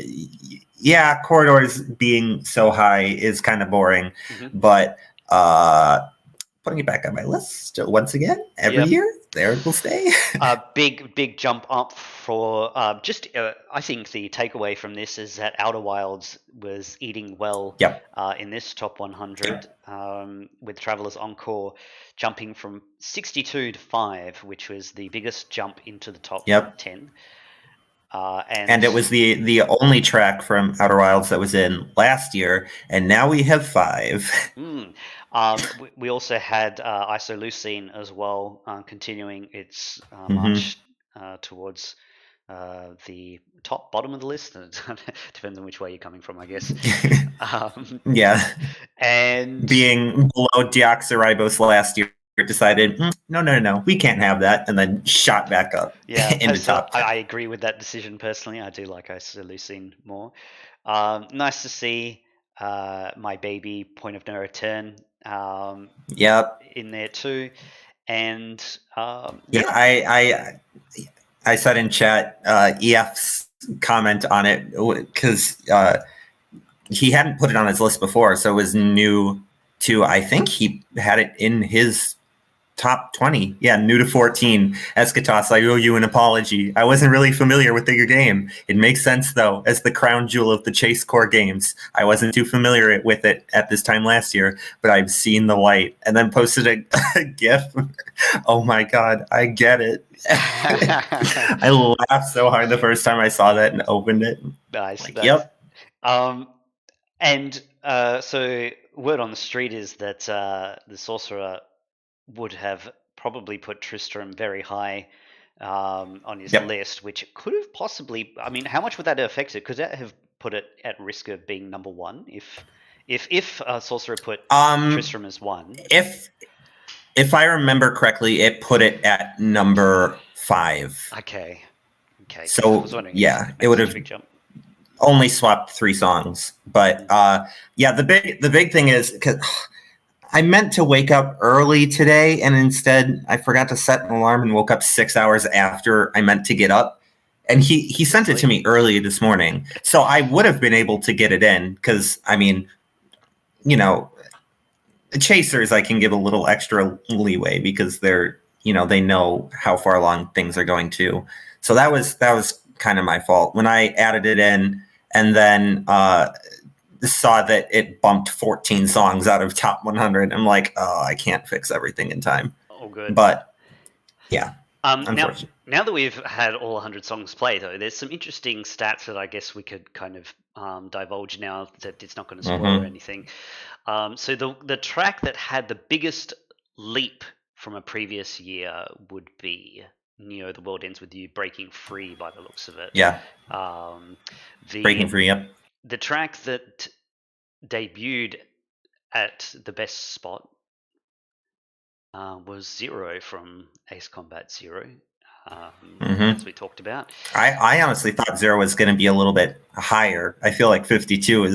yeah, corridors being so high is kind of boring, but putting it back on my list once again every year, there it will stay. Big jump up for I think the takeaway from this is that Outer Wilds was eating well in this top 100 with Traveller's Encore jumping from 62 to 5, which was the biggest jump into the top 10. And it was the only track from Outer Wilds that was in last year, and now we have 5. We also had Isoleucine as well, continuing its march towards the bottom of the list. Depends on which way you're coming from, I guess. And being below Deoxyribos last year, decided no, we can't have that, and then shot back up into top 10. I agree with that decision personally. I do like Isoleucine more. Nice to see My Baby, Point of No Return in there too. And I said in chat EF's comment on it because he hadn't put it on his list before, so it was new to, I think he had it in his top 20. Yeah, new to 14. Eschatos, I owe you an apology. I wasn't really familiar with your game. It makes sense, though, as the crown jewel of the Chase core games. I wasn't too familiar with it at this time last year, but I've seen the light. And then posted a GIF. Oh my God, I get it. I laughed so hard the first time I saw that and opened it. Nice. Yep. And so word on the street is that the Sorcerer would have probably put Tristram very high on his list, which could have possibly. I mean, how much would that have affected? Could that have put it at risk of being number one if Sorcerer put Tristram as 1? If I remember correctly, it put it at number 5. Okay. So I was wondering it would have big jump. Only swapped 3 songs, but the big thing is because I meant to wake up early today, and instead I forgot to set an alarm and woke up 6 hours after I meant to get up. And he sent it to me early this morning, so I would have been able to get it in because I mean, the chasers I can give a little extra leeway because they're they know how far along things are going to. So that was kind of my fault when I added it in, and then saw that it bumped 14 songs out of top 100. I'm like, oh, I can't fix everything in time. Oh, good. But yeah, unfortunately. Now that we've had all 100 songs play, though, there's some interesting stats that I guess we could kind of divulge now that it's not going to spoil or anything. So the track that had the biggest leap from a previous year would be Neo: The World Ends With You, Breaking Free, by the looks of it. Yeah, Breaking Free. Yep. The track that debuted at the best spot was Zero from Ace Combat Zero, as we talked about. I honestly thought Zero was going to be a little bit higher. I feel like 52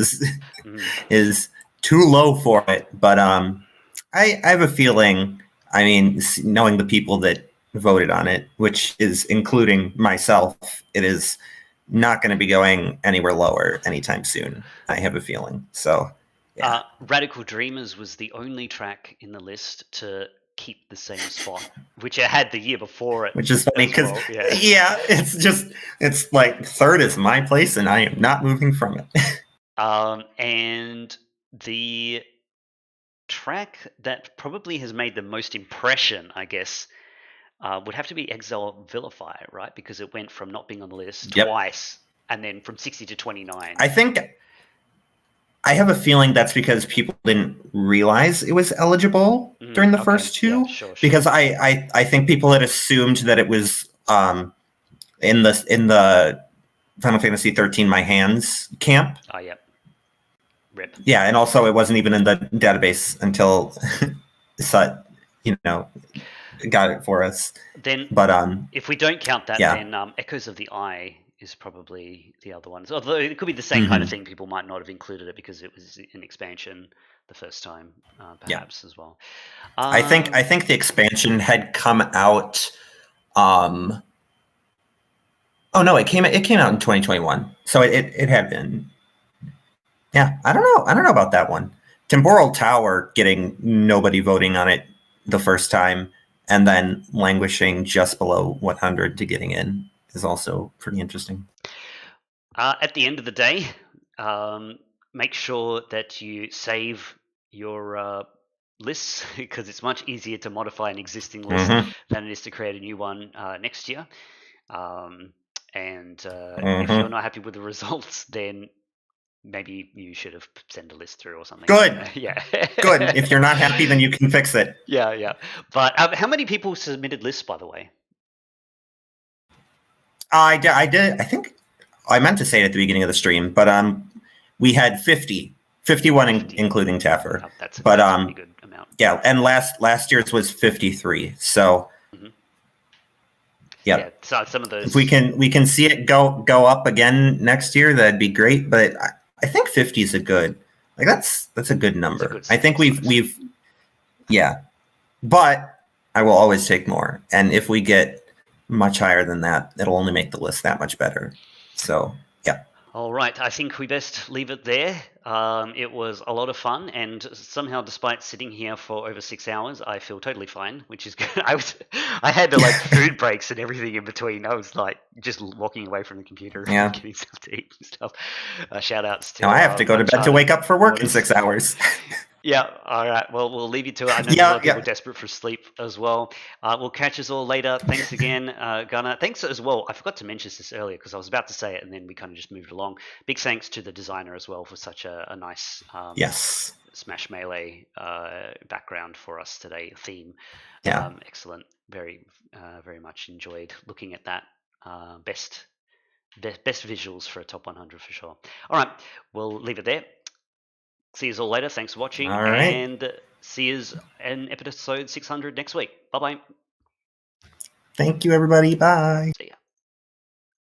is too low for it, but I have a feeling. I mean, knowing the people that voted on it, which is including myself, it is not going to be going anywhere lower anytime soon. I have a feeling. So, yeah. Radical Dreamers was the only track in the list to keep the same spot, which it had the year before it. Which is funny because, yeah, it's like third is my place and I am not moving from it. And the track that probably has made the most impression, I guess, would have to be Exile Vilify, right? Because it went from not being on the list twice and then from 60 to 29. I have a feeling that's because people didn't realize it was eligible during the first two. Yeah, sure. Because I think people had assumed that it was in the Final Fantasy 13 My Hands camp. Oh, yep. Rip. Yeah, and also it wasn't even in the database until Sut, got it for us. Then, but if we don't count that, then Echoes of the Eye is probably the other ones. Although it could be the same kind of thing. People might not have included it because it was an expansion the first time, perhaps as well. I think the expansion had come out. Oh no, it came out in 2021, so it had been. Yeah, I don't know about that one. Temporal Tower getting nobody voting on it the first time, and then languishing just below 100 to getting in is also pretty interesting. At the end of the day, make sure that you save your lists because it's much easier to modify an existing list than it is to create a new one next year. And if you're not happy with the results, then maybe you should have sent a list through or something. Good. Yeah. Good. If you're not happy, then you can fix it. Yeah. But how many people submitted lists, by the way? I did. I think I meant to say it at the beginning of the stream, but we had 51 including Taffer. Oh, that's a pretty good amount. Yeah, and last year's was 53. So yeah. So some of those. If we can see it go up again next year, that'd be great. But I think 50 is that's a good number. I think we've but I will always take more. And if we get much higher than that, it'll only make the list that much better. So yeah. All right, I think we best leave it there. It was a lot of fun, and somehow, despite sitting here for over 6 hours, I feel totally fine, which is good. I had to food breaks and everything in between. I was just walking away from the computer and getting stuff to eat and stuff. Shout outs to. Now I have to go to bed to wake up for work in 6 hours. Yeah, all right. Well, we'll leave you to it. I know there's a lot of people desperate for sleep as well. We'll catch us all later. Thanks again, Gunnar. Thanks as well. I forgot to mention this earlier because I was about to say it and then we kind of just moved along. Big thanks to the designer as well for such a nice Smash Melee background for us today, theme. Yeah. Excellent. Very, very much enjoyed looking at that. Best visuals for a top 100 for sure. All right, we'll leave it there. See you all later. Thanks for watching. All right. And see you in episode 600 next week. Bye-bye. Thank you, everybody. Bye. See ya.